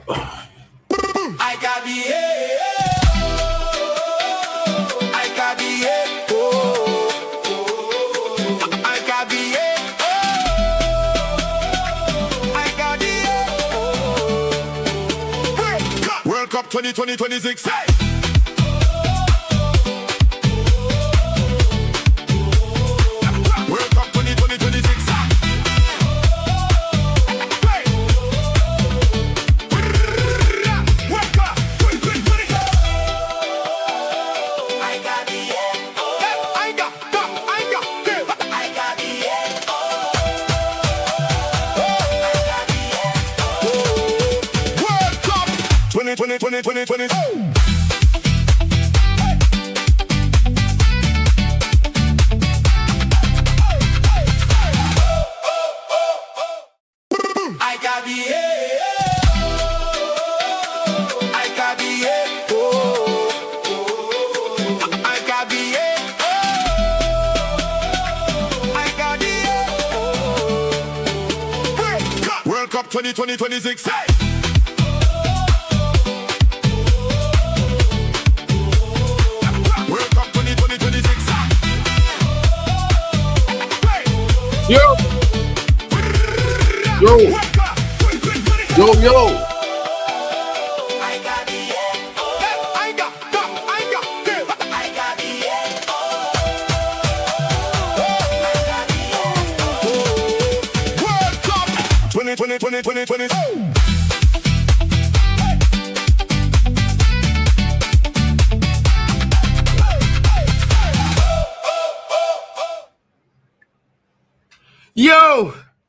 I got the I got the I got the I got the World Cup 2026. Hey! World Cup 2026. World Cup 2026. Hey! World Cup 2026. Yo! World Cup 2020.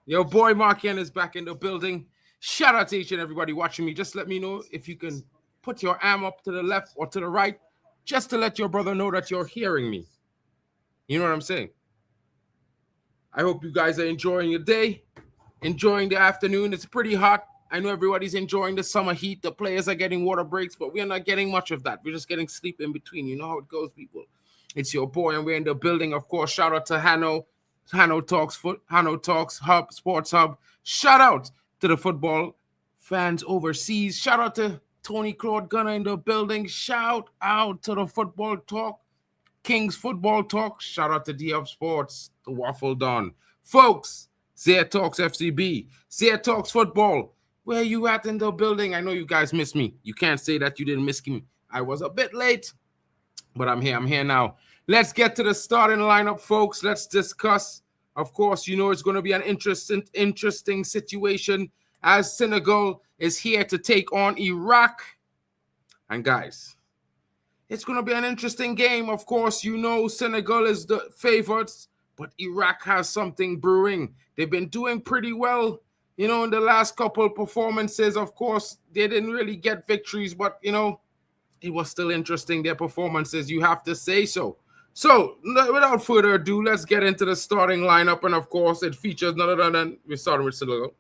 Yo, boy Markian is back in the building. Shout out to each and everybody watching me. Just let me know if you can put your arm up to the left or to the right, just to let your brother know that you're hearing me. You know what I'm saying? I hope you guys are enjoying your day, enjoying the afternoon. It's pretty hot. I know everybody's enjoying the summer heat. The players are getting water breaks, but we're not getting much of that. We're just getting sleep in between. You know how it goes, people. It's your boy, and we're in the building. Of course, shout out to Hano Talks Hub, Sports Hub. Shout out to the football fans overseas. Shout out to Tony Claude Gunner in the building. Shout out to the Football Talk, Kings Football Talk. Shout out to DF Sports, the Waffle Don. Folks, Zia Talks FCB, Zia Talks Football. Where you at in the building? I know you guys missed me. You can't say that you didn't miss me. I was a bit late, but I'm here. I'm here now. Let's get to the starting lineup, folks. Let's discuss. Of course, you know it's going to be an interesting situation as Senegal is here to take on Iraq. And guys, it's going to be an interesting game. Of course, you know Senegal is the favorites, but Iraq has something brewing. They've been doing pretty well, you know, in the last couple performances. Of course, they didn't really get victories, but, you know, it was still interesting, their performances, you have to say so. So, without further ado, let's get into the starting lineup. And, of course, it features none other than, we're starting with Senegal,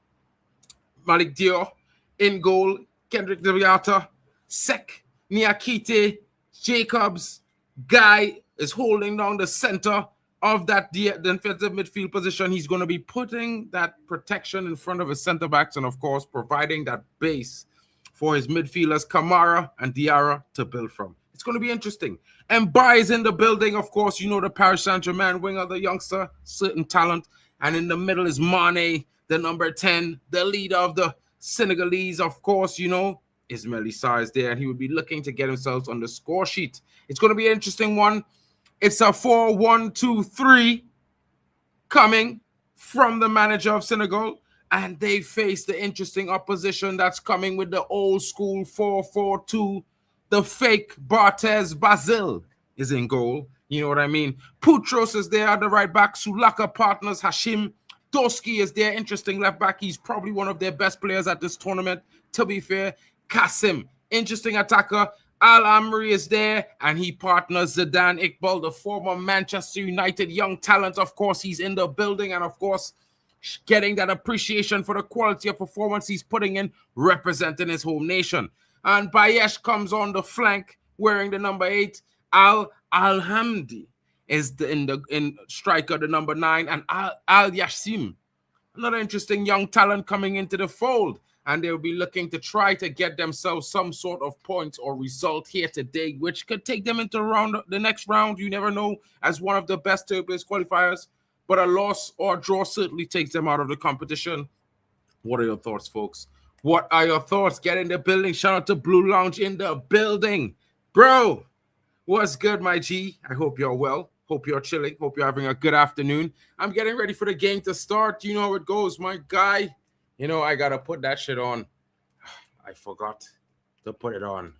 Malik Dior in goal, Kendrick Deviata, Sek, Niakite, Jacobs. Guy is holding down the center of that defensive midfield position. He's going to be putting that protection in front of his center backs and, of course, providing that base for his midfielders, Kamara and Diarra, to build from. It's going to be interesting. And Mbaye in the building, of course, you know the Paris Saint-Germain winger, the youngster, certain talent. And in the middle is Mane, the number 10, the leader of the Senegalese, of course, you know, Ismail Issa is there, and he would be looking to get himself on the score sheet. It's going to be an interesting one. It's a 4-1-2-3 coming from the manager of Senegal, and they face the interesting opposition that's coming with the old school 4-4-2. The fake Barthez Basile is in goal. You know what I mean? Putros is there at the right back. Sulaka partners Hashim. Doski is there. Interesting left back. He's probably one of their best players at this tournament, to be fair. Kasim, interesting attacker. Al-Amri is there, and he partners Zidane Iqbal, the former Manchester United young talent. Of course, he's in the building, and of course, getting that appreciation for the quality of performance he's putting in, representing his home nation. And Bayesh comes on the flank wearing the number 8. Al-Hamdi is in striker, the number 9. And Al-Yassim, another interesting young talent coming into the fold. and they'll be looking to try to get themselves some sort of points or result here today, which could take them into the next round. You never know, as one of the best table qualifiers, but a loss or a draw certainly takes them out of the competition. What are your thoughts, folks? What are your thoughts? Get in the building. Shout out to Blue Lounge in the building. Bro, what's good, my G? I hope you're well. Hope you're chilling. Hope you're having a good afternoon. I'm getting ready for the game to start. You know how it goes, my guy. You know, I got to put that shit on. I forgot to put it on,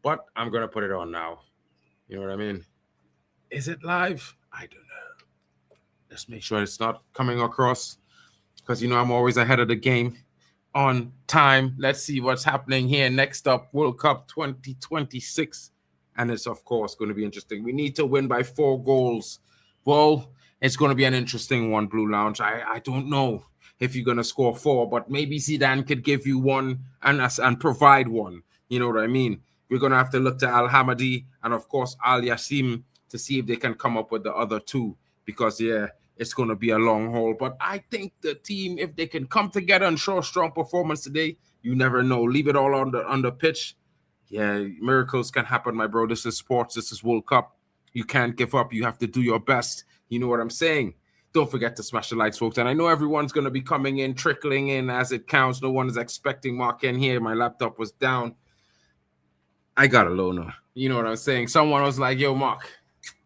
but I'm going to put it on now. You know what I mean? Is it live? I don't know. Let's make sure it's not coming across, because, you know, I'm always ahead of the game on time. Let's see what's happening here. Next up, World Cup 2026. And it's, of course, going to be interesting. We need to win by 4 goals. Well, it's going to be an interesting one, Blue Lounge. I don't know if you're going to score 4, but maybe Zidane could give you one and provide one. You know what I mean? We're going to have to look to Al Hamadi and, of course, Al Yassim to see if they can come up with the other 2. Because, yeah, it's going to be a long haul. But I think the team, if they can come together and show a strong performance today, you never know. Leave it all on the pitch. Yeah, miracles can happen, my bro. This is sports. This is World Cup. You can't give up. You have to do your best. You know what I'm saying? Don't forget to smash the likes, folks. And I know everyone's going to be coming in, trickling in as it counts. No one is expecting Mark in here. My laptop was down. I got a loaner. You know what I'm saying? Someone was like, yo, Mark,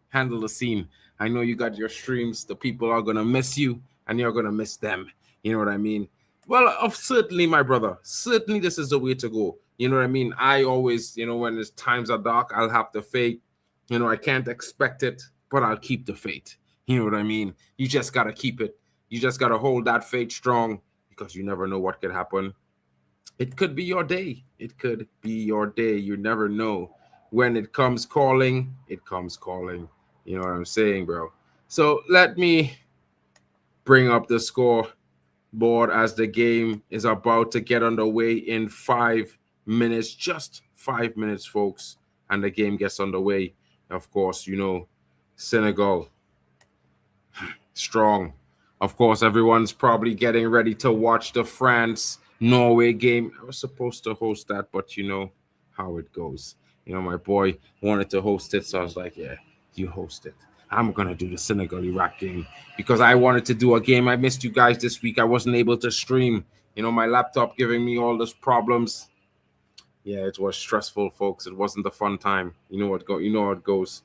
handle the scene. I know you got your streams. The people are going to miss you, and you're going to miss them. You know what I mean? Well, certainly, my brother. Certainly, this is the way to go. You know what I mean? I always, you know, when the times are dark, I'll have the faith. You know, I can't expect it, but I'll keep the faith. You know what I mean? You just got to keep it. You just got to hold that faith strong, because you never know what could happen. It could be your day. It could be your day. You never know. When it comes calling, it comes calling. You know what I'm saying, bro? So let me bring up the score board as the game is about to get underway in 5 minutes. Just 5 minutes, folks. And the game gets underway. Of course, you know, Senegal, strong. Of course, everyone's probably getting ready to watch the France-Norway game. I was supposed to host that, but you know how it goes. You know, my boy wanted to host it, so I was like, yeah, you host it. I'm going to do the Senegal-Iraq game because I wanted to do a game. I missed you guys this week. I wasn't able to stream. You know, my laptop giving me all those problems. Yeah, it was stressful, folks. It wasn't a fun time. You know how it goes.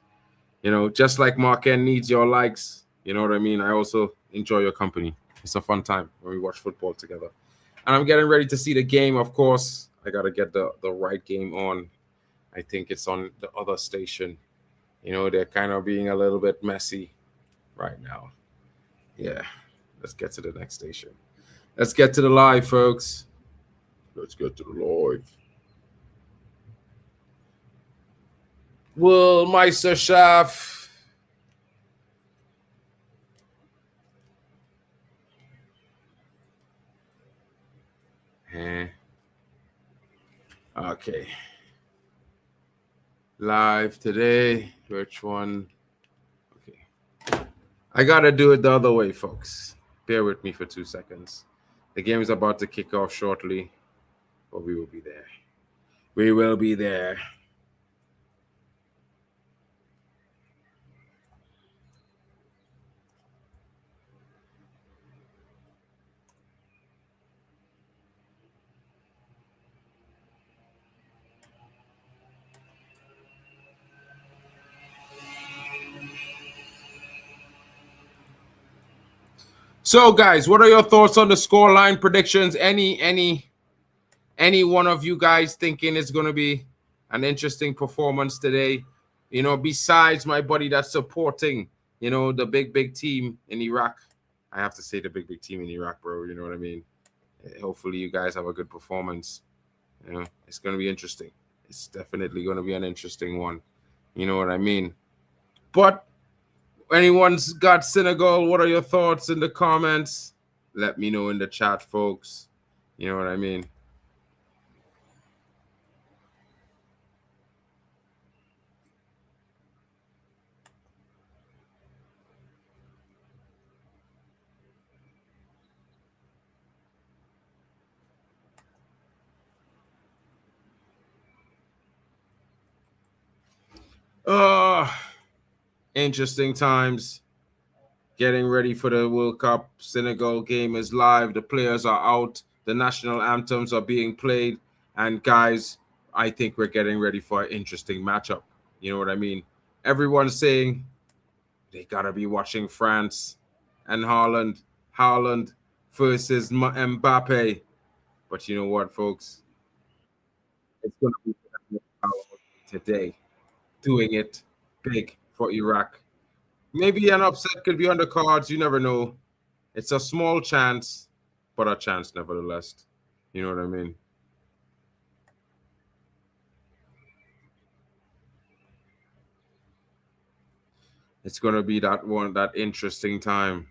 You know, just like Mark N needs your likes. You know what I mean? I also enjoy your company. It's a fun time when we watch football together. And I'm getting ready to see the game, of course. I got to get the right game on. I think it's on the other station. You know, they're kind of being a little bit messy right now. Yeah, let's get to the next station. Let's get to the live, folks. Let's get to the live. Will Meisterschaft. Okay. Live today. Which one? Okay. I got to do it the other way, folks. Bear with me for 2 seconds. The game is about to kick off shortly, but we will be there. We will be there. So, guys, what are your thoughts on the scoreline predictions? Any one of you guys thinking it's going to be an interesting performance today? You know, besides my buddy that's supporting, you know, the big team in Iraq. I have to say the big team in Iraq, bro. You know what I mean? Hopefully you guys have a good performance. You know, it's going to be interesting. It's definitely going to be an interesting one. You know what I mean? But anyone's got Senegal, what are your thoughts in the comments? Let me know in the chat, folks. You know what I mean? Uh, Interesting times. Getting ready for the World Cup. Senegal game is live. The players are out. The national anthems are being played. And guys, I think we're getting ready for an interesting matchup. You know what I mean? Everyone's saying they gotta be watching France and Haaland versus Mbappe. But you know what, folks? It's gonna be today, doing it big for Iraq. Maybe an upset could be on the cards. You never know. It's a small chance, but a chance nevertheless. You know what I mean? It's gonna be that interesting time.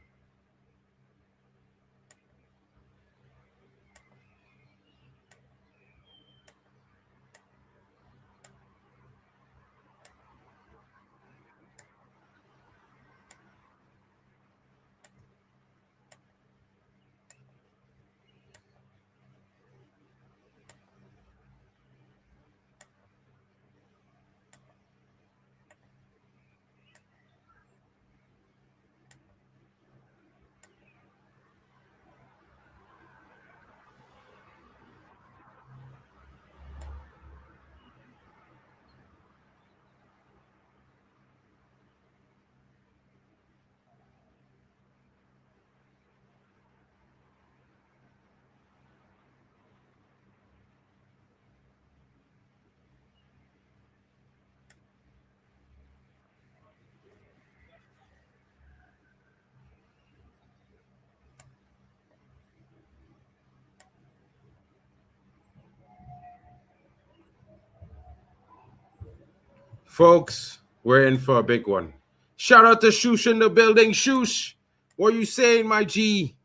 Folks, we're in for a big one. Shout out to Shoosh in the building. Shoosh, what you saying, my G?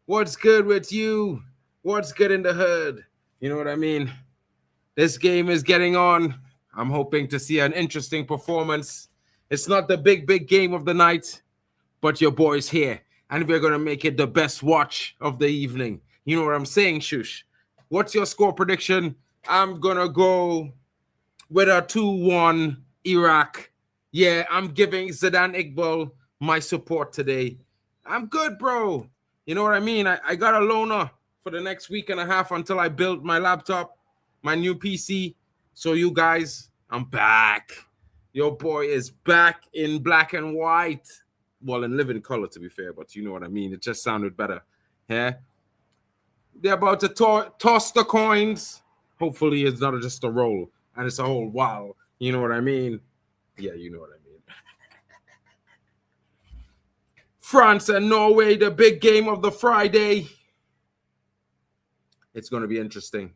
What's good with you? What's good in the hood? You know what I mean? This game is getting on. I'm hoping to see an interesting performance. It's not the big game of the night, but your boy's here, and we're gonna make it the best watch of the evening. You know what I'm saying, Shush? What's your score prediction? I'm gonna go with a 2-1 Iraq. Yeah, I'm giving Zidane Iqbal my support today. I'm good, bro. You know what I mean? I got a loaner for the next week and a half until I build my laptop, my new PC. So you guys, I'm back. Your boy is back in black and white. Well, in living color, to be fair, but you know what I mean. It just sounded better. Yeah. They're about to toss the coins. Hopefully, it's not just a roll and it's a whole wow. You know what I mean? Yeah, you know what I mean. France and Norway, the big game of the Friday. It's going to be interesting.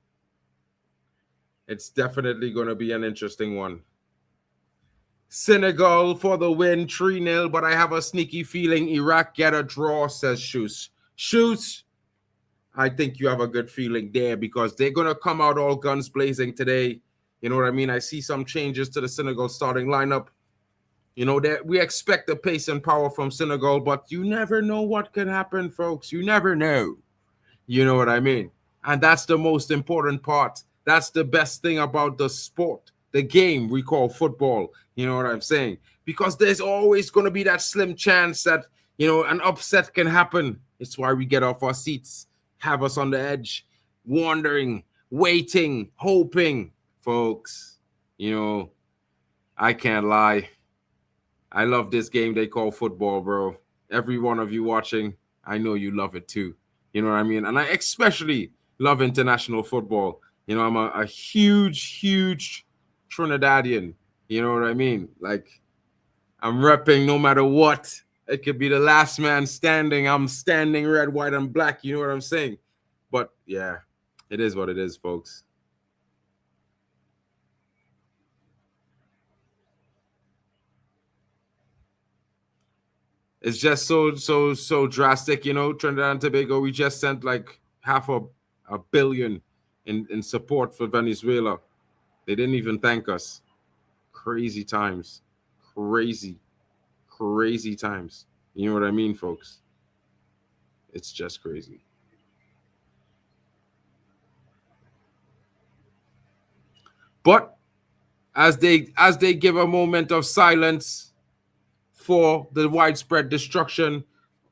It's definitely going to be an interesting one. Senegal for the win, 3-0, but I have a sneaky feeling Iraq get a draw, says Shoes. Shoes, I think you have a good feeling there because they're going to come out all guns blazing today. You know what I mean? I see some changes to the Senegal starting lineup. You know, that we expect the pace and power from Senegal, but you never know what could happen, folks. You never know. You know what I mean? And that's the most important part. That's the best thing about the sport, the game we call football. You know what I'm saying? Because there's always going to be that slim chance that, you know, an upset can happen. It's why we get off our seats, have us on the edge, wondering, waiting, hoping, folks. You know, I can't lie. I love this game they call football, bro. Every one of you watching, I know you love it too. You know what I mean? And I especially love international football. You know, I'm a huge Trinidadian. You know what I mean? Like, I'm repping no matter what. It could be the last man standing. I'm standing red, white, and black. You know what I'm saying? But yeah, it is what it is, folks. It's just so drastic, you know. Trinidad and Tobago, we just sent like half a billion in support for Venezuela. They didn't even thank us. Crazy times. Crazy, crazy times. You know what I mean, folks? It's just crazy. But as they give a moment of silence for the widespread destruction.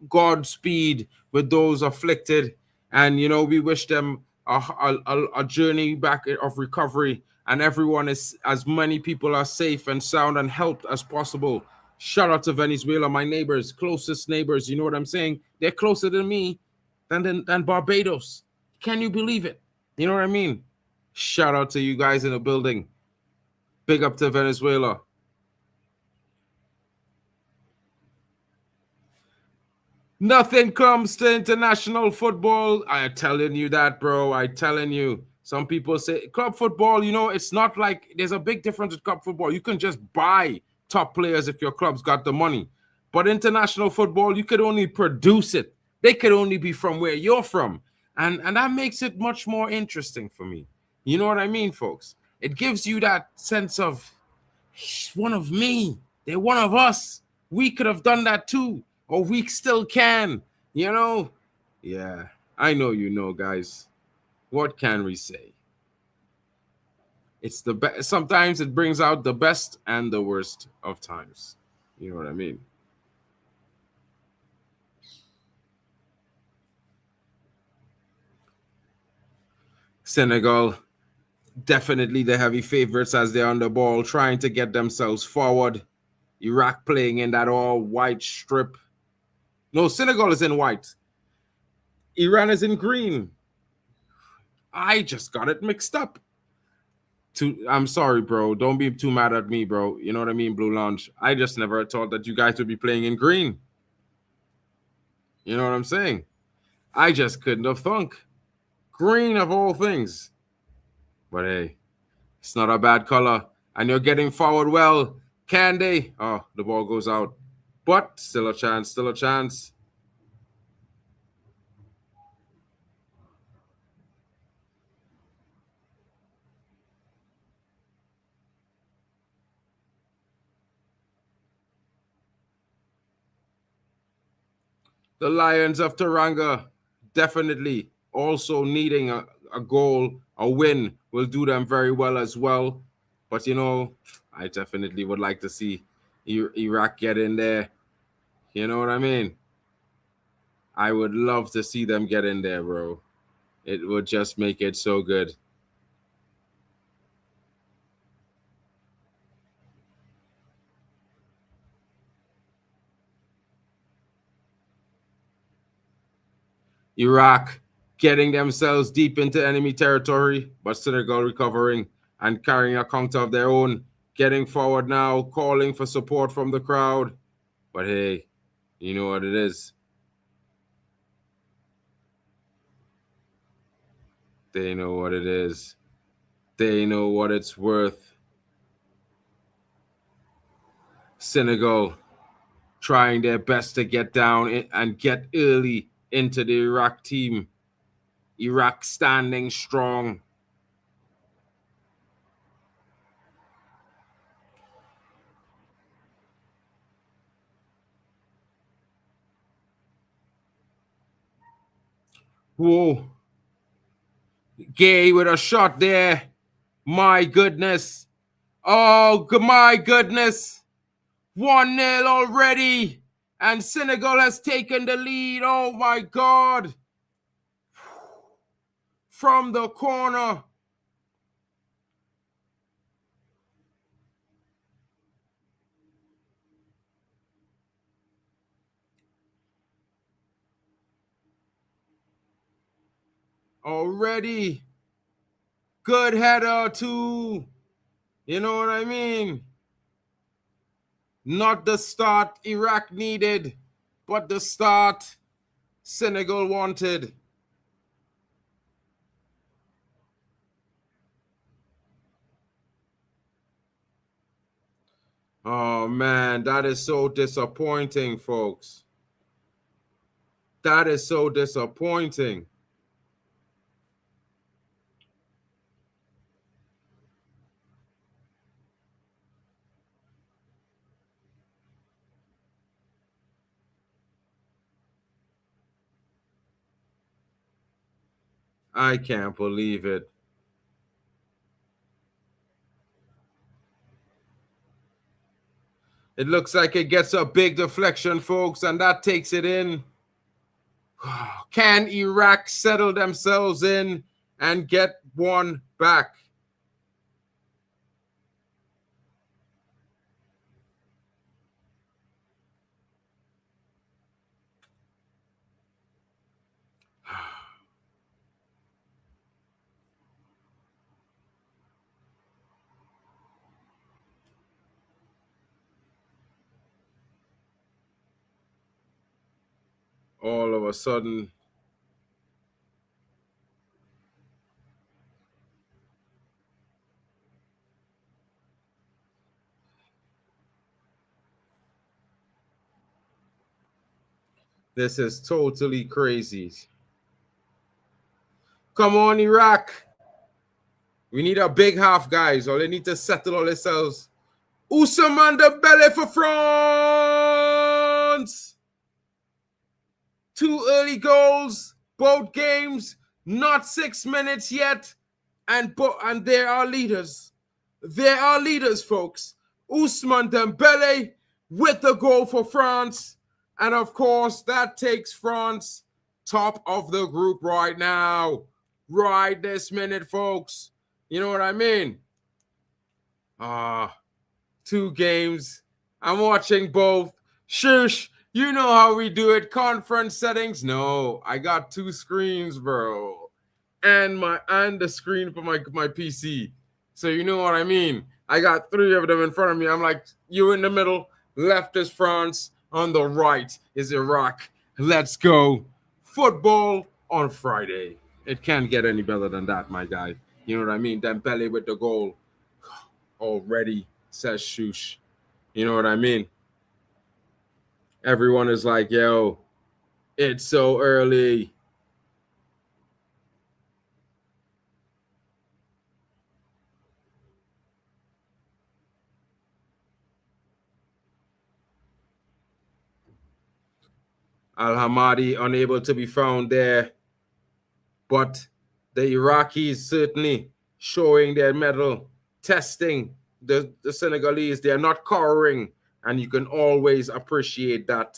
Godspeed with those afflicted, and we wish them a journey back of recovery, and everyone is as many people are safe and sound and helped as possible. Shout out to Venezuela, my neighbors, closest neighbors. You know what I'm saying? They're closer than me than Barbados. Can you believe it? You know what I mean? Shout out to you guys in the building. Big up to Venezuela. Nothing comes to international football. I'm telling you that, bro. I'm telling you. Some people say club football, it's not like there's a big difference with club football. You can just buy top players if your club's got the money. But international football, you could only produce it. They could only be from where you're from. And that makes it much more interesting for me. You know what I mean, folks? It gives you that sense of one of me. They're one of us. We could have done that too, or we still can. Yeah, I know guys. What can we say? It's the best. Sometimes it brings out the best and the worst of times. You know what I mean? Senegal, definitely the heavy favorites as they're on the ball, trying to get themselves forward. Iraq playing in that all white strip. No, Senegal is in white. Iran is in green. I just got it mixed up. I'm sorry, bro. Don't be too mad at me, bro. You know what I mean, Blue Lounge. I just never thought that you guys would be playing in green. You know what I'm saying? I just couldn't have thunk. Green of all things. But hey, it's not a bad color. And you're getting forward well. Can they? Oh, the ball goes out. But still a chance, still a chance. The Lions of Taranga definitely also needing a goal, a win will do them very well as well. But I definitely would like to see Iraq get in there. You know what I mean? I would love to see them get in there, bro. It would just make it so good. Iraq getting themselves deep into enemy territory, but Senegal recovering and carrying a counter of their own, getting forward now, calling for support from the crowd. But hey, you know what it is. They know what it is. They know what it's worth. Senegal trying their best to get down and get early into the Iraq team. Iraq standing strong. Whoa. Gay with a shot there. My goodness. Oh, my goodness. 1-0 already. And Senegal has taken the lead. Oh, my God. From the corner. Already. Good header, too. You know what I mean? Not the start Iraq needed, but the start Senegal wanted. Oh, man, that is so disappointing, folks. That is so disappointing. I can't believe it. It looks like it gets a big deflection, folks, and that takes it in. Can Iraq settle themselves in and get one back? All of a sudden, this is totally crazy. Come on, Iraq. We need a big half, guys. All they need to settle all themselves. Usman Dembele for France. 2 early goals, both games, not 6 minutes yet, and there are leaders. There are leaders, folks. Usman Dembele with the goal for France, and of course that takes France top of the group right now, right this minute, folks. You know what I mean? 2 games. I'm watching both. Shush. You know how we do it. Conference settings. No, I got 2 screens, bro. And the screen for my PC. So you know what I mean. I got 3 of them in front of me. I'm like, you in the middle. Left is France. On the right is Iraq. Let's go. Football on Friday. It can't get any better than that, my guy. You know what I mean? Dembele with the goal already, says Shush. You know what I mean? Everyone is like, yo, it's so early. Al Hamadi unable to be found there. But the Iraqis certainly showing their mettle, testing the Senegalese. They're not cowering, and you can always appreciate that.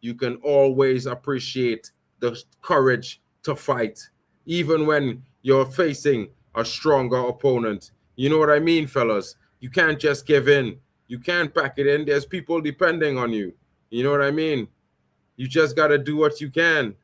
You can always appreciate the courage to fight, even when you're facing a stronger opponent. You know what I mean, fellas? You can't just give in. You can't pack it in. There's people depending on you. You know what I mean? You just got to do what you can.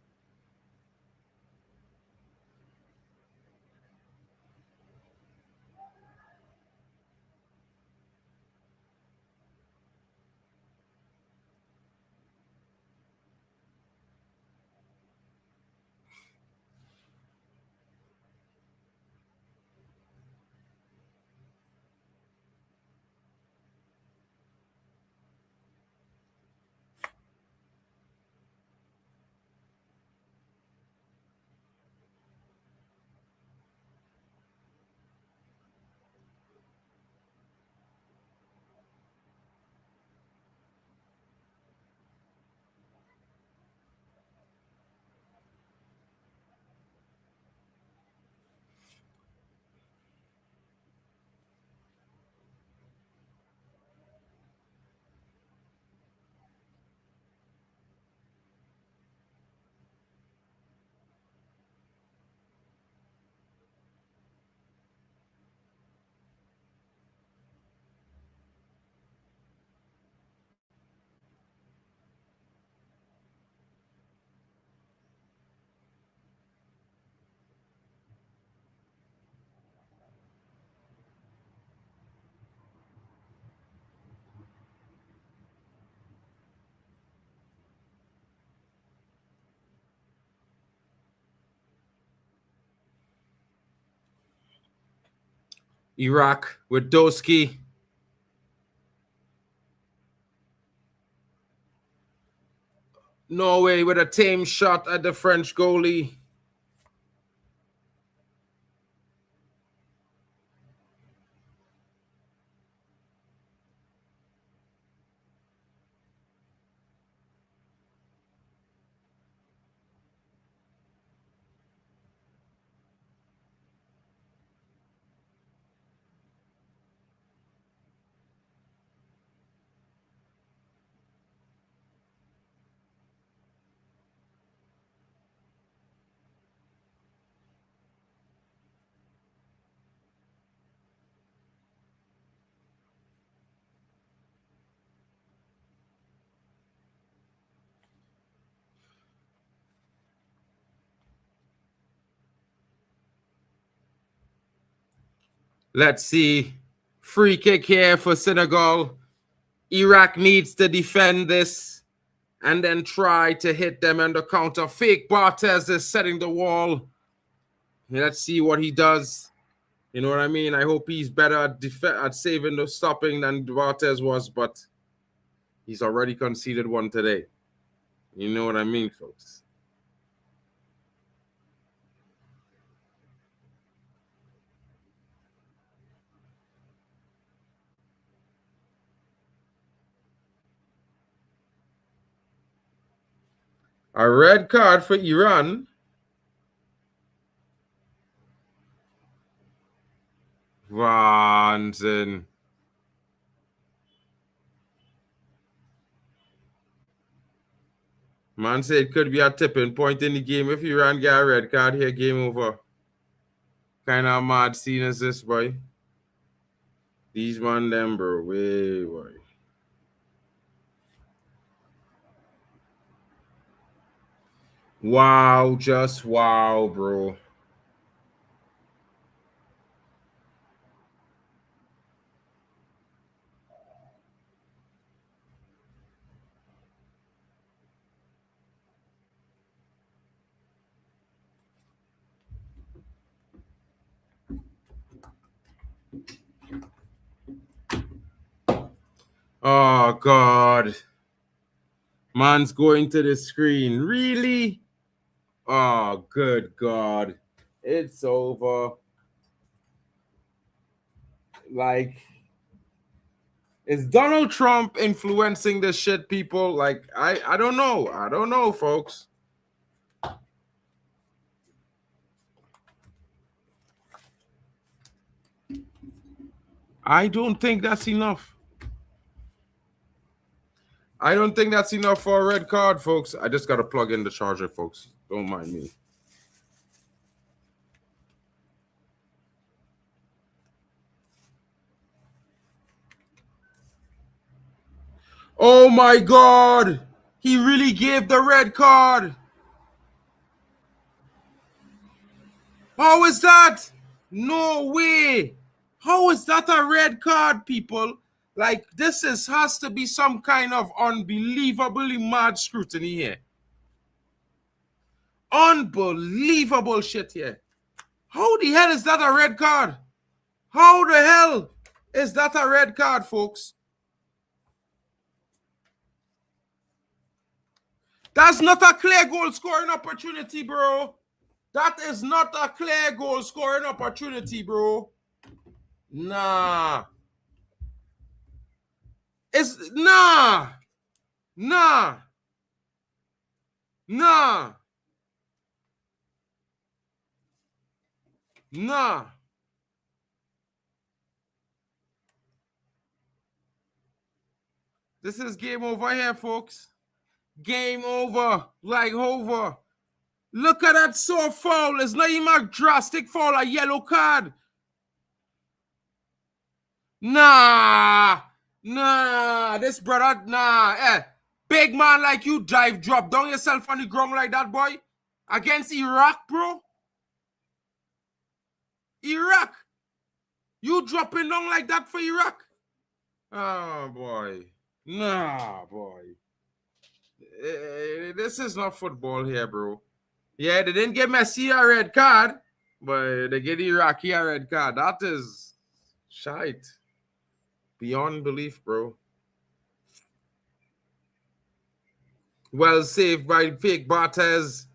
Iraq with Doski. Norway with a tame shot at the French goalie. Let's see. Free kick here for Senegal. Iraq needs to defend this and then try to hit them on the counter. Fake Barthez is setting the wall. Let's see what he does. You know what I mean? I hope he's better at saving the stopping than Barthez was, but he's already conceded one today. You know what I mean, folks? A red card for Iran. Wahnsinn. Man said it could be a tipping point in the game. If Iran get a red card here, game over. Kind of mad scene as this, boy. These man them, bro. Way, boy. Wow, just wow, bro. Oh, God. Man's going to the screen. Really? Oh, good God. It's over. Like, is Donald Trump influencing this shit, people? Like, I don't know. I don't know, folks. I don't think that's enough. I don't think that's enough for a red card, folks. I just got to plug in the charger, folks. Don't mind me. Oh, my God. He really gave the red card. How is that? No way. How is that a red card, people? Like, has to be some kind of unbelievably mad scrutiny here. Unbelievable shit here. How the hell is that a red card? How the hell is that a red card, folks? That's not a clear goal scoring opportunity, bro. That is not a clear goal scoring opportunity, bro. Nah. It's nah. Nah. Nah. Nah. This is game over here, folks. Game over. Like over. Look at that so foul. It's not even a drastic foul, a yellow card. Nah. Nah. This brother, nah. Big man like you drop down yourself on the ground like that, boy. Against Iraq, bro. Iraq. You dropping down like that for Iraq? Oh, boy. Nah, boy. This is not football here, bro. Yeah, they didn't give Messi a red card, but they gave Iraqi a red card. That is shite. Beyond belief, bro. Well saved by fake Barthez.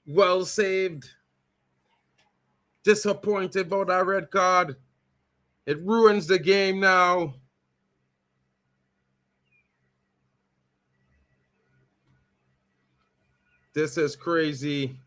Well saved. Disappointed about that red card. It ruins the game now. This is crazy.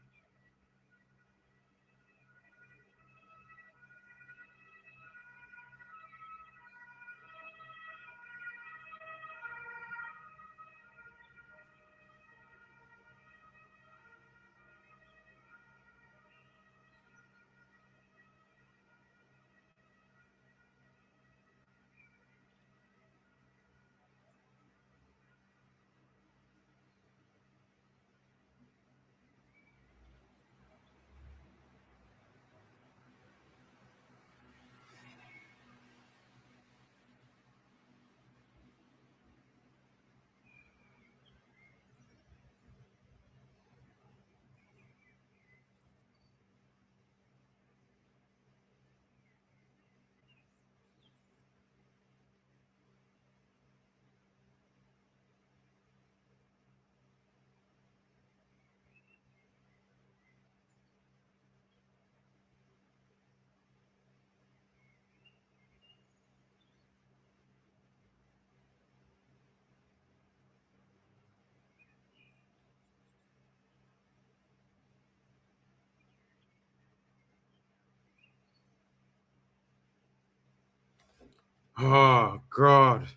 Oh, God.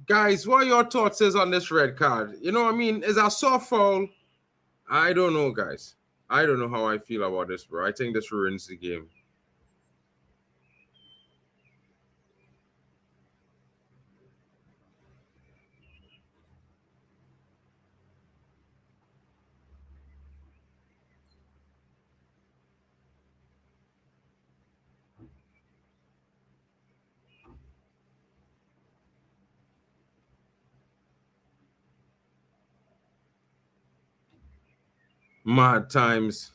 Guys, what are your thoughts is on this red card? You know what I mean? Is a soft foul? I don't know, guys. I don't know how I feel about this, bro. I think this ruins the game. Mad times.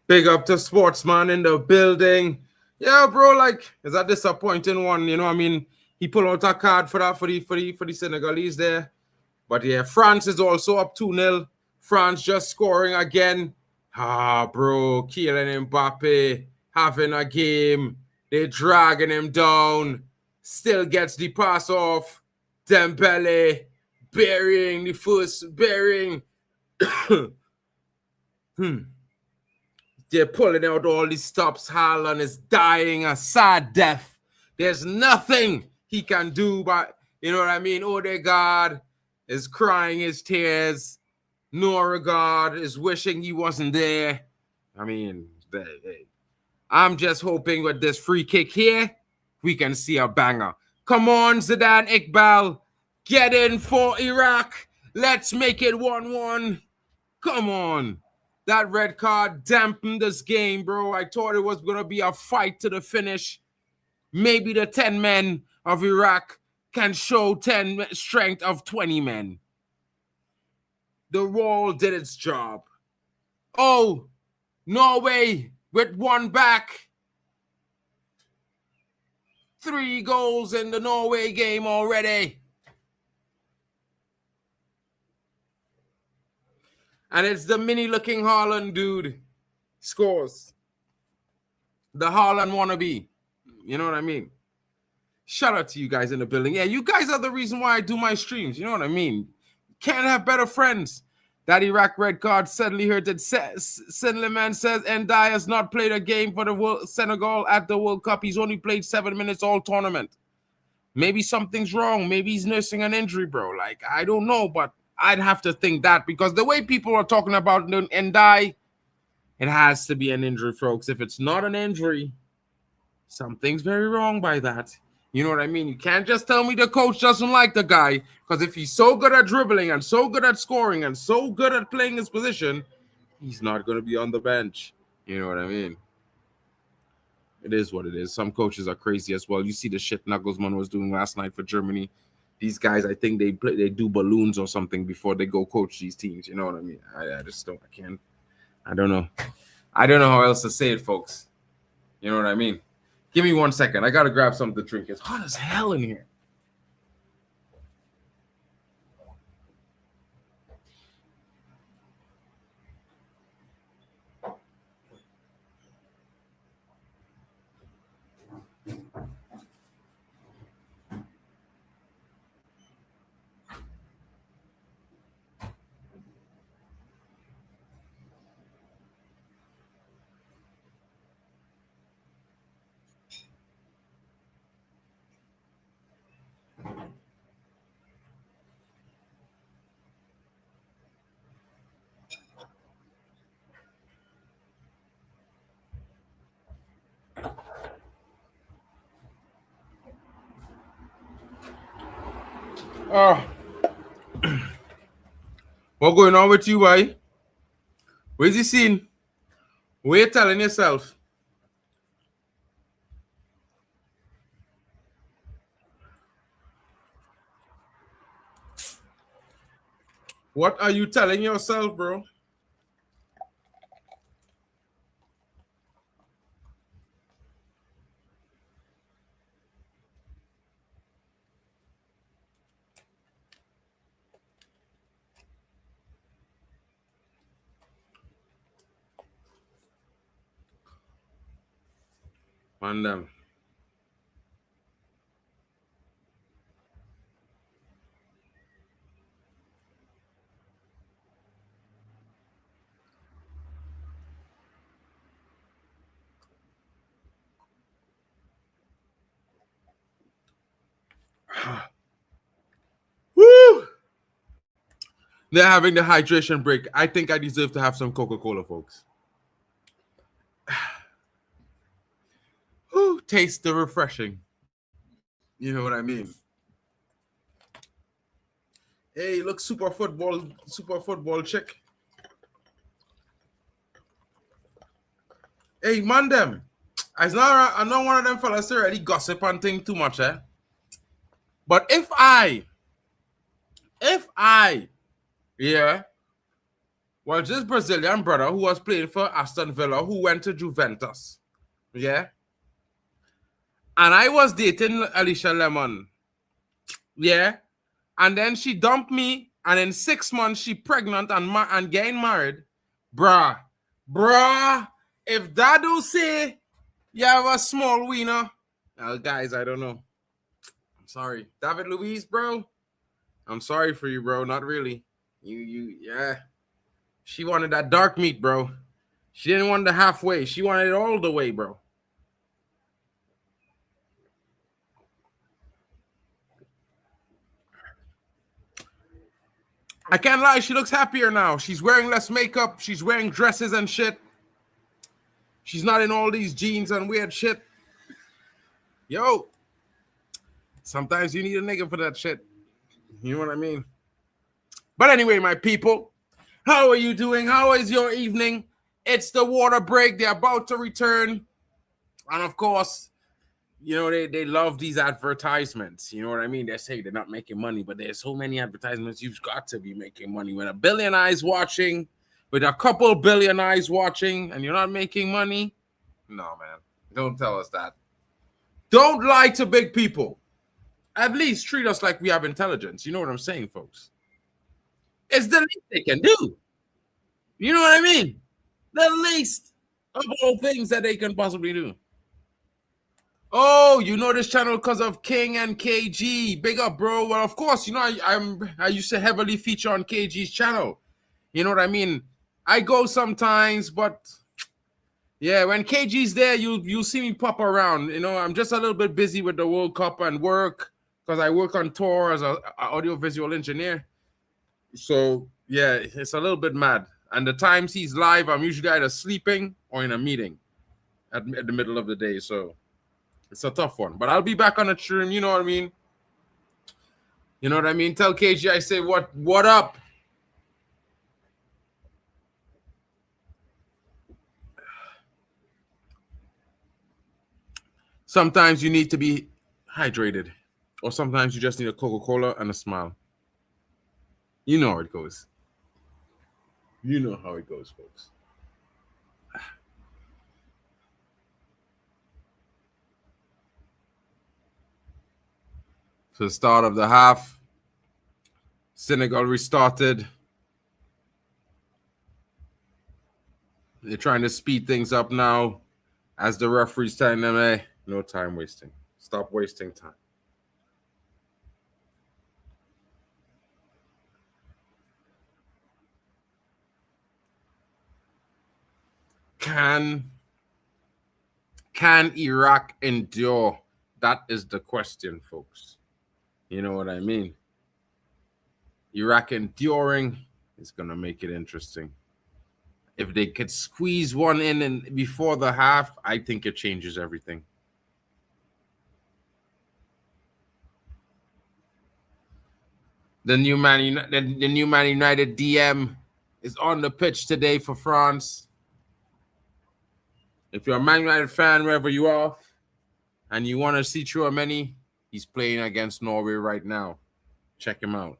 Big up to Sportsman in the building. Yeah, bro, like, it's a disappointing one. You know what I mean? He pulled out a card for that for the Senegalese there. But yeah, France is also up 2-0. France just scoring again. Ah, bro, Kylian Mbappe having a game. They're dragging him down. Still gets the pass off. Dembele burying the first bearing. They're pulling out all these stops. Haaland is dying a sad death. There's nothing he can do, but you know what I mean? Odegaard is crying his tears. Norgard is wishing he wasn't there. I mean, I'm just hoping with this free kick here, we can see a banger. Come on, Zidane Iqbal. Get in for Iraq. Let's make it 1-1. Come on. That red card dampened this game, bro. I thought it was going to be a fight to the finish. Maybe the 10 men of Iraq can show 10 strength of 20 men. The wall did its job. Oh, Norway with one back. 3 goals in the Norway game already. And it's the mini-looking Haaland dude scores. The Haaland wannabe. You know what I mean? Shout out to you guys in the building. Yeah, you guys are the reason why I do my streams. You know what I mean? Can't have better friends. That Iraq red card suddenly heard that Senleman says Ndiaye has not played a game for the Senegal at the World Cup. He's only played 7 minutes all tournament. Maybe something's wrong. Maybe he's nursing an injury, bro. Like, I don't know, but I'd have to think that because the way people are talking about Ndiaye, it has to be an injury, folks. If it's not an injury, something's very wrong by that. You know what I mean? You can't just tell me the coach doesn't like the guy because if he's so good at dribbling and so good at scoring and so good at playing his position, he's not going to be on the bench. You know what I mean? It is what it is. Some coaches are crazy as well. You see the shit Nagelsmann was doing last night for Germany. These guys, I think they do balloons or something before they go coach these teams. You know what I mean? I just don't. I can't. I don't know. I don't know how else to say it, folks. You know what I mean? Give me 1 second. I gotta grab something to drink. It's hot as hell in here. Oh, what going on with you, boy? Where's the scene? What you telling yourself? What are you telling yourself, bro? Man, them. Woo! They're having the hydration break. I think I deserve to have some Coca-Cola, folks. Woo, taste the refreshing. You know what I mean? Hey, look, super football chick. Hey, man, them. I know one of them fellas already gossip and thing too much, eh? But if I, yeah, well, this Brazilian brother who was playing for Aston Villa, who went to Juventus, yeah, and I was dating Alicia Lemon, yeah, and then she dumped me, and in 6 months she pregnant and getting married, bruh. If that don't say you have a small wiener, guys, I don't know. I'm sorry, David Luiz, bro. I'm sorry for you, bro. Not really. Yeah. She wanted that dark meat, bro. She didn't want the halfway. She wanted it all the way, bro. I can't lie. She looks happier now. She's wearing less makeup. She's wearing dresses and shit. She's not in all these jeans and weird shit. Yo. Sometimes you need a nigga for that shit. You know what I mean? But anyway, my people, how are you doing? How is your evening? It's the water break. They're about to return. And of course, you know, they love these advertisements. You know what I mean? They say they're not making money, but there's so many advertisements. You've got to be making money. When a billion eyes watching, with a couple billion eyes watching, and you're not making money? No, man. Don't tell us that. Don't lie to big people. At least treat us like we have intelligence. You know what I'm saying, folks? It's the least they can do. You know what I mean? The least of all things that they can possibly do. Oh, you know this channel because of King and KG. Big up, bro. Well, of course, you know, I used to heavily feature on KG's channel. You know what I mean? I go sometimes, but yeah, when KG's there, you'll see me pop around. You know, I'm just a little bit busy with the World Cup and work because I work on tour as an audiovisual engineer. So yeah, it's a little bit mad. And the times he's live, I'm usually either sleeping or in a meeting at the middle of the day. So it's a tough one. But I'll be back on the stream. You know what I mean? You know what I mean? Tell KG I say what up? Sometimes you need to be hydrated, or sometimes you just need a Coca-Cola and a smile. You know how it goes. You know how it goes, folks. So the start of the half, Senegal restarted. They're trying to speed things up now as the referee's telling them, hey, no time wasting. Stop wasting time. Can Iraq endure? That is the question, folks. You know what I mean? Iraq enduring is going to make it interesting. If they could squeeze one in and before the half, I think it changes everything. The new Man United DM is on the pitch today for France. If you're a Man United fan, wherever you are, and you want to see Chouameni, he's playing against Norway right now. Check him out.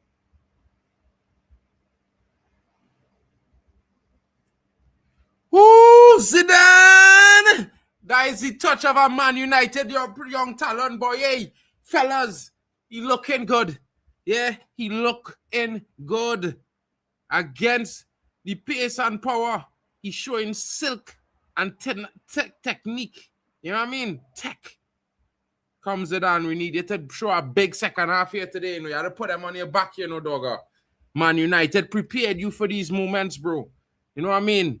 Ooh, Zidane! That is the touch of a Man United, your young talent boy. Hey, fellas, he looking good. Yeah, he looking good. Against the pace and power, he's showing silk and technique. You know what I mean? Tech. Comes Zidane, we need you to show a big second half here today. You have to put them on your back, you know, dogger. Man United prepared you for these moments, bro. You know what I mean?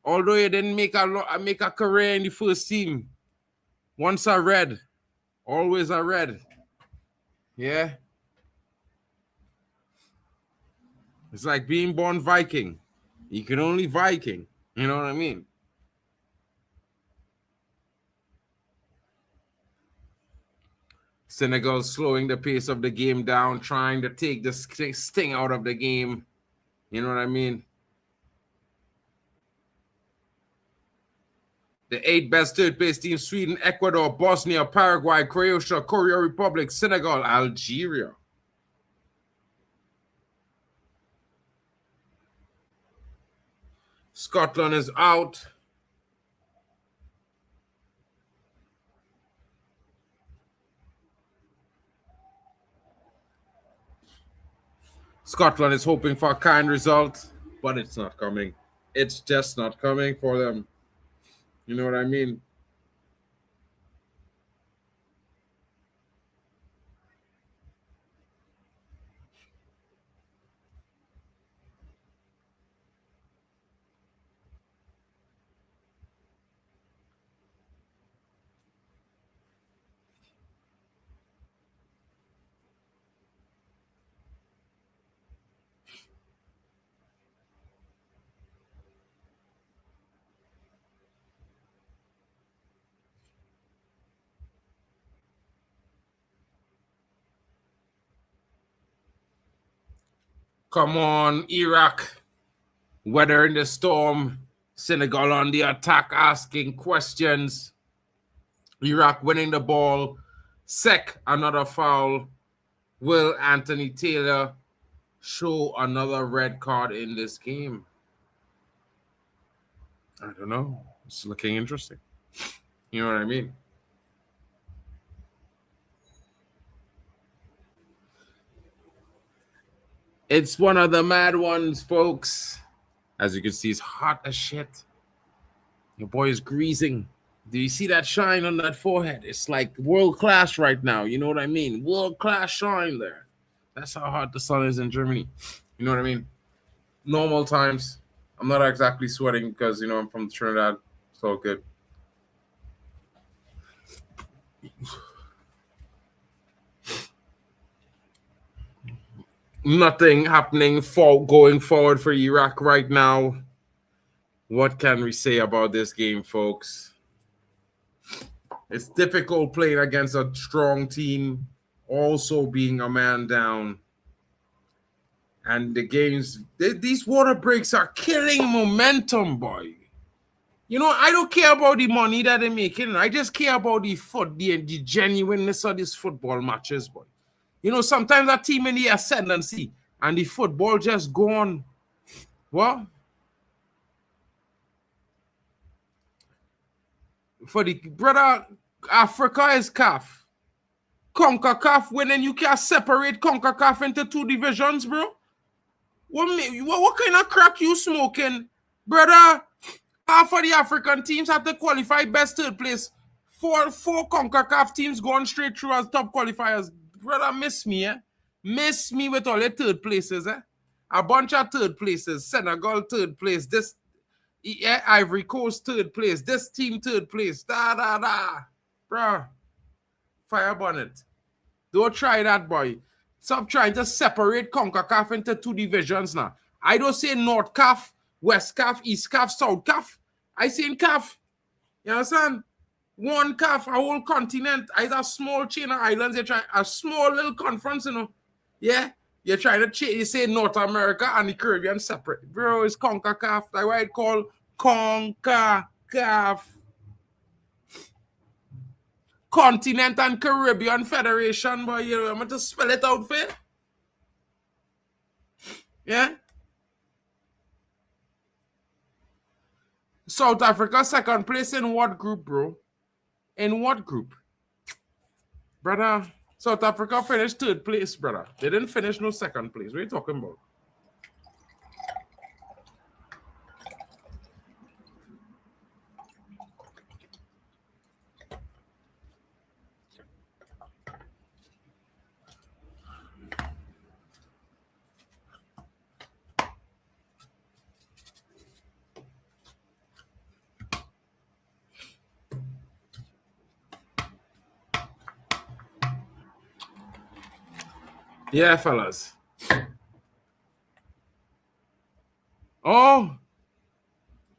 Although you didn't make a career in the first team. Once I read, always I read. Yeah. It's like being born Viking. You can only Viking. You know what I mean? Senegal slowing the pace of the game down, trying to take the sting out of the game. You know what I mean? The 8 best third-place teams: Sweden, Ecuador, Bosnia, Paraguay, Croatia, Korea Republic, Senegal, Algeria. Scotland is out. Scotland is hoping for a kind result, but it's not coming. It's just not coming for them. You know what I mean? Come on, Iraq. Weathering the storm. Senegal on the attack, asking questions. Iraq winning the ball. Sek, another foul. Will Anthony Taylor show another red card in this game? I don't know. It's looking interesting. You know what I mean? It's one of the mad ones, folks. As you can see, it's hot as shit. Your boy is greasing. Do you see that shine on that forehead? It's like world class right now. You know what I mean? World class shine there. That's how hot the sun is in Germany. You know what I mean? Normal times, I'm not exactly sweating because, you know, I'm from Trinidad. It's all good. Nothing happening going forward for Iraq right now. What can we say about this game, folks? It's difficult playing against a strong team, also being a man down. And the games, these water breaks are killing momentum, boy. You know, I don't care about the money that they're making. I just care about the genuineness of these football matches, boy. You know, sometimes a team in the ascendancy and the football just go on. What? For the brother, Africa is CAF. CONCACAF winning, you can't separate CONCACAF into 2 divisions, bro. What kind of crack you smoking? Brother, half of the African teams have to qualify best 3rd place. Four CONCACAF teams going straight through as top qualifiers. Brother, miss me, eh? Miss me with all the 3rd places, eh? A bunch of 3rd places. Senegal 3rd place. This Ivory Coast 3rd place. This team 3rd place. Da. Bro, fire bonnet. Don't try that, boy. Stop trying to separate CONCACAF into 2 divisions now. I don't say North CAF, West CAF, East CAF, South CAF. I say in CAF. You understand? One CAF, a whole continent. It's a small chain of islands. You're trying a small little conference, you know. Yeah? You're trying to change. You say North America and the Caribbean separate. Bro, it's CONCACAF. That's why it's called CONCACAF. Continent and Caribbean Federation, boy. You know, I'm going to spell it out for you. Yeah? South Africa, 2nd place in what group, bro? In what group? Brother, South Africa finished 3rd place, brother. They didn't finish no 2nd place. What are you talking about? Yeah, fellas. Oh.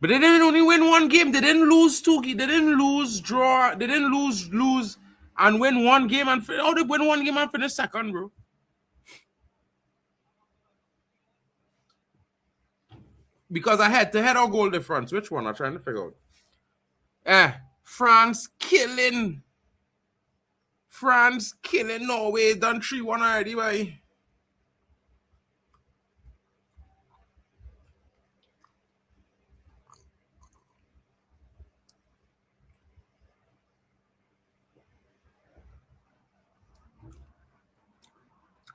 But they didn't only win 1 game. They didn't lose 2 games. They didn't lose, draw. They didn't lose, and win 1 game. And they win 1 game and finish 2nd, bro. Because I had to head or goal difference. Which one? I'm trying to figure out. France killing Norway. Done 3-1 already, boy.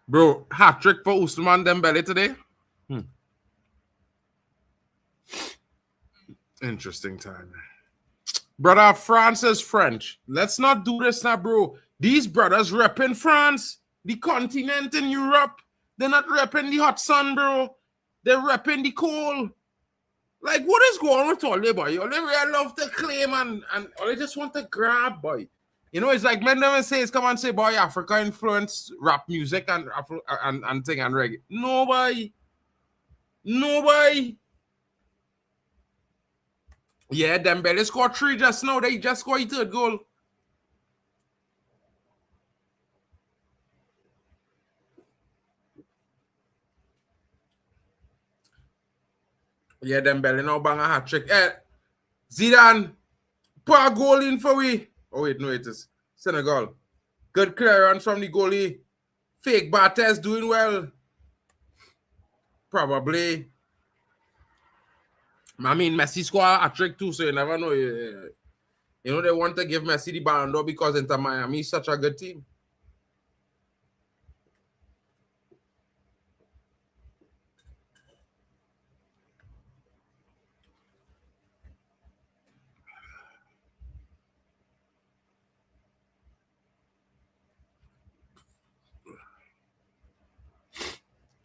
Bro, hat-trick for Ousmane Dembele today. Interesting time. Brother, France is French. Let's not do this now, bro. These brothers repping France, the continent in Europe. They're not repping the hot sun, bro. They're repping the cold. Like, what is going on with all they, boy? All they really love to claim and all they just want to grab, boy. You know, it's like men never says, come and say, boy, Africa influenced rap music and thing and reggae. Nobody. Yeah, Dembele scored 3 just now. They just scored a 3rd goal. Yeah, Dembele now bang a hat-trick. Zidane, put a goal in for we. Oh, wait, no, it is Senegal. Good clearance from the goalie. Fake Barthez doing well. Probably. I mean, Messi scored a trick too, so you never know. You know, they want to give Messi the Ballon d'Or because Inter Miami is such a good team.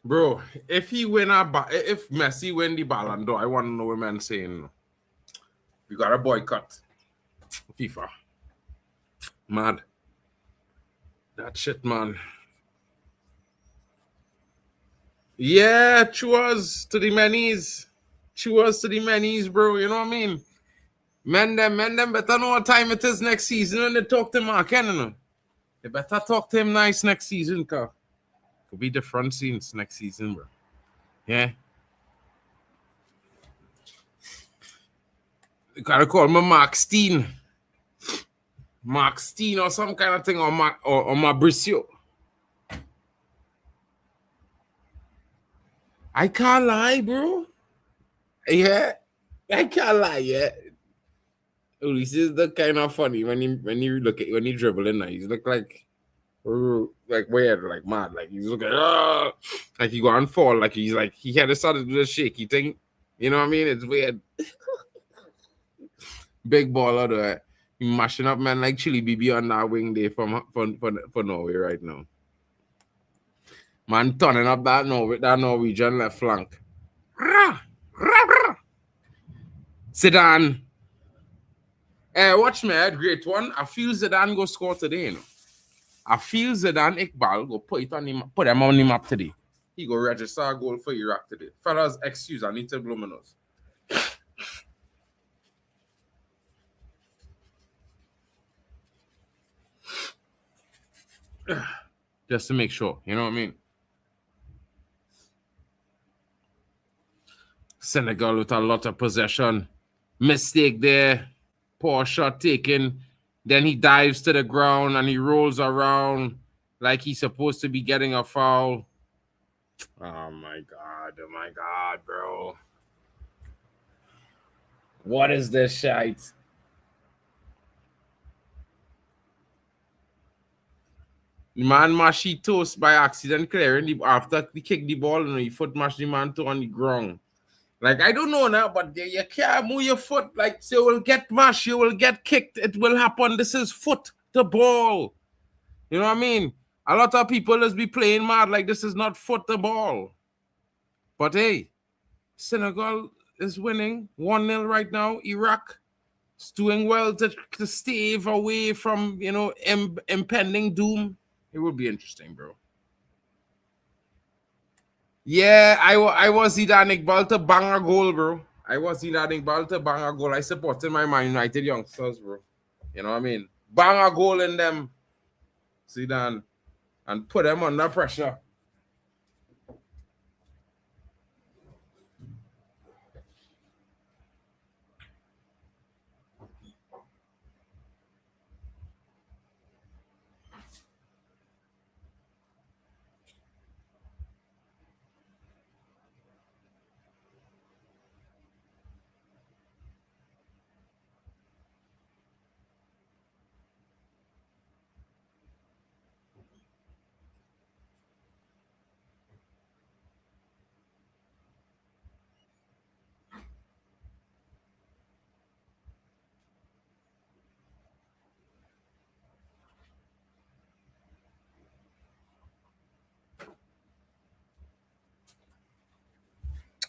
Bro, if Messi win the Ballon d'Or, I want to know what man saying. We got a boycott FIFA. Mad. That shit, man. Yeah, cheers to the manis. Cheers to the manis, bro. You know what I mean? Men them better know what time it is next season when they talk to Mark Henry. They better talk to him nice next season, cause could be different scenes next season, bro. Yeah. You gotta call me Mark Steen. Mark Steen or some kind of thing, or Mauricio. I can't lie, bro. Yeah, I can't lie. Yeah, this is the kind of funny when you look at when he dribbling. Now he's look like weird, like mad, like he's looking like he going fall, like he's like he had started to do the shaky thing. You know what I mean? It's weird. Big baller though. He mashing up man like Chili BB on that wing day for Norway right now. Man turning up that Norwegian left flank. Zidane. Watch me, great one. I feel Zidane go score today, you know. I feel Zidane Iqbal go put them on the map today. He go register a goal for Iraq today. Fellas, excuse, I need to blow my nose. Just to make sure, you know what I mean? Senegal with a lot of possession. Mistake there. Poor shot taken. Then he dives to the ground and he rolls around like he's supposed to be getting a foul. Oh my God, bro. What is this shite? The man mashed his toes by accident clearing after he kicked the ball and he foot mashed the man toe on the ground. Like, I don't know now, but you can't move your foot. Like, so you will get mashed, you will get kicked. It will happen. This is foot the ball. You know what I mean? A lot of people just be playing mad like this is not foot the ball. But hey, Senegal is winning 1-0 right now. Iraq is doing well to stave away from, you know, impending doom. It would be interesting, bro. Yeah, I was Zidane Iqbal to bang a goal, bro. I was Zidane Iqbal to bang a goal. I supported my Man United youngsters, bro. You know what I mean? Bang a goal in them, Zidane, and put them under pressure.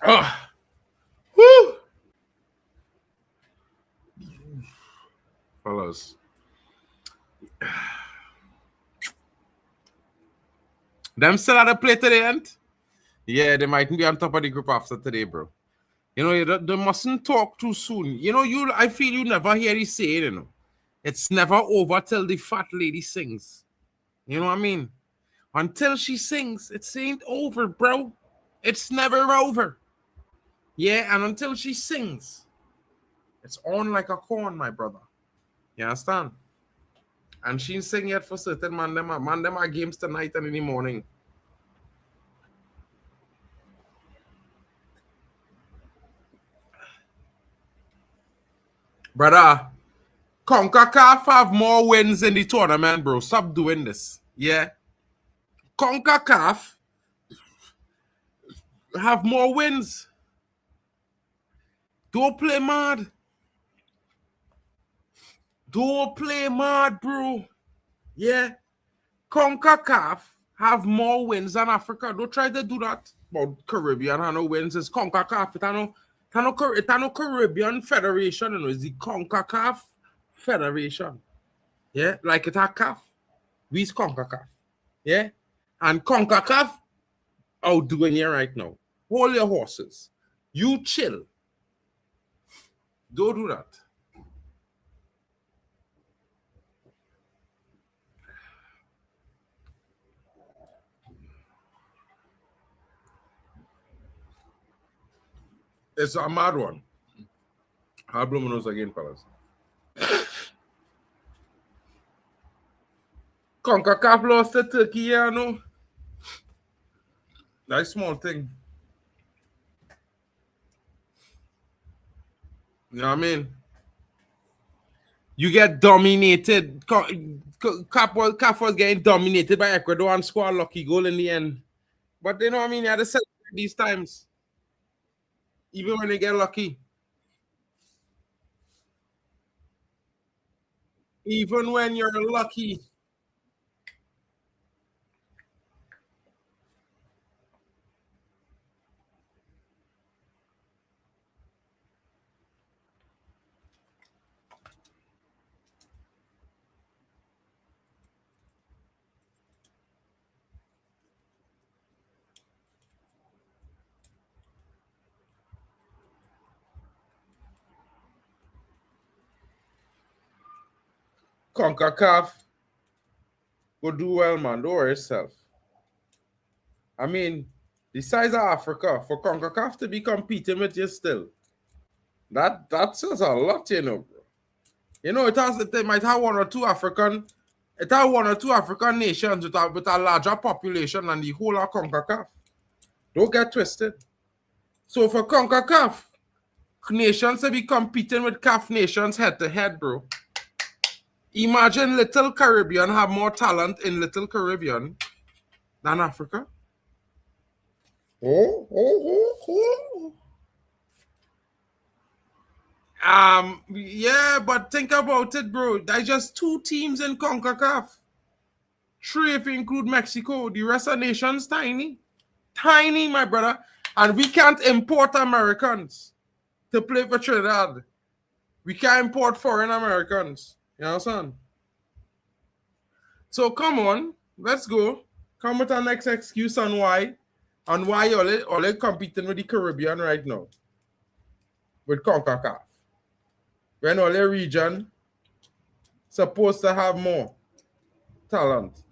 Oh, woo! Fellas. Them still at the play today, ain't? Yeah, they might be on top of the group after today, bro. You know, they mustn't talk too soon. You know, I feel you never hear you say it, you know. It's never over till the fat lady sings. You know what I mean? Until she sings, it ain't over, bro. It's never over. Yeah, and until she sings, it's on like a corn, my brother. You understand? And she ain't sing yet for certain man. Them are games tonight and in the morning. Brother, CONCACAF have more wins in the tournament, bro. Stop doing this. Yeah. CONCACAF have more wins. Don't play mad. Don't play mad, bro. Yeah. CONCACAF have more wins than Africa. Don't try to do that. But Caribbean have no wins. It's CONCACAF. It's no Caribbean Federation. You know, it's the CONCACAF Federation. Yeah. Like it's a CAF. We's CONCACAF. Yeah. And CONCACAF outdoing you right now. Hold your horses. You chill. Don't do that. It's a mad one. I'll blow my nose again, fellas. CONCACAF lost to Turkey, yeah, no. That's small thing. You know what I mean? You get dominated. CAF was getting dominated by Ecuador and scored a lucky goal in the end. But you know what I mean? You had to celebrate these times. Even when they get lucky. Even when you're lucky. CONCACAF will do well, man. Don't worry yourself. I mean, the size of Africa, for CONCACAF to be competing with you still, that says a lot, you know, bro. You know, it might have one or two African nations with a larger population than the whole of CONCACAF. Don't get twisted. So for CONCACAF, nations to be competing with CAF nations head to head, bro. Imagine Little Caribbean have more talent in Little Caribbean than Africa. Yeah, but think about it, bro. There's just 2 teams in CONCACAF. 3 if you include Mexico. The rest of nations tiny. Tiny, my brother. And we can't import Americans to play for Trinidad. We can't import foreign Americans. You understand? So come on, let's go. Come with our next excuse on why all competing with the Caribbean right now. With CONCACAF. When all the region supposed to have more talent.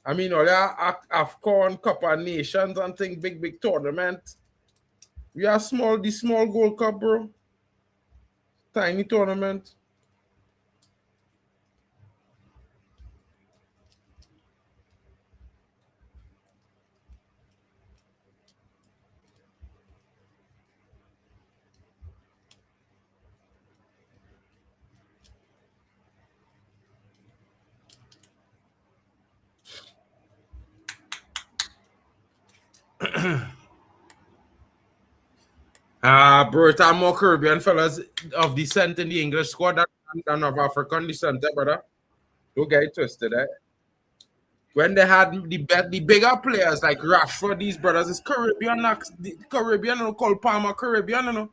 I mean, all the AFCON, Cup of Nations and things, big tournament. We are the small Gold Cup, bro. Tiny tournament. Bro, it's more Caribbean fellas of descent in the English squad than of African descent, brother. Don't get it twisted, eh? When they had the bigger players like Rashford, these brothers is Caribbean, Caribbean, you know, Cole Palmer, Caribbean, you know.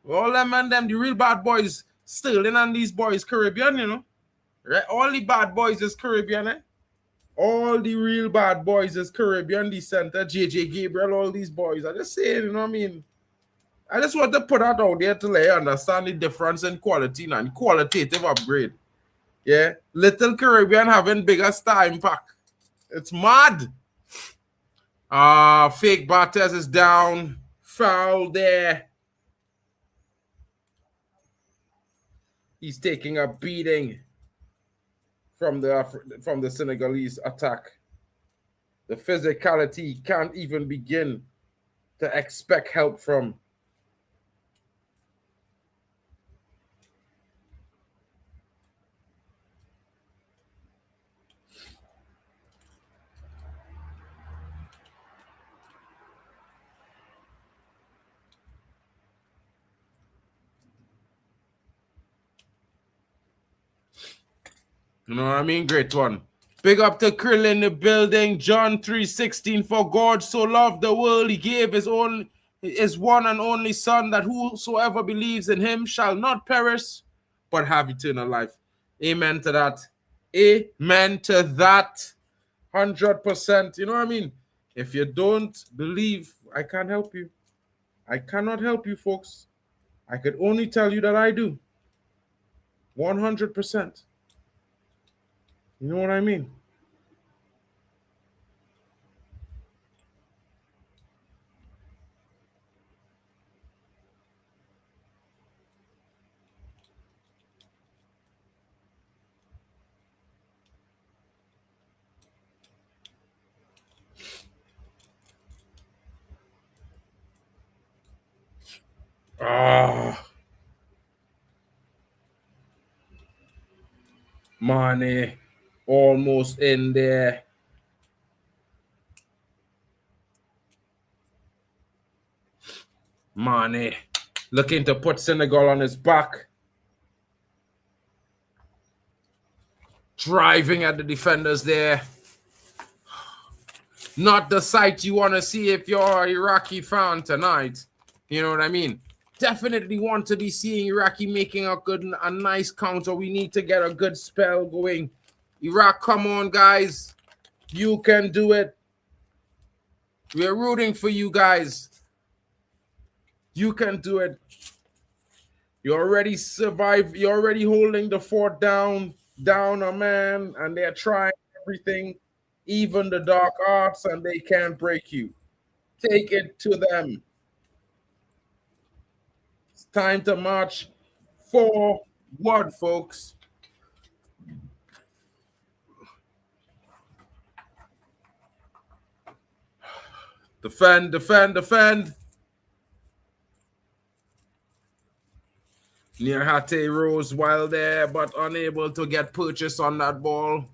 All them and them, the real bad boys, Sterling and these boys, Caribbean, you know. Right? All the bad boys is Caribbean, eh? All the real bad boys is Caribbean descent, JJ Gabriel, all these boys. I just saying, you know what I mean? I just want to put that out there to let you understand the difference in quality and qualitative upgrade. Yeah. Little Caribbean having bigger star impact. It's mad. Fake Barthez is down. Foul there. He's taking a beating from the Senegalese attack. The physicality can't even begin to expect help from. You know what I mean? Great one. Big up to Krill in the building. John 3:16. For God so loved the world, he gave his one and only son, that whosoever believes in him shall not perish, but have eternal life. Amen to that. Amen to that. 100%. You know what I mean? If you don't believe, I can't help you. I cannot help you, folks. I could only tell you that I do. 100%. You know what I mean? Ah, Mane almost in there. Mane looking to put Senegal on his back. Driving at the defenders there. Not the sight you want to see if you're an Iraqi fan tonight. You know what I mean? Definitely want to be seeing Iraqi making a nice counter. We need to get a good spell going. Iraq, come on, guys. You can do it. We're rooting for you guys. You can do it. You already survived. You're already holding the fort down, man, and they're trying everything, even the dark arts, and they can't break you. Take it to them. It's time to march forward, folks. Defend, defend, defend. Niahate rose while there, but unable to get purchase on that ball.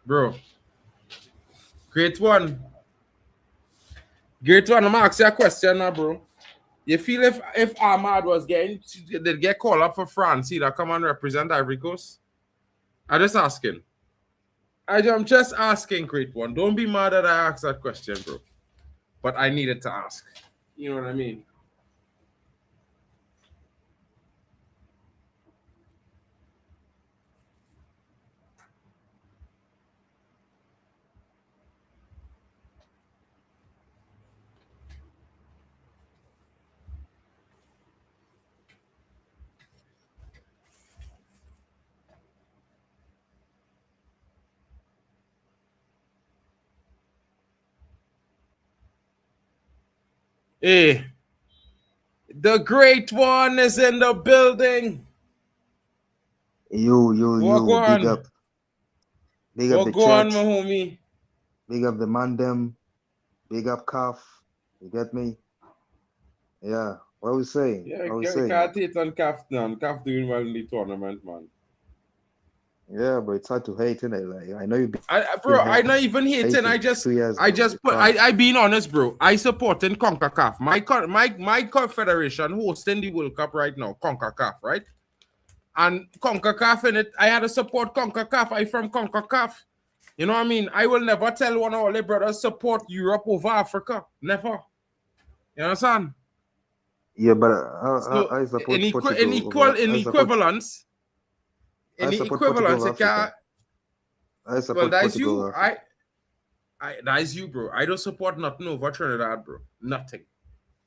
Bro. Great one. Great one. I'm asking you a question now, bro. You feel if Ahmad was getting did get called up for France, he'd come and represent Ivory Coast? I'm just asking. I'm just asking, great one. Don't be mad that I asked that question, bro. But I needed to ask. You know what I mean? Hey, the great one is in the building. You, big up. Big up the Go on, chat. my homie. Big up the mandem. Big up Calf. You get me? Yeah. What are we saying? Yeah, what are we saying? can't hate on Calf now. Calf doing well in the tournament, man. Yeah, but it's hard to hate, innit? Like I know you. Bro, I not even hating. I just being honest, bro. I supporting CONCACAF. My confederation hosting the World Cup right now, CONCACAF, right? And CONCACAF in it, I had to support CONCACAF. I from CONCACAF. You know what I mean? I will never tell one of all the brothers support Europe over Africa. Never. You understand? Yeah, but So I support in equivalence. In the equivalence, well, that's you. That's you, bro. I don't support nothing over Trinidad, bro. Nothing.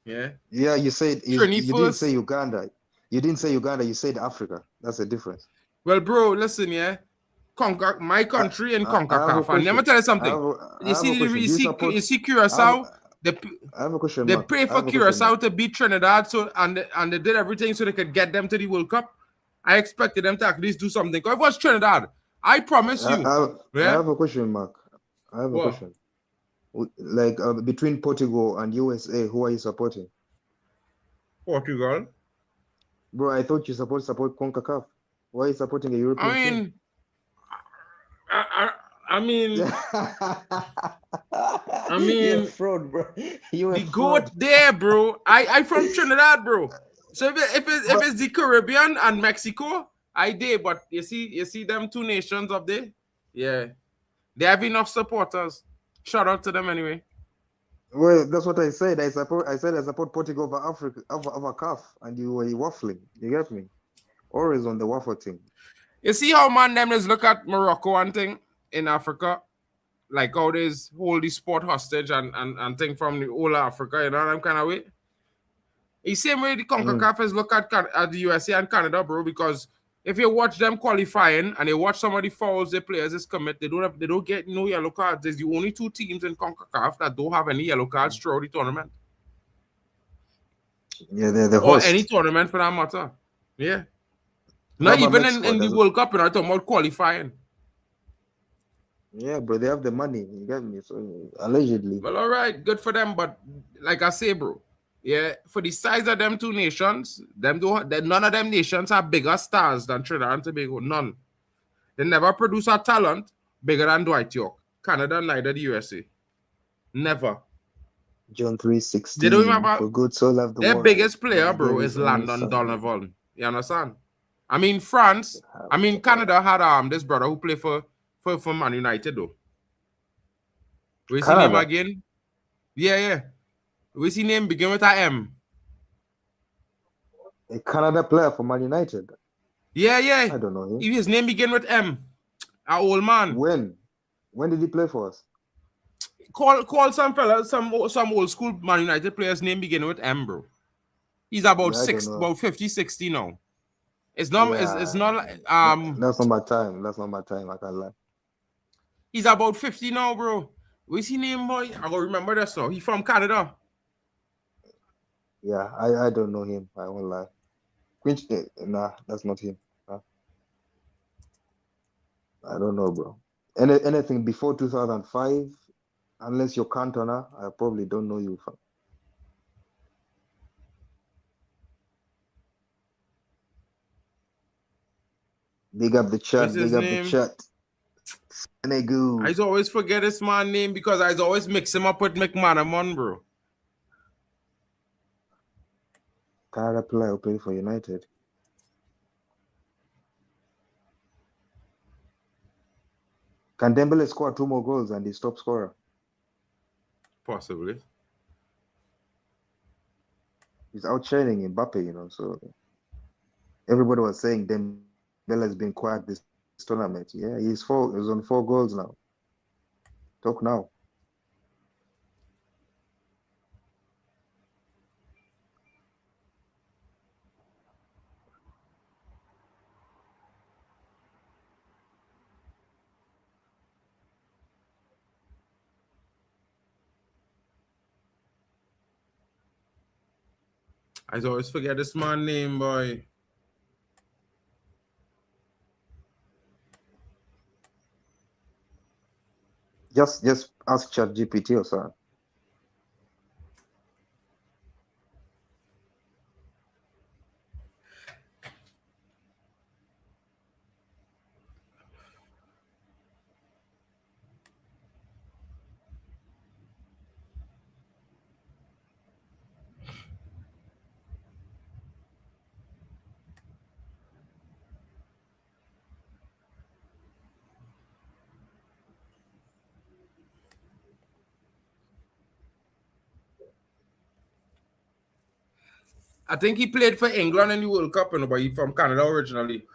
Yeah. Yeah, you said you didn't say Uganda. You didn't say Uganda. You said Africa. That's the difference. Well, bro, listen, yeah. My country and CONCACAF. And let me tell you something. You see Curacao. I have a question. They pray for Curacao to beat Trinidad, and they did everything so they could get them to the World Cup. I expected them to at least do something. If it was Trinidad, I promise you. I have a question, Mark. I have a question. Like between Portugal and USA, who are you supporting? Portugal. Bro, I thought you support CONCACAF. Why are you supporting a European team? I mean, you're a fraud, bro. You're the goat there, bro. I from Trinidad, bro. So if it's the Caribbean and Mexico, I did. But you see them two nations up there, yeah, they have enough supporters. Shout out to them anyway. Well, that's what I said. I support Portugal over Africa, over CAF, and you were waffling. You get me? Always on the waffle team. You see how man them is look at Morocco and thing in Africa, like how they hold the sport hostage and thing from the whole Africa, you know them kind of way. The same way the CONCACAF is look at the USA and Canada, bro, because if you watch them qualifying and you watch some of the fouls the players is commit, they don't get no yellow cards. There's the only two teams in CONCACAF that don't have any yellow cards throughout the tournament. Yeah, they're the or host. any tournament for that matter. Yeah. How Not about even Mexico? in the Does it- World Cup, and I'm talking about qualifying. Yeah, bro, they have the money. You get me? So allegedly. Well, all right, good for them. But like I say, bro, yeah, for the size of them two nations, none of them nations have bigger stars than Trinidad and Tobago. None. They never produce a talent bigger than Dwight York. Canada, neither the USA. Never. John They don't even 3:16. have For good so loved the their world. biggest that player, he gave bro, his is only Landon son. Donovan. You understand? I mean, France. I mean, Canada had this brother who played for Man United though. What's his name Canada. again? Yeah. What's his name? Begin with a M. A Canada player for Man United. Yeah. I don't know him. His name begin with M. Our old man. When did he play for us? Call some fellas, some old school Man United players name begin with M, bro. He's about Yeah, I don't know. about 50, 60 now. It's not Yeah, it's not like that's not my time. That's not my time. I can't lie. he's about 50 now, bro. What's his name, boy? I gotta remember this now. He from Canada. Yeah, I don't know him. I won't lie. Quinch, nah, that's not him. Huh? I don't know, bro. Anything before 2005, unless you're Cantona, I probably don't know you. Fam. Big up the chat. What's his Big up name? the chat. SENEGAL. I always forget this man's name because I always mix him up with McManaman, bro. Canada player who played for United. Can Dembele score 2 more goals and he's top scorer? Possibly. He's outshining Mbappe, you know. So everybody was saying Dembele has been quiet this tournament. Yeah, he's on 4 goals now. Talk now. I always forget this man's name, boy. Just ask ChatGPT or something. I think he played for England in the World Cup, but he's from Canada originally.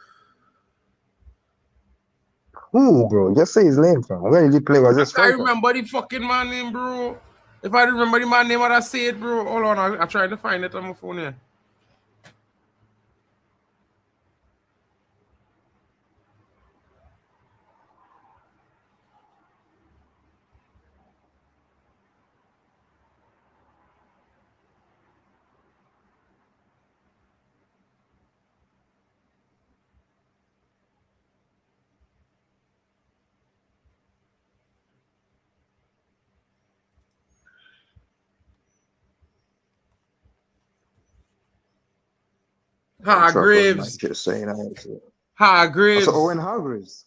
Who, bro? Just say his name, fam. Where did he play? Was it I remember the fucking man name, bro. If I remember the man name, I'd say it, bro. Hold on, I'm trying to find it on my phone here. Hargreaves. Just saying. Hargreaves. So Owen Hargreaves.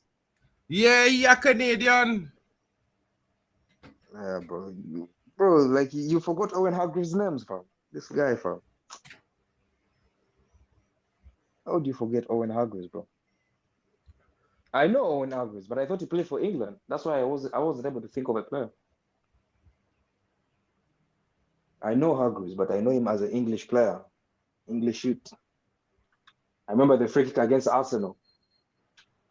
Yeah, he a Canadian. Yeah, bro. Bro, like you forgot Owen Hargreaves' names, fam. This guy, fam. How do you forget Owen Hargreaves, bro? I know Owen Hargreaves, but I thought he played for England. That's why I wasn't able to think of a player. I know Hargreaves, but I know him as an English player. English shoot. I remember the free kick against Arsenal.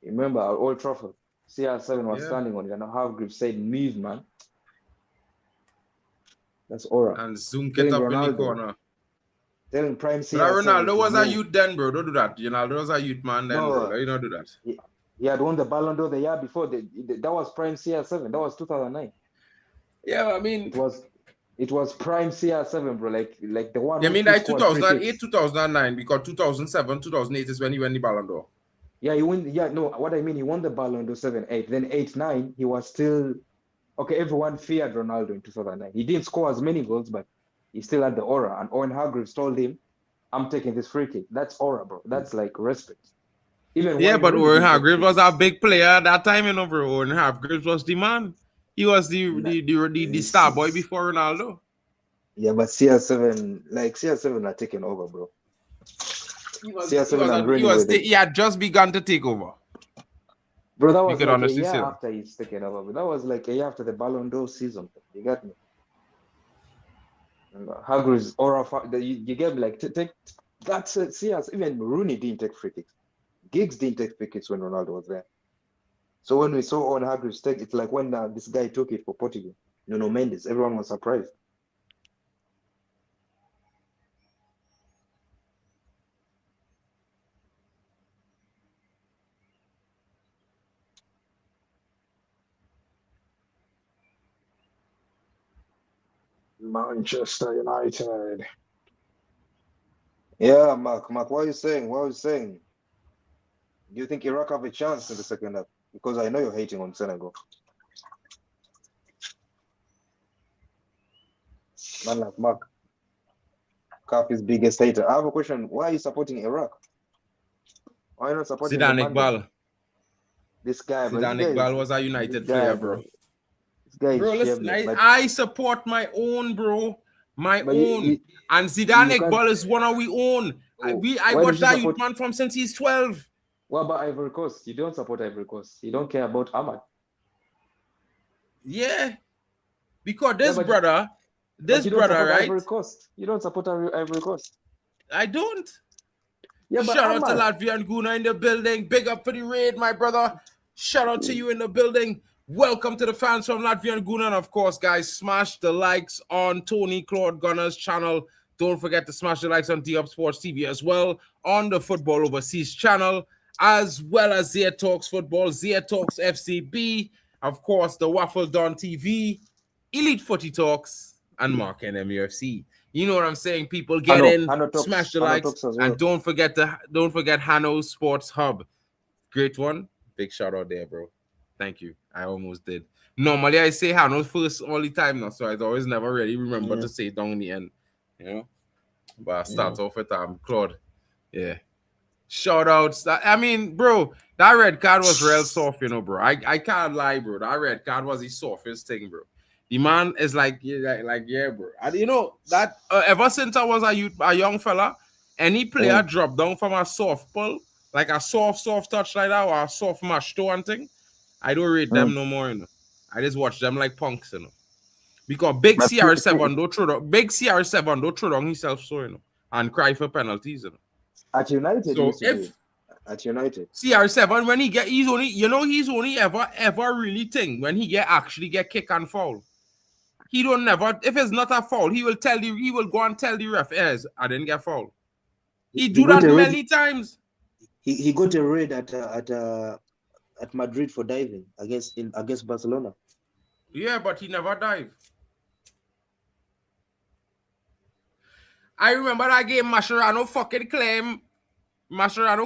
You remember at Old Trafford? CR7 was standing on it, and Hargreaves said, "Move, man." That's aura. And zoom it up in the corner. Telling Prime CR7. But Ronaldo was a youth then, bro. Don't do that. Ronaldo was a youth man then, bro. You don't do that. He had won the Ballon d'Or the year before. That was Prime CR7. That was 2009. Yeah, I mean, It was prime CR7, bro. Like the one. You who mean like scored free 2008, kicks. 2009? Because 2007, 2008 is when he won the Ballon d'Or. Yeah, he won. Yeah, no. What I mean, he won the Ballon d'Or 7-8. Then 8-9, he was still okay. Everyone feared Ronaldo in 2009. He didn't score as many goals, but he still had the aura. And Owen Hargreaves told him, "I'm taking this free kick." That's aura, bro. That's like respect. Even Yeah, Wayne but Rooney Owen didn't take Hargreaves free was a kicks. big player at that time, you know, bro. Owen Hargreaves was the man. He was the star boy before Ronaldo. Yeah, but CR7 are taking over, bro. CR7 and Rooney He had just begun to take over. Bro, that You was could like a honestly year say that. after he's taken over. But that was like a year after the Ballon d'Or season. You got me? And Hargreaves, aura, you get me? Like, take that's CS. Even Rooney didn't take free kicks. Giggs didn't take free kicks when Ronaldo was there. So when we saw Owen Hargreaves take, it's like when this guy took it for Portugal, Nuno Mendes, everyone was surprised. Manchester United. Yeah, Mark, what are you saying? What are you saying? Do you think Iraq have a chance in the second half? Because I know you're hating on Senegal. Man like Mark, Kafi's biggest hater. I have a question. Why are you supporting Iraq? Why are you not supporting the Zidane Mandem? Iqbal. This guy, bro. Zidane Iqbal was a United player, bro. This guy is Bro, listen, shameless. I support my own, bro. My But own. And Zidane you can't. Iqbal is one of we own. I Why watched did you that support? youth man from since he's 12. What about Ivory Coast? You don't support Ivory Coast. You don't care about Ahmad. Yeah. Because this but brother, you don't support right? Ivory Coast. You don't support Ivory Coast. I don't. Yeah, but Shout out to Ahmad. Latvia and Guna in the building. Big up for the raid, my brother. Shout out to you in the building. Welcome to the fans from Latvia and Guna. And of course, guys, smash the likes on Tony Claude Gunner's channel. Don't forget to smash the likes on D-Up Sports TV as well, on the Football Overseas channel, as well as Zia Talks Football, Zia Talks FCB, of course, the Waffle Don TV, Elite Footy Talks, and Mark NMUFC. You know what I'm saying? People get in, smash the likes, and don't forget Hano Sports Hub. Great one. Big shout out there, bro. Thank you. I almost did. Normally I say Hano first all the time now, so I always never really remember to say it down in the end. You know? But I start off with Claude. Yeah. Shout outs. I mean, bro, that red card was real soft, you know, bro. I can't lie, bro. That red card was the softest thing, bro. The man is like, yeah, bro. And you know that ever since I was a young fella, any player drop down from a soft pull, like a soft touch like that, or a soft mash toe and thing, I don't rate them no more, you know. I just watch them like punks, you know. Because big CR7 don't throw down himself, so you know, and cry for penalties, you know. At United, so if at United, CR7 when he's only ever really thing when he actually get kick and foul. He don't never, if it's not a foul, he will go and tell the ref, yes, I didn't get foul. He do that many times. He got a red at Madrid for diving against Barcelona. Yeah, but he never dive. I remember that game Mascherano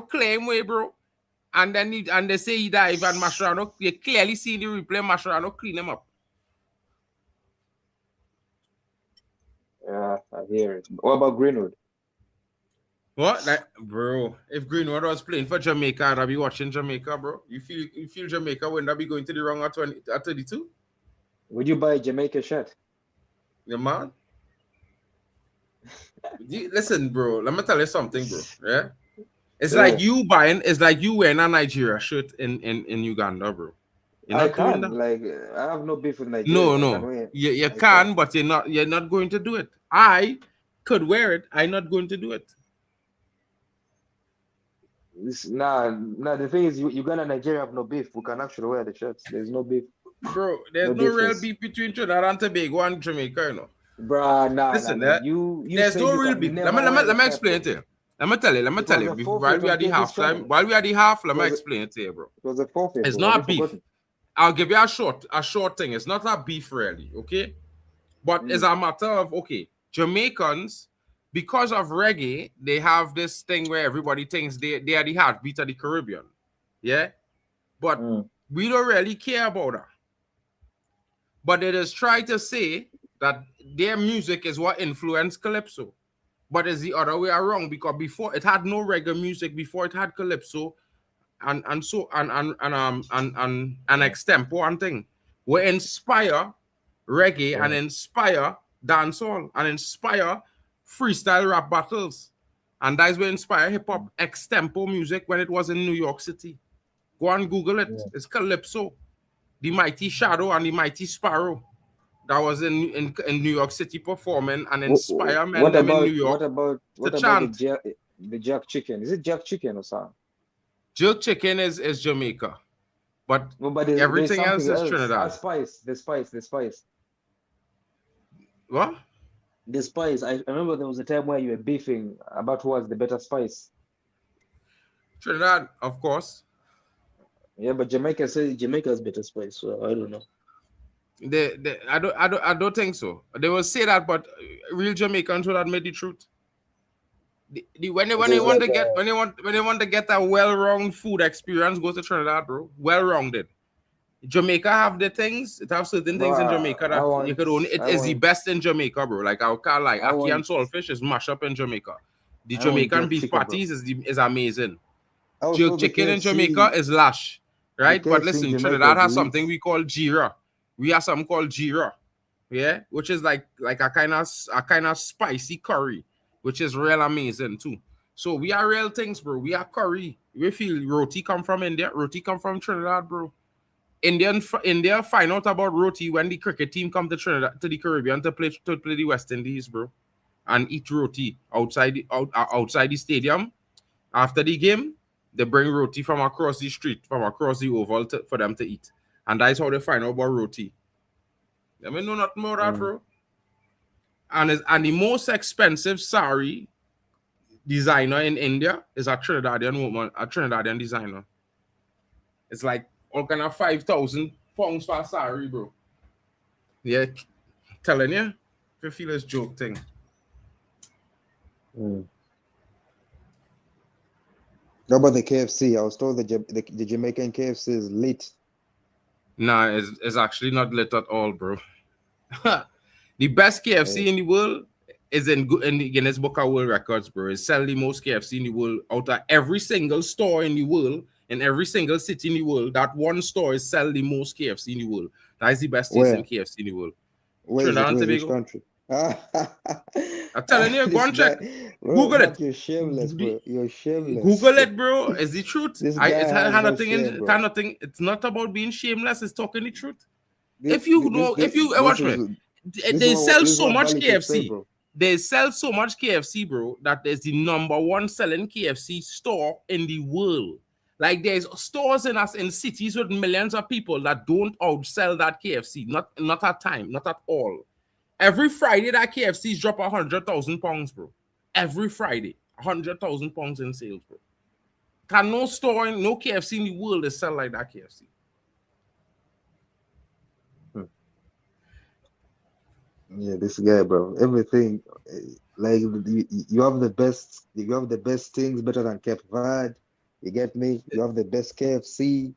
claim way, bro. And then they say he dive, and Mascherano, you clearly see the replay, Mascherano clean him up. Yeah, I hear it. What about Greenwood? What? Bro, if Greenwood was playing for Jamaica, I'd be watching Jamaica, bro. You feel Jamaica when they be going to the wrong at 32? Would you buy a Jamaica shirt? Yeah, man. Listen, bro, let me tell you something, bro. Yeah? It's like you wearing a Nigeria shirt in Uganda, bro. I can't. Like, I have no beef with Nigeria. No. You can, but you're not going to do it. I could wear it. I'm not going to do it. Nah. The thing is, Uganda and Nigeria have no beef. We can actually wear the shirts. There's no beef. Bro, there's no real beef between Trinidad and Tobago and Jamaica, you know. Bro, listen, there's no real beef. Let me explain it to you. Let me tell you. While we are the half, let me explain it to you, bro. It was a forfeit. It's not beef. I'll give you a short thing. It's not a beef, really, okay? But it's a matter of, okay, Jamaicans, because of reggae, they have this thing where everybody thinks they are the heartbeat of the Caribbean. Yeah? But we don't really care about that. But they just try to say that their music is what influenced Calypso. But it's the other way around, because before it had no reggae music, before it had Calypso and extempo and thing. We inspire reggae and inspire dancehall and inspire freestyle rap battles. And that's where inspire hip-hop extempo music when it was in New York City. Go and Google it. It's Calypso. The Mighty Shadow and the Mighty Sparrow that was in New York City performing and inspire men in New York. What about the jerk chicken? Is it jerk chicken or something? Jerk chicken is Jamaica. But everything else is Trinidad. The spice. What? The spice. I remember there was a time where you were beefing about who was the better spice. Trinidad, of course. Yeah, but Jamaica says Jamaica's better spice, so I don't know. I don't think so. They will say that, but real Jamaicans will admit the truth. When they want to get a well-rounded food experience, go to Trinidad, bro. Well-rounded. Jamaica have the things. It have certain things in Jamaica that you could only. It is the best in Jamaica, bro. Like our car, like ackee and saltfish is mash up in Jamaica. The Jamaican beef patties is amazing. Jerk chicken in Jamaica is lash, right? But listen, Trinidad has something we call jira. We have something called jira, yeah, which is like a kind of spicy curry, which is real amazing too. So we are real things, bro. We are curry. We feel roti come from India. Roti come from Trinidad, bro. India find out about roti when the cricket team come to Trinidad, to the Caribbean to play the West Indies, bro, and eat roti outside the stadium. After the game, they bring roti from across the street, from across the oval for them to eat. And that's how they find out about roti. I mean, know nothing about that, bro. And the most expensive sari designer in India is a Trinidadian woman, a Trinidadian designer. It's like all kind of 5,000 pounds for a sari, bro. Yeah, telling you, if you feel this joke thing. How about the KFC? I was told the Jamaican KFC is lit. Nah, it's actually not lit at all, bro. The best KFC in the world is in the Guinness Book of World Records, bro. It sells the most KFC in the world out of every single store in the world, in every single city in the world. That one store is selling the most KFC in the world. That is the best tasting KFC in the world. Where is it? Which country? I'm telling you, go and check. Google it. You're shameless, bro. You're shameless. Google it, bro. It's the truth. Nothing. It's not about being shameless. It's talking the truth. Watch me. They sell so much KFC. They sell so much KFC, bro, that there's the #1 selling KFC store in the world. Like there's stores in cities with millions of people that don't outsell that KFC. Not at time, not at all. Every Friday, that KFC's drop 100,000 pounds, bro. Every Friday, 100,000 pounds in sales, bro. Can no store, no KFC in the world is sell like that KFC. Yeah, this guy, bro. Everything, like you have the best. You have the best things, better than Cape Verde. You get me? You have the best KFC.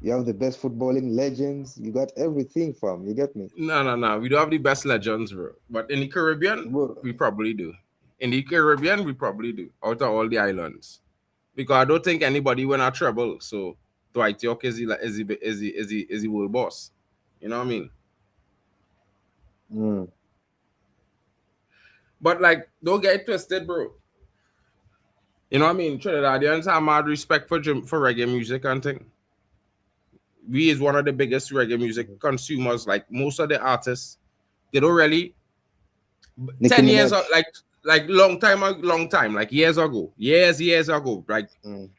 You have the best footballing legends. You got everything from. You get me? No. We don't have the best legends, bro. But in the Caribbean, we probably do. In the Caribbean, we probably do. Out of all the islands, because I don't think anybody win a treble. So Dwight York is the world boss. You know what I mean? But like, don't get it twisted, bro. You know what I mean? Trinidadians have mad respect for reggae music and thing. We is one of the biggest reggae music consumers. Like most of the artists, they don't really. 10 years, like long time, like years ago, like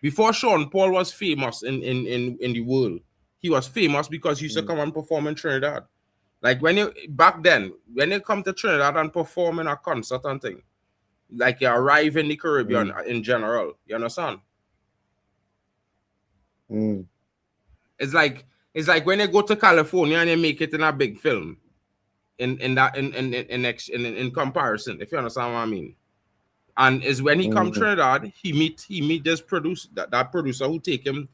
before Sean Paul was famous in the world. He was famous because he used to come and perform in Trinidad. Like back then, when you come to Trinidad and perform in a concert and thing, like you arrive in the Caribbean in general, you understand? It's like when you go to California and you make it in a big film. in comparison, if you understand what I mean. And is when he come Trinidad, he meet this that producer who take him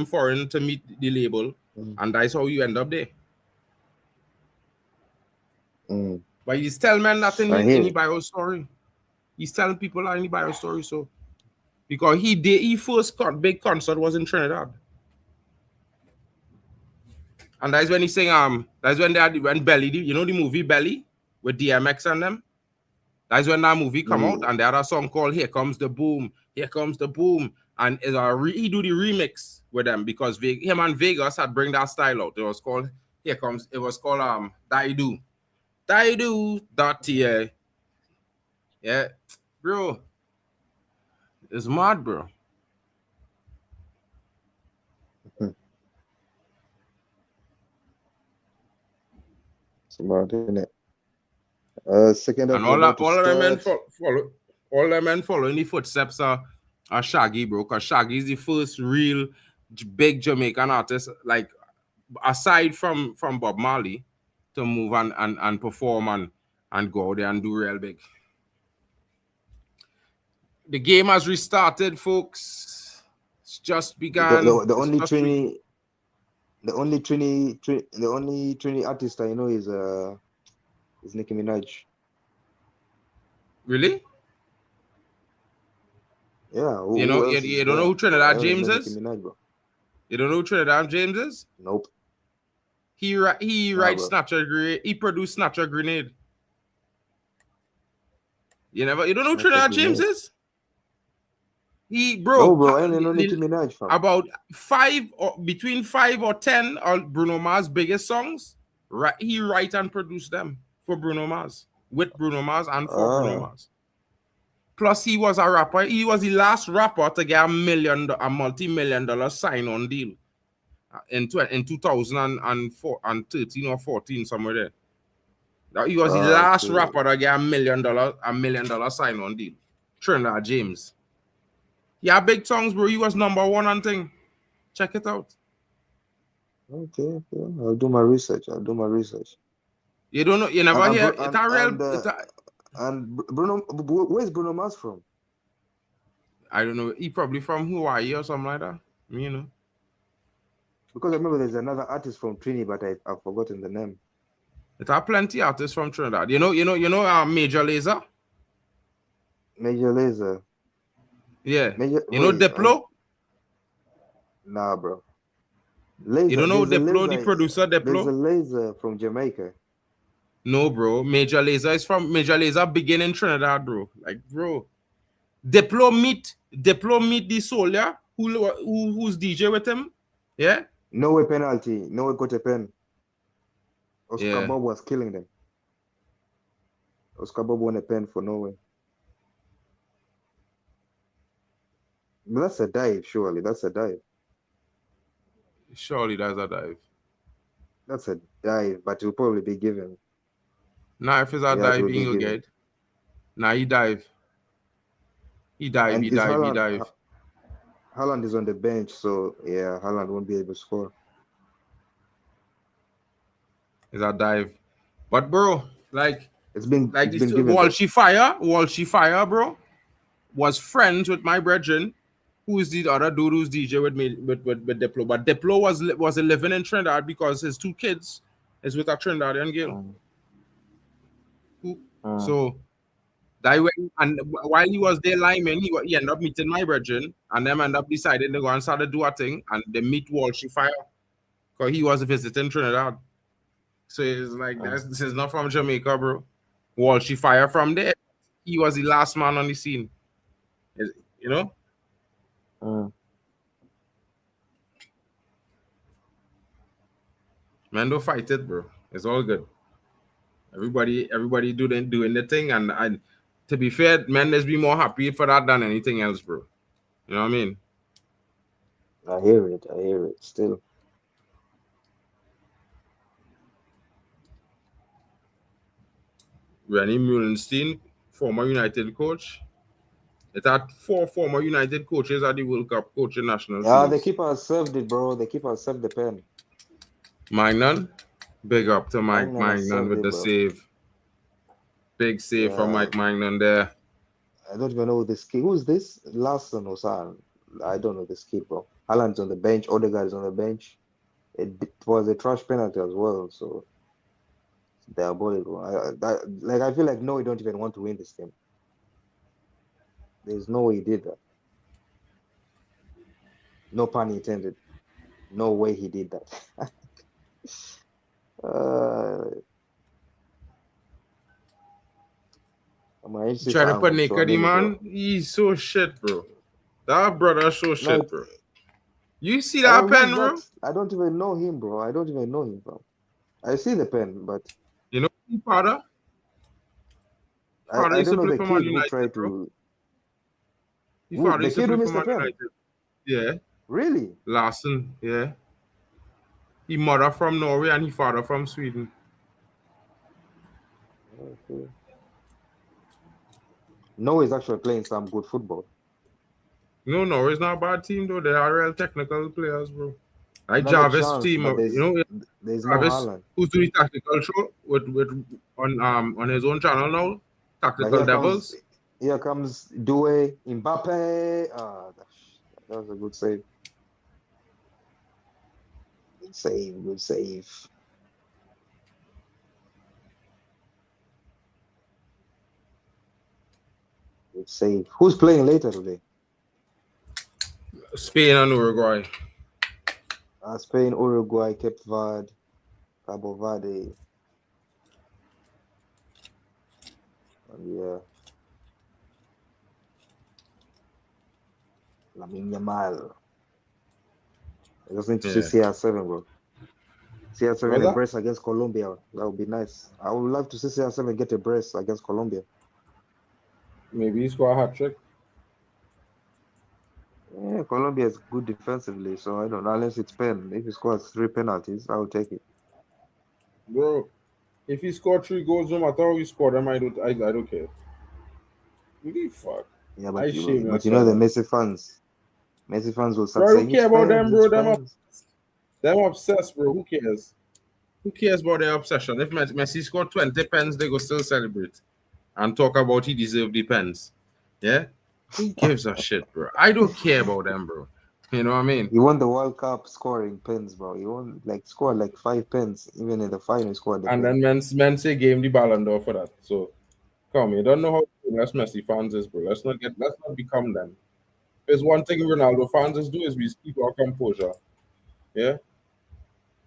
foreign to meet the label, and that's how you end up there. But he's telling man nothing in any bio story. He's telling people that any bio story. So because he first big concert was in Trinidad. And that's when he saying that's when when Belly, you know the movie Belly with DMX and them. That's when that movie come out, and they had a song called "Here Comes the Boom," "Here Comes the Boom," and he do the remix with them because him and Vegas had bring that style out. It was called Daidu, Daidu.ta. Yeah, bro, it's mad, bro. Smart, isn't it? Second and all the men follow in the footsteps are Shaggy, bro. Because Shaggy is the first real big Jamaican artist, like aside from Bob Marley, to move and perform and go out there and do real big. The game has restarted, folks. It's just begun. The only Trini artist I know is Nicki Minaj. Really? Yeah. You don't know who Trinidad James is? Minaj, bro. You don't know who Trinidad James is? Nope. He writes Snatcher Grenade. He produced Snatcher Grenade. You don't know who Trinidad James is? Bro, I don't know Nicki Minaj, fam. About between 5 or 10 of Bruno Mars' biggest songs. He write and produce them for Bruno Mars, with Bruno Mars and for Bruno Mars. Plus, he was a rapper. He was the last rapper to get a multi-million-dollar sign-on deal in 2004 and 13 or 14, somewhere there. He was the last rapper to get a million dollar sign-on deal. Trinidad James. Yeah, big songs, bro. He was #1 and thing. Check it out. Okay. I'll do my research. You don't know? You never hear? And Bruno, where's Bruno Mars from? I don't know. He probably from Hawaii or something like that. You know. Because I remember there's another artist from Trini, but I've forgotten the name. There are plenty artists from Trinidad. You know, Major Lazer? Major Lazer. Yeah. You know Diplo? Nah, bro. Lazer, you don't know Diplo, the producer Diplo? There's a Lazer from Jamaica. No, bro. Major Lazer begin in Trinidad, bro. Like, bro. Diplo meet the Solia who's DJ with him. Yeah? No way penalty. No way got a pen. Oscar Bob was killing them. Oscar Bob won a pen for Norway. But that's a dive, surely. That's a dive. Surely that's a dive. That's a dive, but it will probably be given. Nah, if it's a dive, he will get. Nah, he dive. He dive. Haaland is on the bench, so yeah, Haaland won't be able to score. It's a dive. But bro, like it's been given. Walshy Fire, bro, was friends with my brethren, who is the other dude who's DJ with me with Diplo. But Diplo was living in Trinidad because his 2 kids is with a Trinidadian girl. So that went, and while he was there Lyman, he ended up meeting my brethren, and them end up deciding to go and start to do a thing, and they meet Walshy Fire because he was visiting Trinidad. So it's like this is not from Jamaica, bro. Walshy Fire from there. He was the last man on the scene. You know? Man, don't fight it, bro. It's all good. Everybody doing the thing, and to be fair, man, let's be more happy for that than anything else, bro. You know what I mean? I hear it still. Rennie Mullenstein, former United coach. It had 4 former United coaches at the World Cup coaching national teams. The keeper served it, bro. The keeper served the pen. Mine none. Big up to Mike Magnan has Magnan saved with it, the bro. save. Big save from Yeah, Mike Magnan there. I don't even know this kid. Who's this? Larson or something. I don't know this kid, bro. Haaland's on the bench. Odegaard is on the bench. It was a trash penalty as well, so diabolical. I feel like no, we don't even want to win this game. There's no way he did that. No pun intended. No way he did that. I'm Try to put naked, man. He's so shit, bro. That brother so shit, like, bro. You see that who's pen, bro? that? I don't even know him, bro. I don't even know him, bro. I see the pen, but You know his father? Father I used don't to know play the for Man kid who United, tried bro. to. His Who, father the used to kid play who for missed the Man pen? United. Yeah. Really? Larson, yeah. He mother from Norway and he father from Sweden. Okay. No, he's actually playing some good football. No, Norway's not a bad team though. They are real technical players, bro. Like Another Jarvis chance, team, but you know, there's no Jarvis Haaland. who's doing tactical show with on his own channel now. But Tactical Devils. here comes Doué, Mbappe. That was a good save. Good save, good save. Good save. Who's playing later today? Spain and Uruguay. Spain, Uruguay, Cape Verde, Cabo Verde. Yeah. Lamine Yamal. I just need to see CR7, bro. CR7 a brace against Colombia. That would be nice. I would love to see CR7 get a brace against Colombia. Maybe he score a hat trick. Yeah, Colombia is good defensively, so I don't know. Unless it's pen. If he scores 3 penalties, I will take it. Bro, if he scored 3 goals, no matter how he scored them, I don't care. Really fuck. Yeah, I shame but you know the man. Messi fans will start Bro, who saying care it's about fans, them, it's bro? fans. Them obsessed, bro. Who cares? Who cares about their obsession? If Messi scored 20 pens, they go still celebrate and talk about he deserved the pens. Yeah? Who gives a shit, bro? I don't care about them, bro. You know what I mean? He won the World Cup scoring pens, bro. He won scored like 5 pens. Even in the final, he scored the And pen. then men say gave him the Ballon d'Or for that. So come, you don't know how less Messi fans is, bro. Let's not become them. There's one thing Ronaldo fans is do is we keep our composure. Yeah?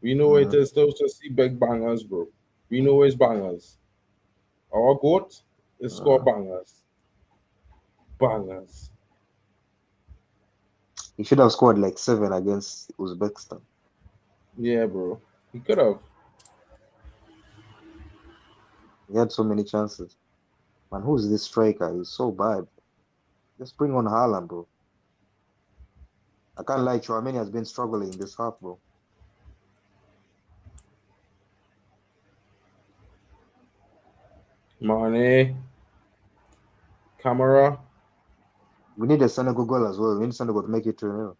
We know it is to see big bangers, bro. We know it's bangers. Our goat is score bangers. Bangers. He should have scored like 7 against Uzbekistan. Yeah, bro. He could have. He had so many chances. Man, who's this striker? He's so bad. Just bring on Haaland, bro. I can't lie, Chouameni has been struggling this half, bro. Mane. Camera. We need a Senegal goal as well. We need Senegal to make it 2-0.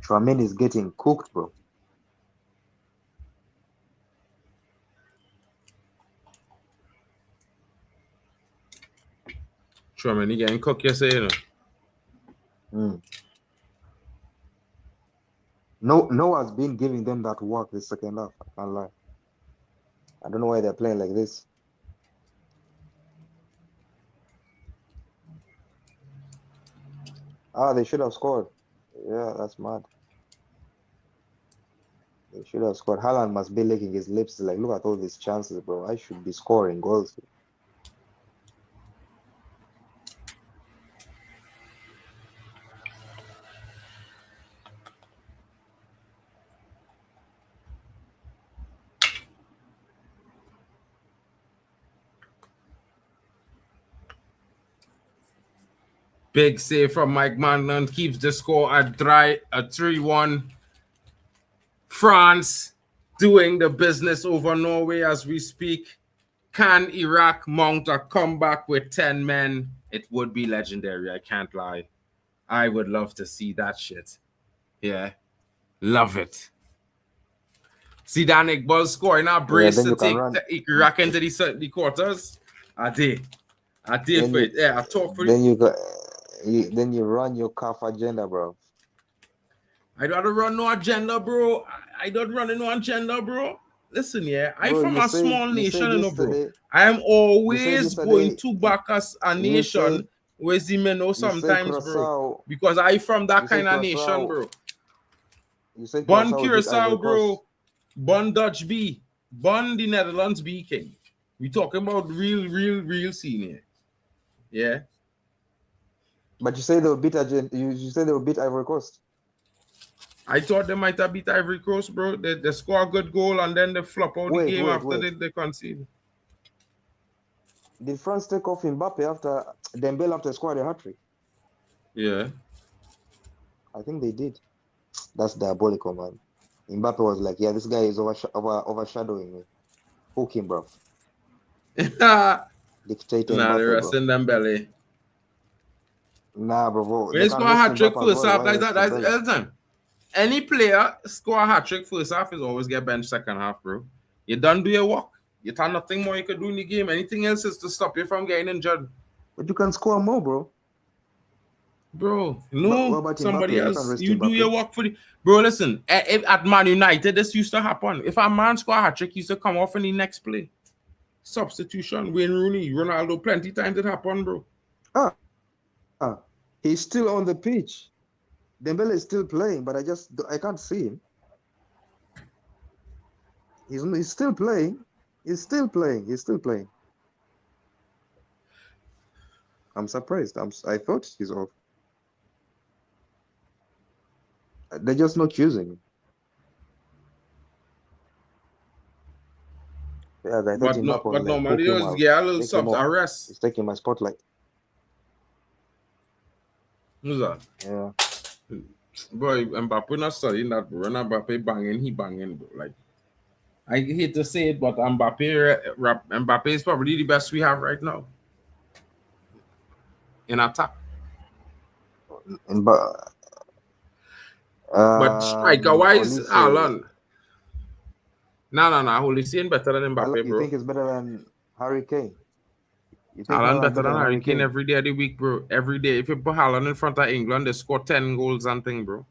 Chouameni is getting cooked, bro. Chouameni getting cooked yesterday, you know. No has been giving them that work this second half. I can't lie. I don't know why they're playing like this. They should have scored. Yeah, that's mad. They should have scored. Haaland must be licking his lips. Like, look at all these chances, bro. I should be scoring goals. Big save from Mike Magnan keeps the score at 3-1 France doing the business over Norway as we speak. Can Iraq mount a comeback with 10 men? It would be legendary. I can't lie. I would love to see that shit. Yeah. Love it. See that Iqbal scoring a brace to take Iraq into the quarters. I did for it. Yeah, I talk for it. Then you run your CAF agenda, bro. I don't run no agenda, bro. I don't run no agenda, bro. Listen, yeah, I'm from a small nation, you know, bro. I am always going to back us a nation where the men know sometimes, bro. Because I from that kind of nation, bro. Born Curacao, bro. Born Dutch B. Born the Netherlands B, king. We talking about real senior. Yeah. But you say they will beat you say they will beat Ivory Coast. I thought they might have beat Ivory Coast, bro. They score a good goal and then they flop out the game after they concede. Did France take off Mbappe after Dembele after scored a hat-trick? Yeah. I think they did. That's diabolical, man. Mbappe was like, yeah, this guy is overshadowing me. Hook him, bro. Dictator nah, Mbappe, they're resting Dembele. Nah, bro. When you score a hat-trick first half like that, that's Elton. Any player score a hat-trick first half is always get benched second half, bro. You done do your work. You have nothing more you could do in the game. Anything else is to stop you from getting injured. But you can score more, bro. Bro, no, somebody else. You do your work for the... Bro, listen, at Man United, this used to happen. If a man score a hat-trick, he used to come off in the next play. Substitution, Wayne Rooney, Ronaldo, plenty times it happened, bro. He's still on the pitch. Dembele is still playing, but I can't see him. He's still playing. He's still playing. I'm surprised. I thought he's off. They're just not using him. Yeah, I thought but normally you get a little sub arrest. He's taking my spotlight. Who's that? Yeah. Boy, Mbappe not studying that, bro. Mbappe banging, he banging, bro. Like, I hate to say it, but Mbappe is probably the best we have right now in attack. But striker-wise, Haaland. No. Holy saying better than Mbappe, bro. You think it's better than Harry Kane? Haaland better than Harry Kane every day of the week, bro. Every day. If you put Haaland in front of England, they score 10 goals and thing, bro.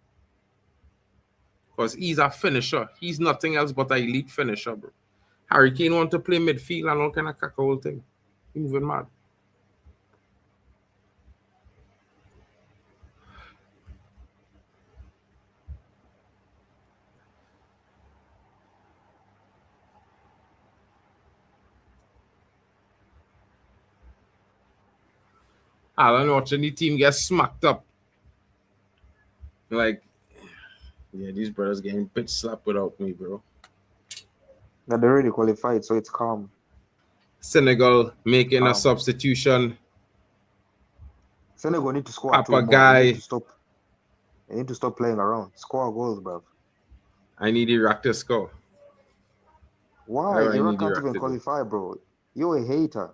Because he's a finisher. He's nothing else but an elite finisher, bro. Harry Kane want to play midfield and all kind of cack whole thing. He's moving mad. Haaland watching the team get smacked up. Like, yeah, these brothers getting pitch slapped without me, bro. Now they already qualified, so it's calm. Senegal making a substitution. Senegal need to score. Papa guy. They need to stop playing around. Score goals, bro. I need Iraq to score. Why? Iraq can't even qualify, bro. You're a hater.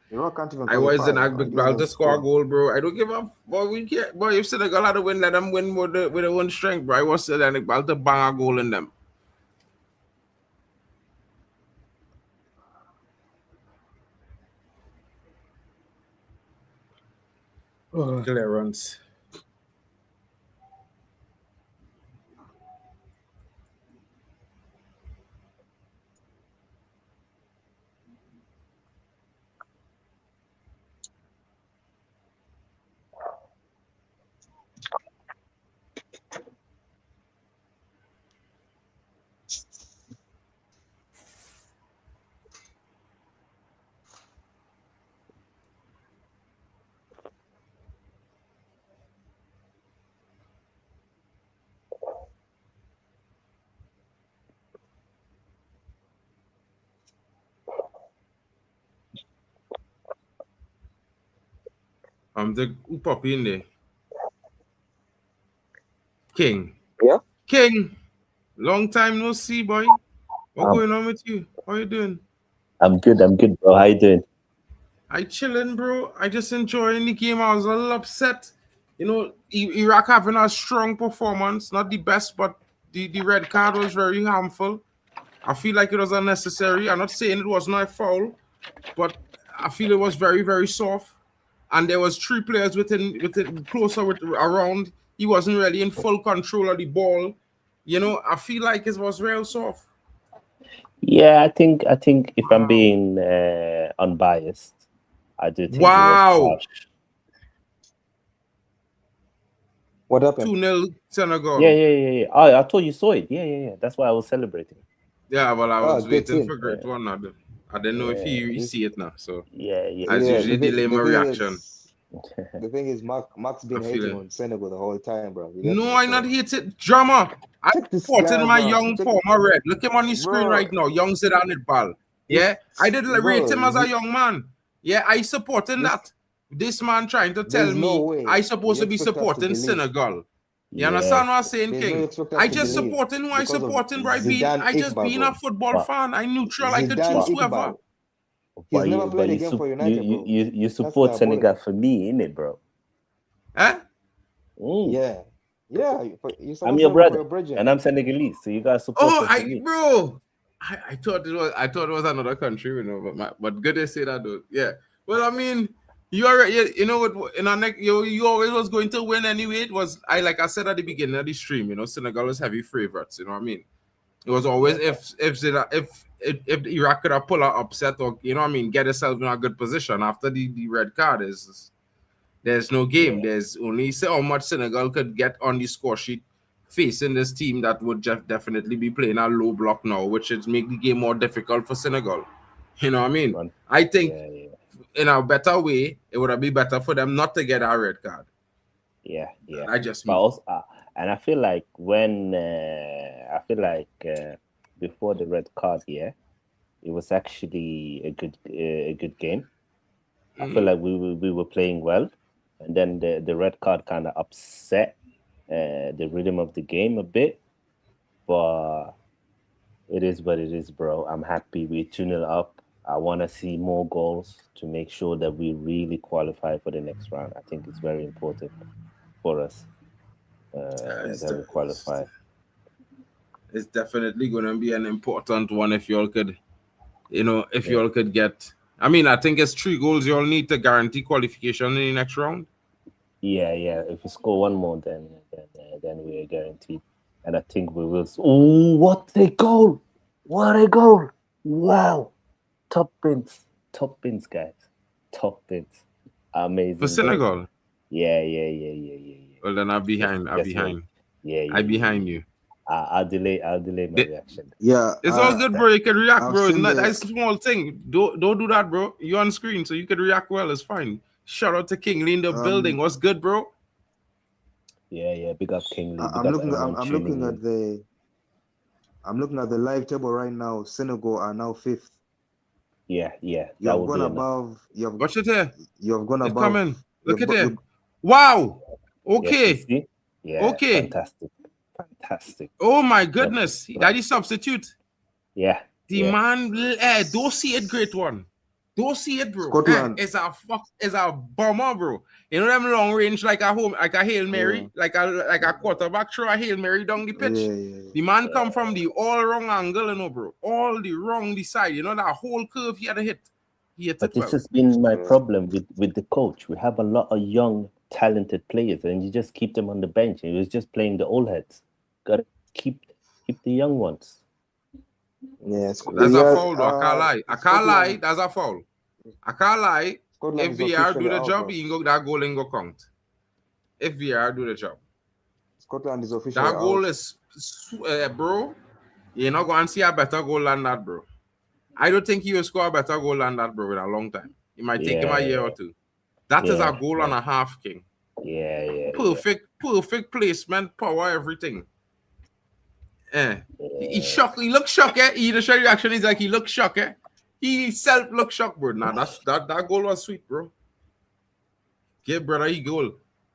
Iraq can't even qualify. I was in Agbal to score a goal, bro. I don't give up. Boy, we can't. Boy, if Senegal had to win, let them win with their own strength, bro. I was saying Agbal to bang a goal in them. Clearance. The who pop in there? King. Yeah. King. Long time no see, boy. What going on with you? How you doing? I'm good, bro. How you doing? I chilling, bro. I just enjoying the game. I was a little upset. You know, Iraq having a strong performance. Not the best, but the red card was very harmful. I feel like it was unnecessary. I'm not saying it was not a foul, but I feel it was very, very soft. And there was 3 players within closer around. He wasn't really in full control of the ball. You know, I feel like it was real soft. Yeah, I think if I'm being unbiased, I do think it was harsh. What happened? 2-0 Senegal. Yeah. Oh, I thought you saw it. Yeah. That's why I was celebrating. Yeah, well, I was good waiting team. for great one. I didn't know if you see it now. So Yeah. as usually delay my reaction. The thing is, Mark's been hating on Senegal the whole time, bro. No, I not hate it. Drama. I supported my young former red. Look him on the screen right now. Young Zidane at ball. Yeah, I did rate him as a young man. Yeah, I supporting that. This man trying to tell me I supposed to be supporting Senegal. You understand what I'm saying, King? I just supporting who I supporting by being. I just being a football fan. I neutral. I could choose whoever. He's never played again for United, bro. You support Senegal for me, innit, bro? Huh? Yeah. I'm your brother, and I'm Senegalese, so you guys support me. Bro. I thought it was another country, you know, but good to say that though. Yeah. Well, I mean, you know what? In our next, you always was going to win anyway. It was like I said at the beginning of the stream. You know, Senegal was heavy favorites. You know what I mean? It was always if Iraq could have pulled an upset or you know what I mean, get itself in a good position after the red card there's no game. There's only how much Senegal could get on the score sheet facing this team that would definitely be playing a low block now, which is make the game more difficult for Senegal. You know what I mean? I think in a better way, it would have been better for them not to get a red card. Yeah. I just but also, and I feel like before the red card, it was actually a good game. I feel like we were playing well, and then the red card kind of upset the rhythm of the game a bit. But it is what it is, bro. I'm happy we 2-0 up. I want to see more goals to make sure that we really qualify for the next round. I think it's very important for us that we qualify. It's definitely going to be an important one if y'all could, y'all could get. I mean, I think it's 3 goals y'all need to guarantee qualification in the next round. Yeah. If we score one more, then we are guaranteed. And I think we will. Oh, what a goal! What a goal! Wow! Top pins, guys. Top pins. Amazing. For Senegal? Yeah. Well, then I'm behind. Yeah. I'm behind you. I'll delay my reaction. Yeah. It's all good, bro. You can react, bro. That's a small thing. Don't do that, bro. You're on screen, so you can react well. It's fine. Shout out to King Lee in the building. What's good, bro? Yeah. Big up King Lee. I'm looking at the live table right now. Senegal are now 5th. Yeah. You have gone above. Watch it here. You have gone above. Coming. Look at it. Wow. Okay. Yeah. Okay. Fantastic. Oh my goodness. That is substitute. Yeah. The man, don't see it, great one. Don't see it, bro. Scotland. It's a bomber, bro. You know them long range like a Hail Mary, like a quarterback throw a Hail Mary down the pitch. Yeah. The man come from the all wrong angle, you know, bro. All the wrong side. You know that whole curve he had to hit. But this has been my problem with the coach. We have a lot of young, talented players, and you just keep them on the bench. He was just playing the old heads. Gotta keep the young ones. Yes, that's a foul. Though. I can't lie. That's a foul. I can't lie. If VR do the job, that goal ain't go count. If VR do the job, Scotland is official. That goal is, bro. You're not going to see a better goal than that, bro. I don't think he will score a better goal than that, bro, in a long time. It might take him a year or 2. That is a goal and a half, King. Yeah. Perfect placement, power, everything. He shocked. He looked shocked. The show reaction is like he looked shocked. He self looked shocked, bro. Nah, that goal was sweet, bro. Give brother he goal.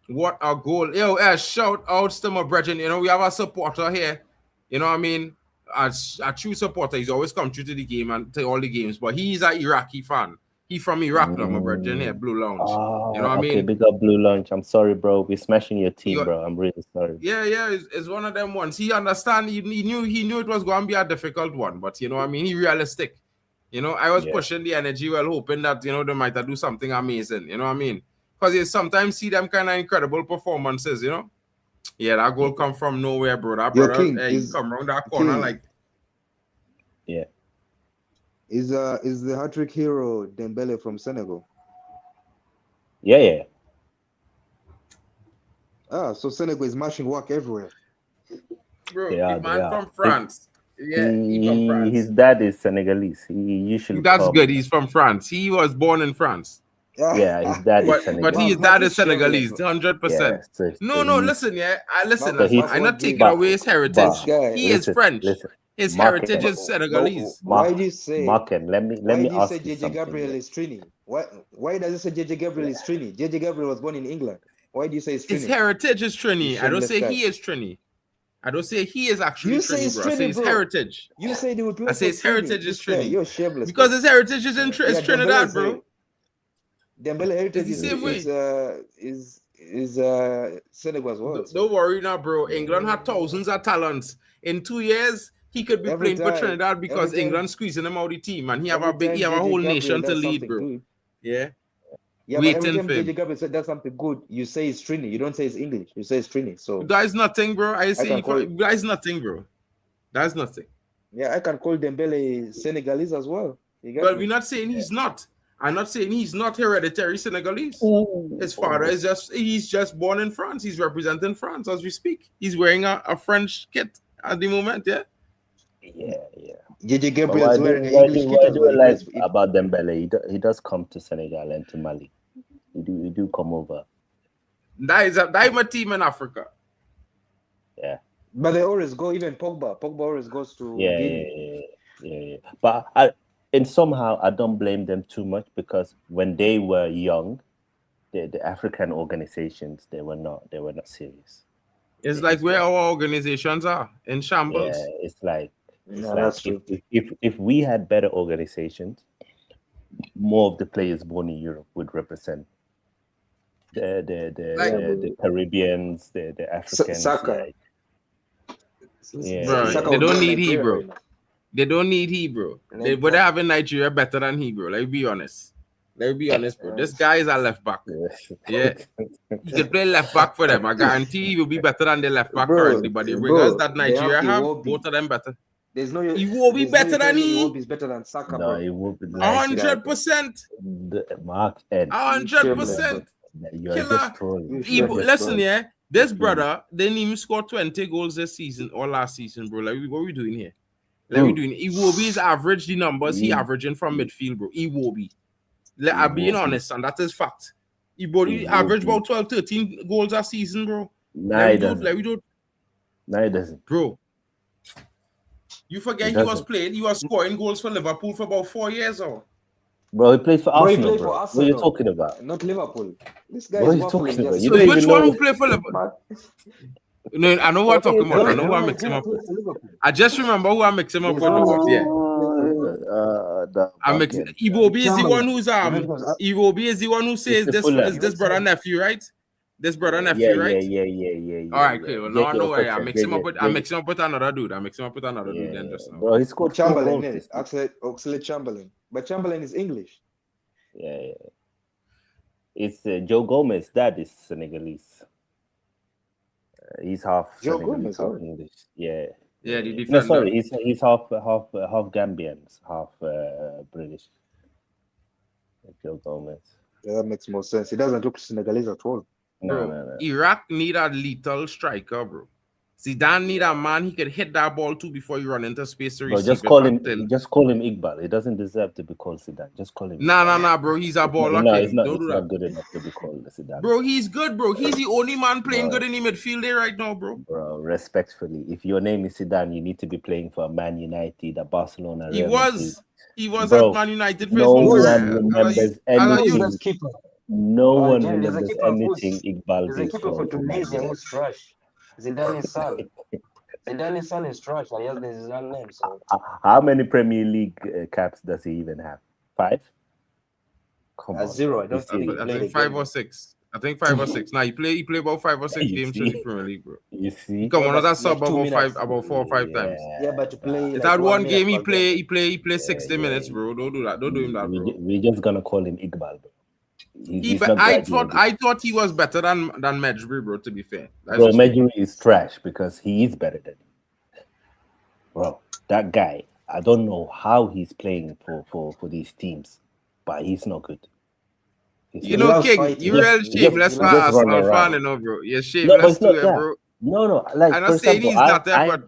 What a goal. Yo, shout out to my brethren. You know, we have a supporter here. You know what I mean? As a true supporter, he's always come true to the game and to all the games. But he's an Iraqi fan. He from Iraq, my brother. Here, Blue Lounge. You know what I mean? Okay, big up Blue Lounge. I'm sorry, bro. We're smashing your team, You- bro. I'm really sorry. Yeah, it's one of them ones. He understand. He knew it was going to be a difficult one, but you know what I mean. He realistic. You know, I was pushing the energy, well, hoping that they might do something amazing. You know what I mean? Because you sometimes see them kind of incredible performances. You know, yeah, that goal come from nowhere, bro. That Yo, brother, King, he come around that corner King. like. Yeah. Is the hat-trick hero Dembele from Senegal? Yeah. Ah, so Senegal is mashing work everywhere. Bro, They the are. man from France. Yeah, he from France. His dad is Senegalese. He usually That's come. good. He's from France. He was born in France. Yeah, his dad is But Senegalese. his dad is Senegalese, 100%. Yeah, so No, he- listen, yeah. So I'm not taking but- away his heritage. but- guy, He is listen, French. listen. His Mark- heritage is Senegalese. Why do you say? Marken, let me Why do you ask say you JJ something. Gabriel is Trini? Why does it say JJ Gabriel is Trini? JJ Gabriel was born in England. Why do you say it's His Trini? heritage is Trini. I don't shameless say guy. he is Trini. I don't say he is actually You say Trini, it's bro. I say Trini, his bro. heritage. You say they would play I say for his heritage Trini. is This guy, Trini. You're shameless. Because bro. his heritage is in Yeah, Trinidad, Dembele bro. Dembele heritage It's the same way. is Senegal as well. so. Don't worry now, bro. England had thousands of talents. In 2 years, he could be Every playing for time- Trinidad because every time- England squeezing him out the team, and he have Every time a JJ whole Gabriel nation to does lead, something bro. good- Yeah. Yeah, but every Waiting time for him. JJ Gabriel said does something good, you say it's Trini. You don't say it's English. You say it's Trini. So That is nothing, bro. I say can call- that is nothing, bro. That's nothing. yeah, I can call Dembele Senegalese as well. You get Well, me? we're not saying he's not. I'm not saying he's not hereditary Senegalese. His father is he's just born in France. He's representing France as we speak. He's wearing a French kit at the moment, yeah. Yeah. JJ But Gabriel why is do, wearing an why English do, kit why as do well. I He like plays- about Dembele? He does come to Senegal and to Mali. He do come over. That is my team in Africa. Yeah. But they always go, even Pogba. Pogba always goes to Guinea. Yeah. But somehow I don't blame them too much because when they were young, the African organizations they were not serious. It's like where our organizations are in shambles. Yeah, it's like No, that's true. if we had better organizations, more of the players born in Europe would represent the Caribbeans, the Africans. Saka. like- Yeah. Bro, Saka they would don't be need Nigeria Hebrew. right now. They don't need Hebrew. They would have in Nigeria better than Hebrew. Let's be honest. Let's be honest, bro. This guy is a left back. Yeah. He could play left back for them. I guarantee he will be better than the left back Bro, currently. But the bro, ringers that they have Nigeria have, Iwobi. both of them better. There's no. He will be better than he. Is better than Saka, No, bro. it would be 100%. Mark and 100%. you're Killer. just trolling. Listen, yeah. This brother didn't even score 20 goals this season or last season, bro. Like, what are we doing here? Like, we doing Iwobi's average the numbers he averaging from midfield, bro. Iwobi. I'm being honest, and that is fact. Iwobi average about 12, 13 goals a season, bro. No, he doesn't. Like we do, No, he doesn't. bro. You forget He he was doesn't. playing, he was scoring goals for Liverpool for about 4 years, or Bro, he plays for Bro, he Arsenal, played bro. for What are Arsenal. you talking about? Not Liverpool. This guy What are is you waffling talking about? just. You so don't even which know. one who played for Liverpool? No, I know what I'm talking about. I know who I mix him up with. I just remember who I mix him up with. Yeah. I mix Iwobi is the one who's Iwobi is the one who says the this Fulham. is this brother nephew, right? This brother nephew, Yeah. right? All right, cool. Well, now I know where I mix him up with. I mix him up with another dude. I mix him up with another dude. Then just now. Bro, he scored 4 Chamberlain, goals. is Oxlade Chamberlain. But Chamberlain is English. Yeah. It's Joe Gomez. Dad is Senegalese. He's half Joe Senegalese, Gomez, half oh. English. Yeah. Yeah, the No, defender. sorry, he's half Gambian, half British. Joe Gomez. Yeah, that makes more sense. He doesn't look Senegalese at all. No. Iraq need a lethal striker, bro. Zidane need a man he could hit that ball to before you run into space to Bro, receive just it call back him. till- Just call him Iqbal. He doesn't deserve to be called Zidane. Just call him. Nah, bro. He's a baller. No, king. it's not. Don't It's do not that. good enough to be called Zidane. Bro, he's good, bro. He's the only man playing Bro. good in the midfield there right now, bro. Bro, respectfully, if your name is Zidane, you need to be playing for Man United, a Barcelona. He Real was Bro, at Man United for no his whole one career. remembers I like anything. you. keeper. No one Jerry, there's a remembers keeper who's- anything Iqbal There's a did keeper for for Man Tunisia United. who's trash. Zidane is sad. Zidane's son is trash. I guess this is his name. So How many Premier League caps does he even have? 5? Come on, Zero. bro. I don't Be think he serious. I played think a 5 game. or 6. I think 5 or 6. Now he play about 5 or 6 You games in the see? Premier League, bro. You see? Come Yeah, on, but that's sub like 2 minutes. about 4 or 5 times. Yeah, but to play If like that 1 one minute game he per game. play 60 minutes, bro. Don't do that. Don't do him that, bro. We're just gonna call him Iqbal, bro. He's not I graduated. thought he was better than Medjugorje, bro. To be fair, that's Bro, just me. Medjugorje is trash because he is better than him. Bro, that guy, I don't know how he's playing for these teams, but he's not good. He's You not know, loves King, fighting. you real He shameless just for run Arsenal fan, around. you know, bro. You're No, but shameless it's not too, that. bro. No. Like, I'm for not saying example, he's not there, but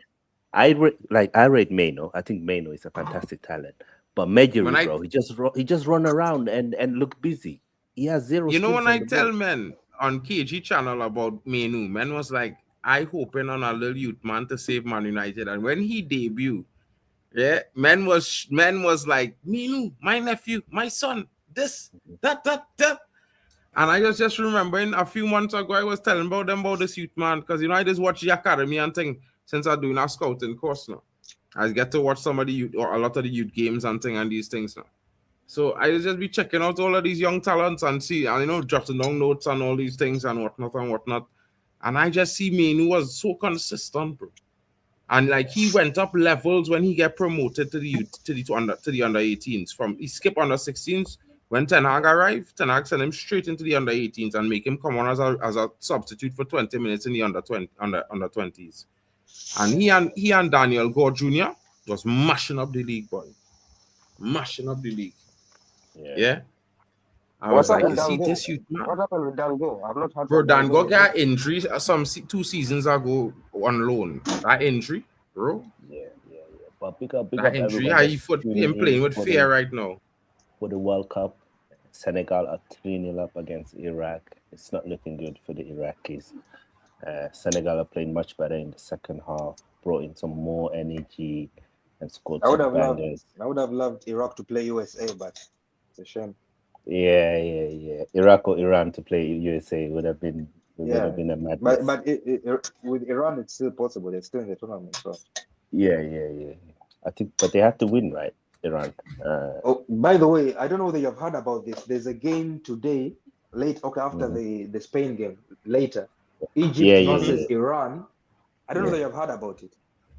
I rate Maino. I think Maino is a fantastic talent. But Medjugorje, bro, he just run around and look busy. He has zero you know, skills when on I the tell ball. men on KG channel about Menu, man was like, I hoping on a little youth man to save Man United. And when he debuted, yeah, man was like, Menu, my nephew, my son, this, that. And I just remembering a few months ago, I was telling about them about this youth man, because you know I just watch the academy and thing since I'm doing a scouting course now. I get to watch some of the youth or a lot of the youth games and thing and these things now. So I just be checking out all of these young talents and see, and you know, jotting down notes and all these things and whatnot. And I just see Manu was so consistent, bro. And like he went up levels when he get promoted to the youth, to the under 18s. From he skipped under 16s. When Ten Hag arrived, Ten Hag sent him straight into the under 18s and make him come on as a substitute for 20 minutes in the under 20s. And he and Daniel Gore Jr. was mashing up the league, boy. Mashing up the league. Yeah. I was like, you see this youth, man. What happened with Dango? I've not heard Bro, from Dango. Dango got injury 2 seasons ago on loan. That injury, bro. Yeah. But pick up That injury, how he playing with fear right now. For the World Cup, Senegal are 3-0 up against Iraq. It's not looking good for the Iraqis. Senegal are playing much better in the second half, brought in some more energy and scored some bangers. I would have loved Iraq to play USA, but it's a shame. Yeah. Iraq or Iran to play USA would have been a madness. But with Iran, it's still possible. They're still in the tournament. So. Yeah. I think, but they have to win, right? Iran. By the way, I don't know whether you've heard about this. There's a game today, after the Spain game, later. Egypt versus Iran. I don't know whether you've heard about it.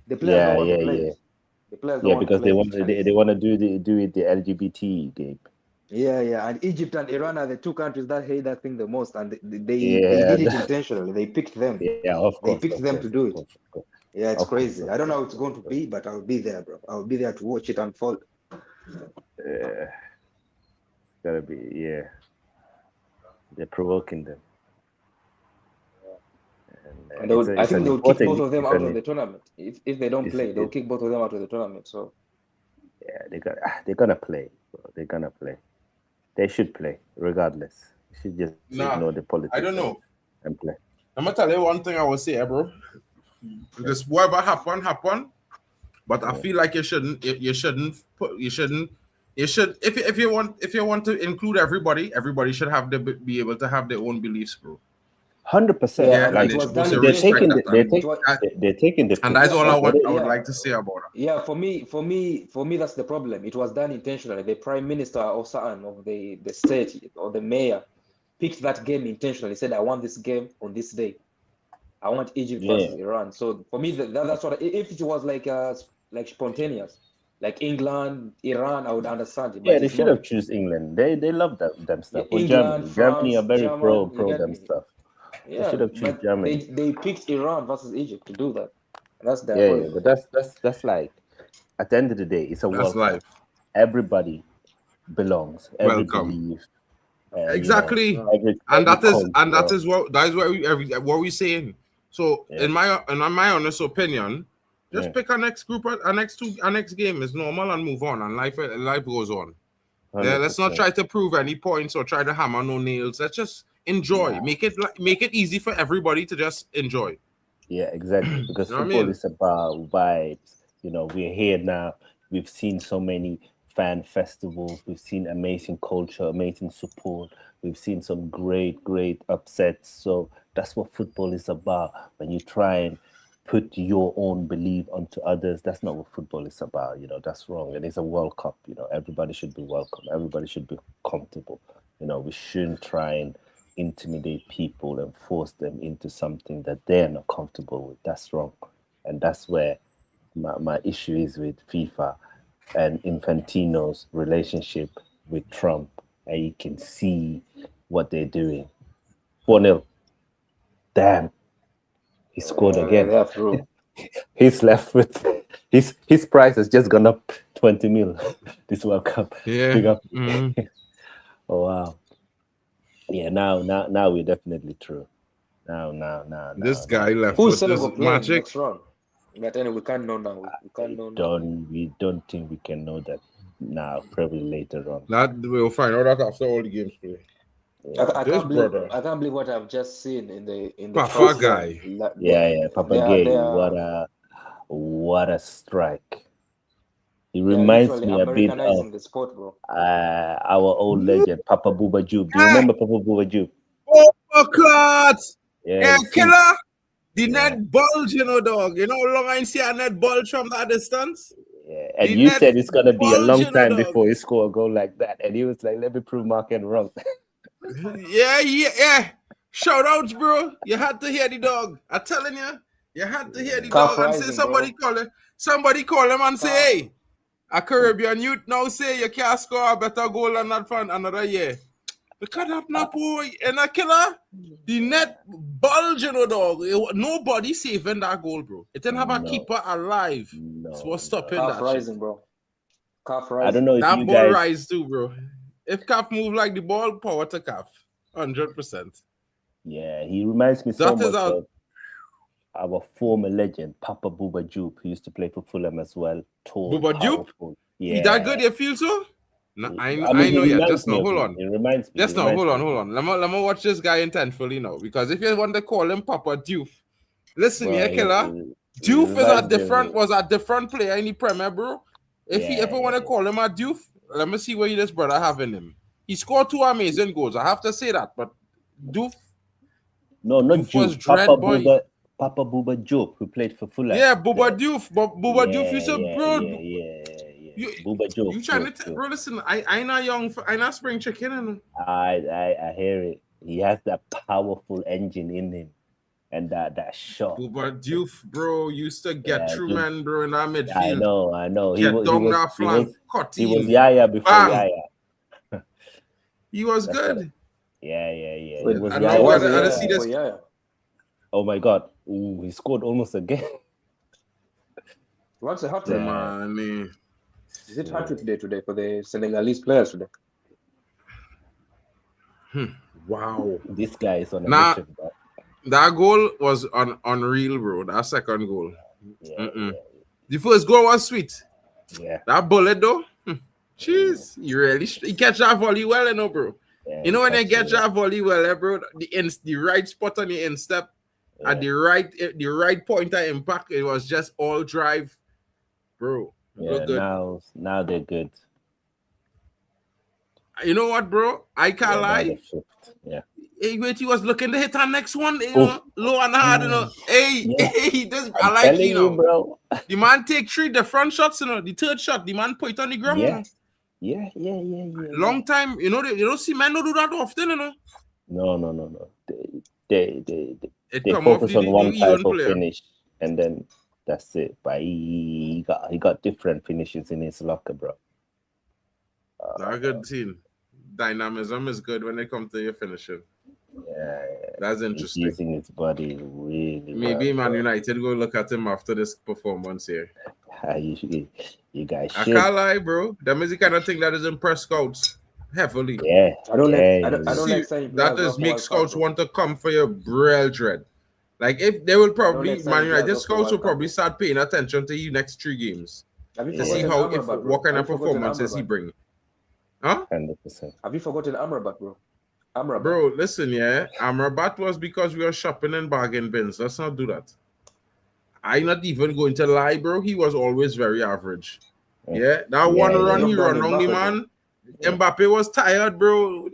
The players don't want to play. The players don't want because to play. they want to do it the LGBT game. Yeah. And Egypt and Iran are the two countries that hate that thing the most, and they did it intentionally. They picked them. Yeah, of course. They picked them to do it. Yeah, it's crazy. Course. I don't know how it's going to be, but I'll be there, bro. I'll be there to watch it unfold. It's gotta be, they're provoking them. And I think they'll kick both of them out of the tournament. If they don't play, they'll kick both of them out of the tournament. So yeah, they're gonna play, bro. They're gonna play. They should play regardless. You should just ignore the politics. I don't know. And play. I'm gonna tell you one thing I will say, bro. Just whatever happen. But I feel like you should if you want to include everybody should have be able to have their own beliefs, bro. 100%. Yeah, like they're taking the and that's all I would like to say about it. Yeah, for me, that's the problem. It was done intentionally. The prime minister or someone of the state or the mayor picked that game intentionally. Said, "I want this game on this day. I want Egypt versus Iran." So for me, that's what. If it was like spontaneous, like England, Iran, I would understand it. Yeah, they should have choose England. They love them stuff. Or Germany. Germany are very pro them stuff. Yeah, they should have choose Germany. They picked Iran versus Egypt to do that. That's their yeah, but that's like at the end of the day, it's a World Cup. Everybody belongs. Welcome. Exactly, and that is what we're saying. So in my honest opinion, just pick our next group, our next game is normal and move on, and life goes on. 100%. Yeah, let's not try to prove any points or try to hammer no nails. Let's just enjoy. Make it easy for everybody to just enjoy. Yeah, exactly. Because football is about vibes. You know, we're here now. We've seen so many fan festivals. We've seen amazing culture, amazing support. We've seen some great upsets. So that's what football is about. When you try and put your own belief onto others. That's not what football is about. That's wrong. And it's a World Cup. Everybody should be welcome. Everybody should be comfortable. We shouldn't try and intimidate people and force them into something that they're not comfortable with. That's wrong. And that's where my issue is with FIFA and Infantino's relationship with Trump. And you can see what they're doing. 4-0. Damn. He scored again. Yeah, true. He's left with his price has just gone up 20 mil this World Cup. Yeah. Big up. Mhm. Oh wow. Yeah, now we're definitely through. Now. This guy left Who's with Senegal this playing magic. next round? But anyway, we can't know now. We can't know now. We don't think we can know that now. Probably later on. That we'll find out after all the games play. I This can't believe brother. I can't believe what I've just seen in the Papa first guy. round. Yeah, Papa Gay. they are What a strike! He reminds literally me a bit Americanizing of the sport, bro. our old legend, Papa Bouba Diouf. Do you remember Papa Bouba Diouf? Oh, Clot! Yeah, you see- killer! The Yeah. net bulge, dog. You know how long I see a net bulge from that distance? Yeah, and The you net said it's gonna be a long bulging, time dog. before he score a goal like that, and he was like, "Let me prove Marken wrong." Yeah. Shout outs, bro. You had to hear the dog. I'm telling you, you had to hear the Calf dog and say rising, somebody call him and say, Calf. hey, a Caribbean youth now say you can't score a better goal than that for another year. Because that not boy and a killer, the net bulge, dog. Nobody saving that goal, bro. It didn't have a No. keeper alive. No, So what's stopping Calf that rising, shit? bro. Calf rising. I don't know if That you ball guys. rise too, bro. If Calf move like the ball, power to Calf. 100%. Yeah, he reminds me so That is much our- of our former legend, Papa Bouba Diouf, who used to play for Fulham as well. Tall, Bouba Diouf? powerful. He that good, you feel so? No, I mean, know he you. reminds Just me now, of hold him. on. He reminds me. Just he now, reminds hold me on. Let me watch this guy intentfully now. Because if you want to call him Papa Diouf, listen, Bro, yeah, he- killer. he Diouf reminds me of was a different player in the Premier, bro. If you ever want to call him a Diouf, let me see what this brother have in him. He scored 2 amazing goals. I have to say that, but Diouf, No, not Diouf was Diouf. dread, boy. Papa Bouba Diouf, who played for Fulham. Yeah, Bouba Diouf, but Bouba Diouf, you said, bro. Yeah. Bouba Diouf. You trying to bro? Listen, I not young. I not spring chicken. And I hear it. He has that powerful engine in him, and that shot. Bouba Diouf, bro, used to get Yeah, through Diouf. man, bro, in that midfield. I know. Get down that flank, cut he was in. Yaya before Bam. Yaya. He was That's good. Yeah. Wait, He was I Yaya. know was I it? didn't see this. Yeah. Oh my God. Ooh, he scored almost again. What's the hat trick? Man, Is it hat trick today for the Senegalese players today? wow. This guy is on a Nah. mission, bro. That goal was unreal, bro. That second goal. Yeah, The first goal was sweet. yeah. That bullet though, jeez, he catch that volley well, bro. Yeah, You know when they that's get that volley well, bro, the right spot on the instep at the right point of impact, it was just all drive, bro. Yeah, Look good. now they're good. You know what, bro? I can't Yeah, now lie. they're flipped. Yeah. Hey, wait, he was looking to hit our next one, low and hard, Hey, Yeah. this I I'm like telling you, bro. The man take 3 different shots, The third shot, the man put it on the ground, Yeah. Long time, they don't see men don't do that often, No. They It they come off focus the on one type even of player. finish, and then that's it. But he got different finishes in his locker, bro. Not a good team. Dynamism is good when it comes to your finishing. Yeah, That's he's interesting. using his body really Maybe well, Man bro. United go look at him after this performance here. You guys I should. can't lie, bro. That is the kind of thing that is impress scouts heavily. Yeah, I don't yeah, like saying That players is off make World scouts Cup, want to come for your brethren. Like if they will probably like Man signing United players off the scouts will World Cup, probably bro. start paying attention to you next 3 games Have you to see forgotten how Amrabat, bro? what kind Have of you forgotten performances he Amrabat? bring. Huh? 100%. Have you forgotten Amrabat, bro? Amrabat. Bro, listen, yeah. Amrabat was because we were shopping in bargain bins. Let's not do that. I'm not even going to lie, bro. He was always very average. Yeah, that one Yeah, run yeah. he run Lockdown on the Mbappe, man. Mbappe was tired, bro.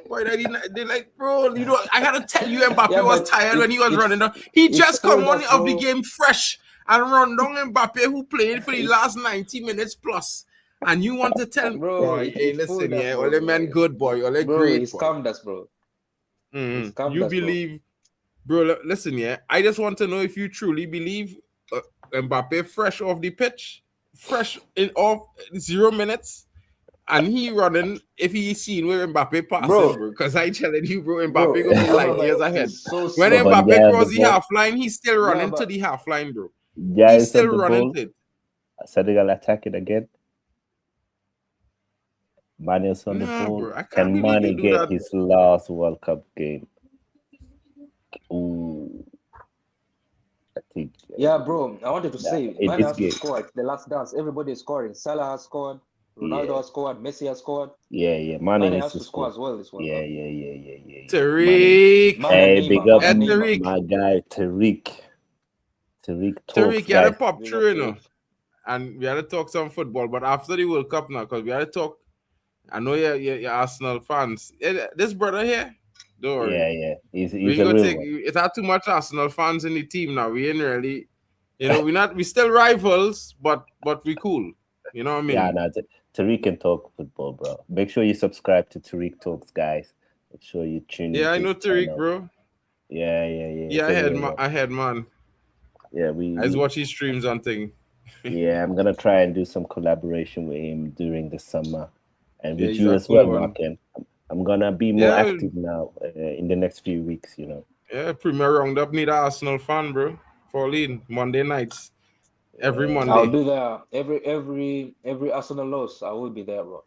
Why did he not, they like, bro, you know, I gotta tell you, Mbappe Yeah, was but tired when he was it's running down. He it's just come told on us, of the bro. game fresh and run down Mbappe, who played for the last 90 minutes plus. And you want to tell me, Bro, boy, hey, it listen, fooled us, yeah, all bro. the men good, boy, all the Bro, great, he's boy. scammed us, bro. He scammed You us, bro. believe, bro, listen, yeah, I just want to know if you truly believe Mbappe fresh off the pitch, fresh in off 0 minutes. And he running if he seen where Mbappe passing, bro. Because I telling you, bro, Mbappe Bro, gonna be yeah, light but years ahead. he's so When slow. But Mbappe yeah, the cross the ball, half line, he's still Yeah, running to but the half line, bro. yeah, He's it's on still the running ball. to it. Senegal attacking again. Mane's on the Nah, ball. bro, I can't Can believe Mane you do get that. his last World Cup game? Ooh, I think. Yeah, bro. I wanted to say, In man this has to game, score at the last dance. Everybody is scoring. Salah has scored. Ronaldo yeah, has scored. Messi has scored. Mane Mane needs has to to score score. as well this World Yeah, Cup. yeah. Mane. Tariq. Man Hey, and big Neymar. up Man and Neymar. Tariq. my guy Tariq. Tariq talks, Tariq, you had a guys. pop Big through, up you know. Tariq. And we had to talk some football, but after the World Cup now, because we had to talk. I know you're Arsenal fans. This brother here, don't worry. Yeah. We He's ain't a gonna real take one. it. Had too much Arsenal fans in the team now. We ain't really, you know, we still rivals, but we cool. You know what I mean? Yeah, no, Tariq can talk football, bro. Make sure you subscribe to Tariq Talks, guys. Make sure you tune Yeah, I into know his Tariq, channel. bro. Yeah. Yeah, It's a real one. I had man. Yeah, I just watch his streams on thing. yeah, I'm gonna try and do some collaboration with him during the summer, and Yeah, with he's you a as cool well, one. Mark. I'm gonna be more Yeah, active now in the next few weeks. You know. yeah. Premier Roundup need an Arsenal fan, bro. Fall in Monday nights, every Yeah. I'll Monday. do that. Every Arsenal loss, I will be there, bro.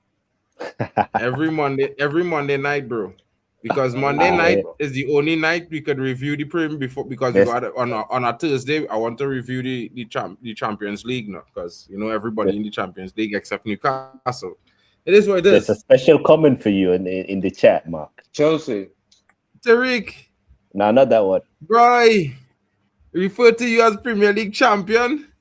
Every Monday night, bro. Because I will Monday be there, night I bro. is the only night we could review the Premier before, because we there's got it on a Thursday. I want to review the Champions League now, because you know everybody in the Champions League except Newcastle. It is what it there's a is. special comment for you in the chat, Mark. Chelsea. Tariq, No, not that one. bro, refer to you as Premier League champion.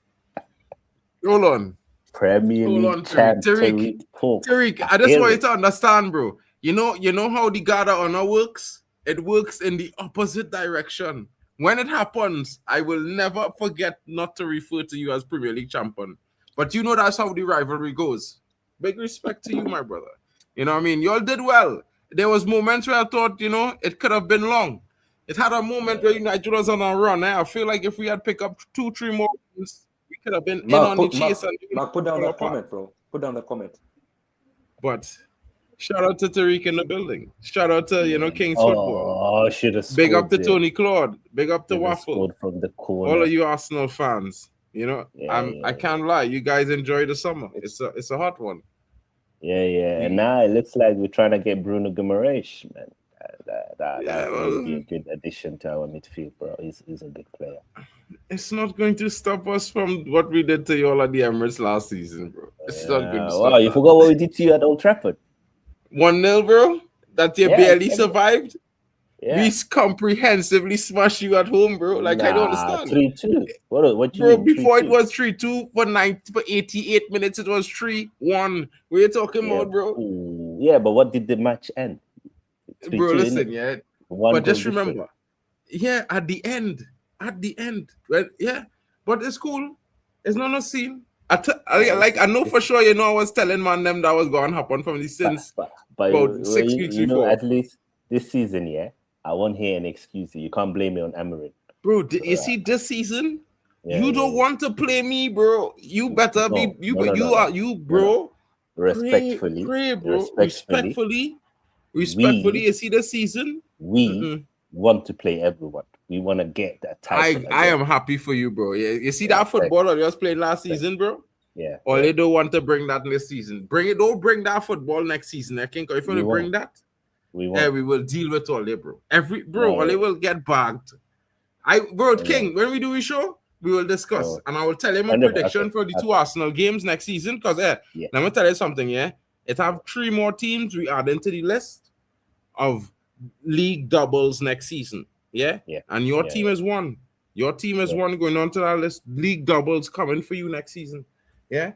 Hold on. Premier Hold League on, Tariq. champ Tariq Talks. Tariq, I just want you to understand, bro. You know how the Garda honor works? It works in the opposite direction. When it happens, I will never forget not to refer to you as Premier League champion. But you know that's how the rivalry goes. Big respect to you, my brother. You know what I mean? Y'all did well. There was moments where I thought, you know, it could have been long. It had a moment where United was on a run. I feel like if we had picked up 2-3 more wins, we could have been in on the chase and Put down fall that apart. comment, bro. Put down the comment. But shout out to Tariq in the building. Shout out to, you know, King's Football. Oh, should have Big up to there. Tony Claude. Big up to Should have Waffle. scored from the corner. All of you Arsenal fans. You know, Yeah, I can't lie. You guys enjoy the summer. It's a hot one. Yeah. And now it looks like we're trying to get Bruno Guimaraes, man. That would be a Well, good addition to our midfield, bro. He's a good player. it's not going to stop us from what we did to you all at the Emirates last season, bro. It's not going to stop Wow, you that. forgot what we did to you at Old Trafford. 1-0, bro. That you Yeah, barely exactly. survived. Yeah. We comprehensively smashed you at home, bro. Like, I don't understand. 3-2. What you Bro, mean? before 3-2? it was 3-2 for 88 minutes, it was 3-1. What are you talking about, bro? Ooh, yeah, but what did the match end? 3-2, Bro, innit? listen, yeah. One But goal just difference. remember, yeah, at the end, well, yeah, but it's cool. It's not no scene. I know for sure, you know, I was telling man them that was going to happen from the since But about 6 weeks you know, before. at least this season, yeah, I won't hear an excuse. You can't blame me on Amarin. Bro, you see this season, Yeah, you don't want to play me, bro. You better be No. bro. Respectfully, Pray, bro. respectfully, Respectfully, you see this season. we want to play everyone. We want to get that title. I am happy for you, bro. Yeah, you see that football that you was playing last season, bro? Yeah. Or they don't want to bring that this season. Don't bring that football next season. I think if you want to bring that, we will deal with all they, bro. All they will get bagged. King, when we do a show, we will discuss. And I will tell him a prediction for the two Arsenal games next season. Because let me tell you something, yeah. It have 3 more teams we add into the list of league doubles next season. Yeah. And your team is one. Your team is one going on to that list. League doubles coming for you next season. Yeah.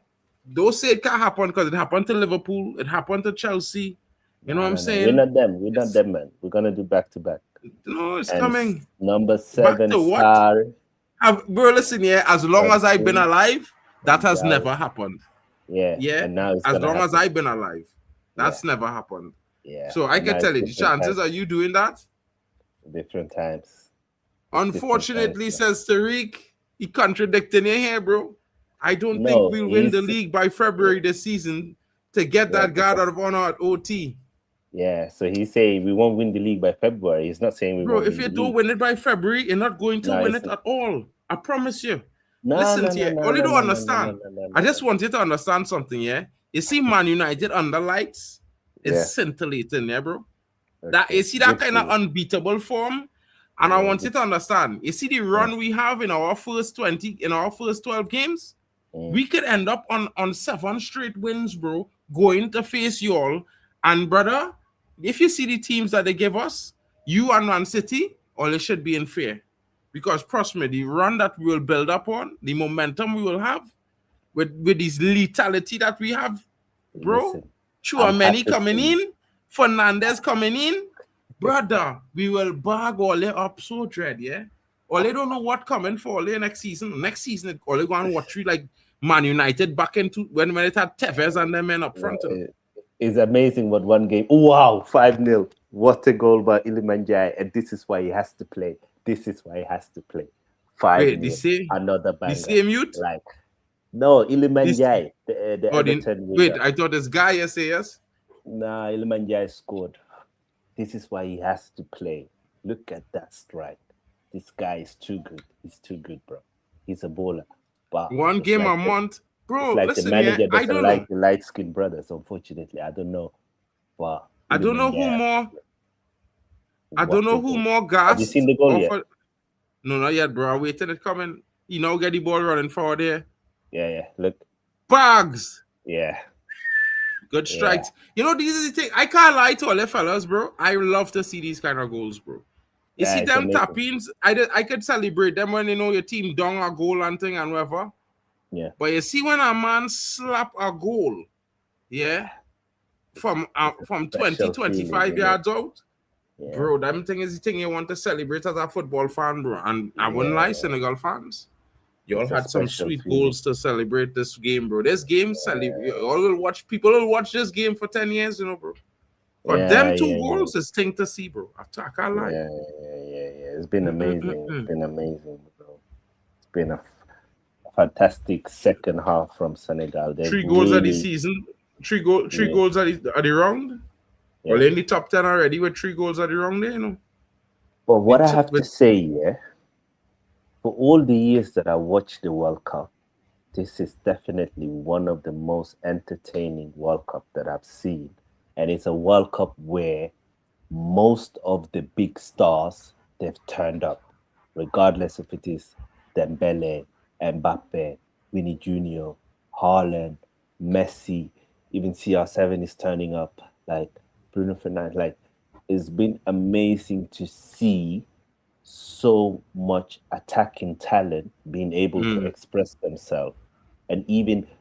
Don't say it can't happen because it happened to Liverpool. It happened to Chelsea. You know what I'm saying? We're not them. We're not them, man. We're gonna do back to back. No, it's And coming. Number Back 7 to what? star. Bro, listen here. As long as I've been alive, that has Yeah. never happened. Yeah. Yeah. And now it's as gonna long as happen. I've been alive, that's never happened. Yeah. So I And can now tell you, it's the different chances times. are you doing that? Different times. Unfortunately, says Tariq, he contradicting you here, bro. I don't No, think we'll win the he's- league by February this season to get Yeah, that guard out of honor at OT. Yeah. So he's saying we won't win the league by February. He's not saying we Bro, won't if win you the don't league. win it by February, you're not going to No, win it's it at all. I promise you. No, Listen no, to no, you. no, All you no, don't no, understand. no, I just want you to understand something, yeah? You see Man United under lights is Yeah. scintillating, yeah, bro? Okay. That you see that Good kind for of you. unbeatable form, and I Yeah, want you good. to understand. You see the run we have in our first 12 games. We could end up on 7 straight wins, bro. Going to face y'all, and brother, if you see the teams that they give us, you and Man City, all it should be in fear, because trust me, the run that we will build up on, the momentum we will have, with this lethality that we have, bro. Listen, Chouameni happy coming to- in, Fernandez coming in, brother. We will bag all it up so dread, yeah. All they don't know what coming for all next season. Next season, all they go and watch we like Man United back into when it had Tevez and them men up front. It's amazing what one game. Wow, 5-0. What a goal by Ilimanjai. And this is why he has to play. This is why he has to play. 5-0. Wait, Another banger. the same youth? Like, no, Ilimanjai. The Everton wait, winger. I thought this guy yes. Nah, Ilimanjai scored. This is why he has to play. Look at that strike. This guy is too good. He's too good, bro. He's a bowler. But One game a month. Bro, it's like listen the manager here. I doesn't don't like know. the light-skinned brothers, unfortunately. I don't know. But I don't know who Ilimanjai, more. I what don't know a who goal. more gas. Have you seen the goal yet? No, not yet, bro. I'm waiting it coming. You know, get the ball running forward there. Yeah. Look. Bags. Yeah. Good strikes. You know, these are the things. I can't lie to all the fellas, bro. I love to see these kind of goals, bro. You Yeah, see it's them amazing. tap-ins, I could celebrate them when you know your team down a goal and thing and whatever. Yeah. But you see when a man slap a goal, yeah, from 20, Special 25 feeling, yards out, Yeah. bro, that thing is the thing you want to celebrate as a football fan, bro. And I wouldn't lie, Senegal fans. Y'all It's a had some special sweet feeling. goals to celebrate this game, bro. This game, people will watch this game for 10 years, you know, bro. But them two goals is thing to see, bro. I can't lie. Yeah. It's been amazing. It's been amazing, bro. It's been a fantastic second half from Senegal. They've 3 goals of the really- season. 3 goals at the round. Yeah. Well, in the top 10 already with 3 goals at the round there, you know. But what I It's- have to say, yeah, for all the years that I watched the World Cup, this is definitely one of the most entertaining World Cup that I've seen. And it's a World Cup where most of the big stars, they've turned up, regardless if it is Dembele, Mbappe, Winnie Jr., Haaland, Messi, even CR7 is turning up, like Bruno Fernandes. Like, it's been amazing to see so much attacking talent being able to express themselves. And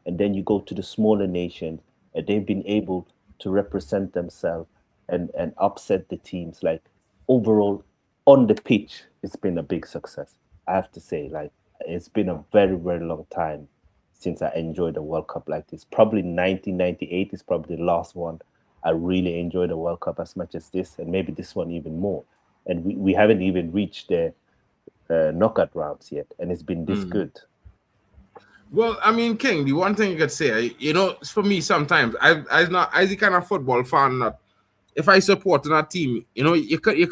then you go to the smaller nations and they've been able to represent themselves and upset the teams. Like, overall, on the pitch, it's been a big success. I have to say, like, it's been a very, very long time since I enjoyed a World Cup like this. Probably 1998 is probably the last one I really enjoyed a World Cup as much as this, and maybe this one even more. And we haven't even reached the knockout rounds yet, and it's been this good. Well, I mean, King, the one thing you could say, you know, for me sometimes, I'm the kind of football fan that if I support a team, you know,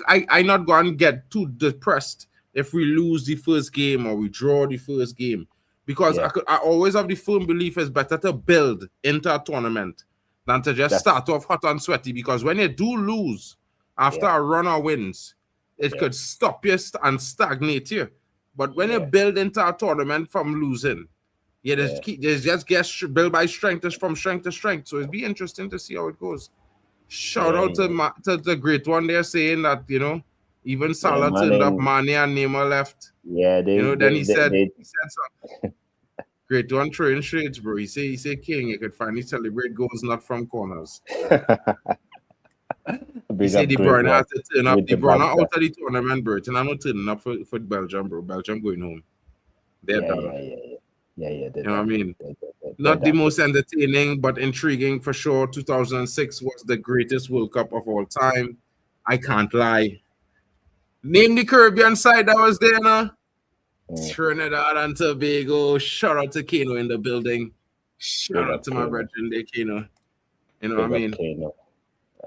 I not going to get too depressed if we lose the first game or we draw the first game, because I always have the firm belief it's better to build into a tournament than to just start off hot and sweaty, because when you do lose after a run of wins, it could stop you and stagnate you. But when you build into a tournament from losing, there's just get build by strength from strength to strength. So it'd be interesting to see how it goes. Shout out to the great one there saying that, you know, even Salah turned up, Mane and Neymar left. Yeah, then he said something. Great one throwing shades, bro. He say King, you could finally celebrate goals not from corners. He Big say up De Great Bruyne One has to turn up. with De the Bruyne out banter. of the tournament, bro. And I'm not turning up for Belgium, bro. Belgium going home. They're Yeah, done. yeah, yeah, yeah, yeah. You know what I mean? They're Not the done. most entertaining, but intriguing for sure. 2006 was the greatest World Cup of all time. I can't lie. Name the Caribbean side that was there now. Trinidad and Tobago. Shout out to Kano in the building. Shout Big out up to my Kano. brethren there, Kano. You know what I Big up mean? Kano.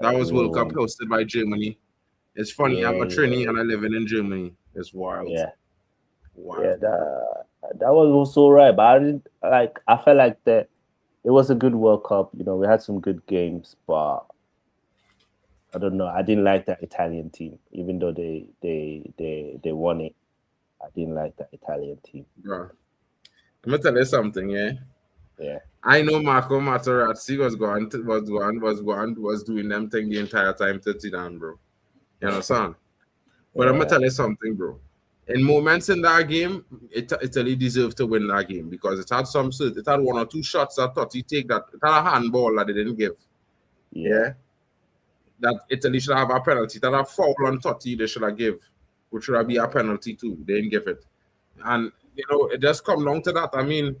That was World Cup One. hosted by Germany. It's funny, I'm a Trini and I living in Germany. It's wild. Yeah. Wild. Yeah, that was also right, but I didn't like. I felt like that it was a good World Cup. You know, we had some good games, but I don't know. I didn't like that Italian team, even though they won it. I didn't like that Italian team. Bro. I'm gonna tell you something, yeah. Yeah. I know Marco Materazzi was doing them thing the entire time to Zidane, bro. You understand? But I'm gonna tell you something, bro. In moments in that game, Italy deserved to win that game because it had one or two shots that Totti take that it had a handball that they didn't give. Yeah. That Italy should have a penalty. That a foul on Totti they should have give, which should have be a penalty too. They didn't give it. And you know, it just come down to that. I mean,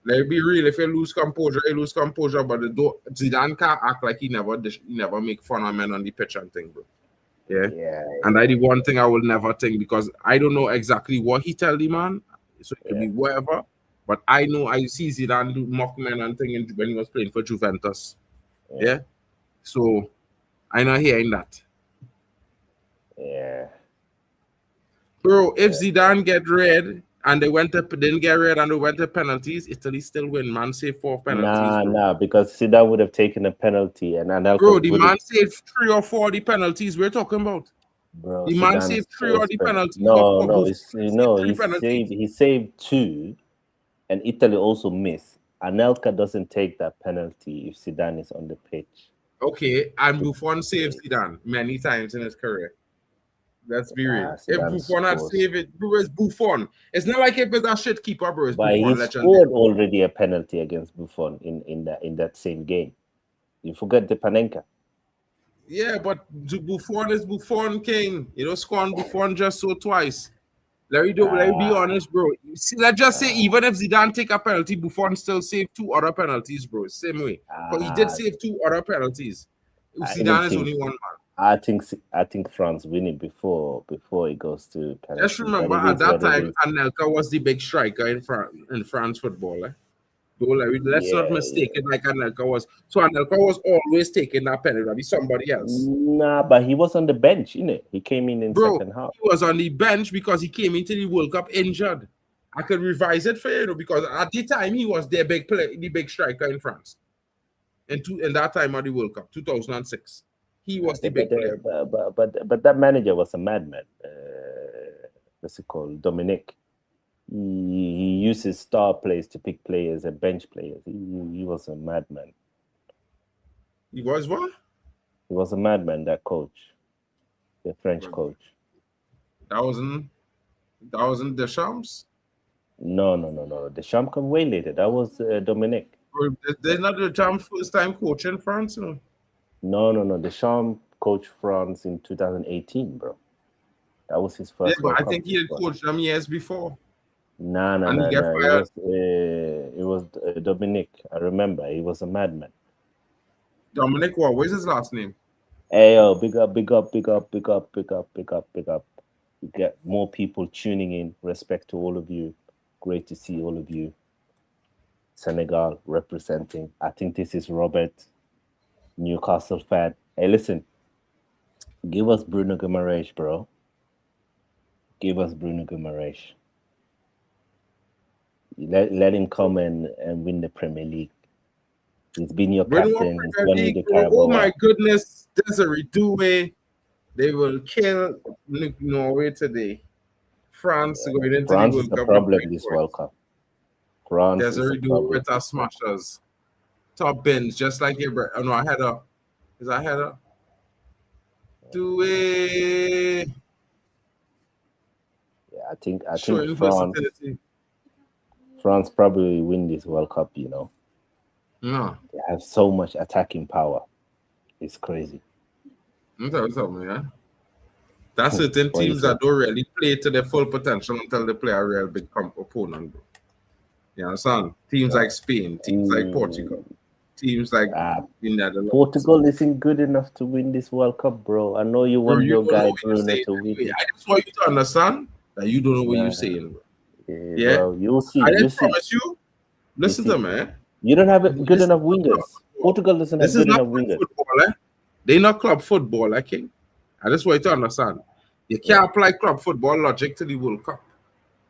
let it be real. If you lose composure, you lose composure. But Zidane can't act like he never make fun of men on the pitch and thing, bro. Yeah. And I the one thing I will never think because I don't know exactly what he tell the man. So it could be whatever. But I know I see Zidane do mock men and thing when he was playing for Juventus. Yeah. So I not hearing that. Yeah. Bro, if Zidane get red and didn't get red and they went to penalties, Italy still win. Man saved 4 penalties. Nah, because Zidane would have taken a penalty and Anelka bro, the man saved 3 or 4 the penalties we're talking about. Bro, the man saved 3 or the penalties. No, he saved 2, and Italy also missed. Anelka doesn't take that penalty if Zidane is on the pitch. Okay, and Buffon saved Zidane many times in his career. Let's be real. If Buffon had saved it, bro, it's Buffon. It's not like if it's a shit keeper, bro. It's but Buffon. He scored already a penalty against Buffon in that same game. You forget the Panenka. Yeah, but Buffon is Buffon king. You know, scoring Buffon just so twice. Let me be honest, bro. See, let's just say even if Zidane take a penalty, Buffon still saved 2 other penalties, bro. Same way. But he did save 2 other penalties. Zidane is only 1 man. I think France win it before it goes to penalty. Just remember at that time, Anelka was the big striker in France football. Let's not mistake it like Anelka was. So Anelka was always taking that penalty. Be somebody else. Nah, but he was on the bench, innit? He came in second half. He was on the bench because he came into the World Cup injured. I could revise it for you because at the time he was the big striker in France. In that time of the World Cup, 2006. He was the big player. But that manager was a madman. What's it called? Dominic. He uses star players to pick players and bench players. He was a madman. He was what? He was a madman, that coach. The French coach. That wasn't Deschamps? No. Deschamps come way later. That was Dominic. There's not Deschamps' first time coach in France, you know? No. Deschamps coached France in 2018, bro. That was his first. Yeah, but I think he had coached them years before. No. It was Dominic. I remember. He was a madman. Dominic, what? What's his last name? Hey, yo, big up. You get more people tuning in. Respect to all of you. Great to see all of you. Senegal representing. I think this is Robert, Newcastle fan. Hey, listen. Give us Bruno Guimaraes, bro. Give us Bruno Guimaraes. Let him come and win the Premier League. He's been your captain. He's won the Carabao. Oh my goodness, Desiree Doué. They will kill Norway today. France going into France the is World the Cup. problem this World Cup. France Desiree Doué with our smashers. Top bins, just like Abraham. Oh no, I had a. Is I had a. Doué. Yeah, I think France probably win this World Cup, you know. No. They have so much attacking power. It's crazy. I'm telling you something, yeah. That's certain What you teams say? that don't really play to their full potential until they play a real big opponent, bro. You understand? Teams like Spain, teams like Portugal, teams like the Netherlands. Portugal isn't good enough to win this World Cup, bro. I know you want your guy Bruno to win. I just want you to understand that you don't know what you're saying, bro. Yeah, bro, you'll see. I just promise you. Listen to me. You don't have good enough wingers. Portugal doesn't have good enough wingers. Football, eh? They're not club football, I think. I just want you to understand. You can't apply club football logic to the World Cup.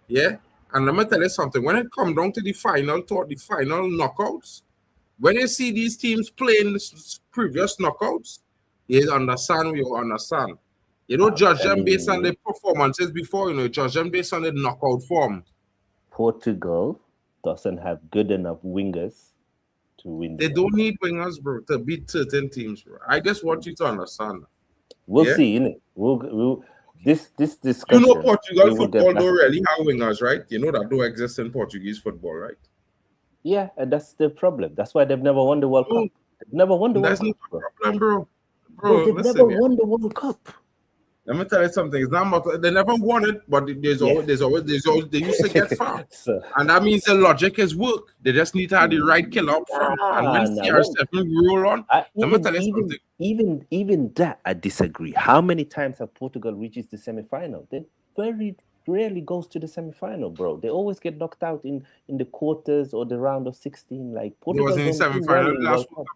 Yeah? And let me tell you something. When it comes down to the final knockouts, when you see these teams playing previous knockouts, you understand, you understand. You don't judge them based on their performances before, you judge them based on the knockout form. Portugal doesn't have good enough wingers to win. They don't need wingers, bro, to beat certain teams, bro. I just want you to understand. We'll see, innit? We'll this discussion. You know Portugal football don't really have wingers, right? You know that don't exist in Portuguese football, right? Yeah, and that's the problem. That's why they've never won the World Cup. They've never won the World Cup. That's no problem, bro. They've never won the World Cup. Let me tell you something. It's not they never won it, but there's always they used to get far. And that means the logic is work. They just need to have the right killer up front. And when CR7 roll on, let me tell you something. Even that I disagree. How many times have Portugal reached the semi-final? They very rarely goes to the semi-final, bro. They always get knocked out in the quarters or the round of 16. Like Portugal was in the semi-final last week,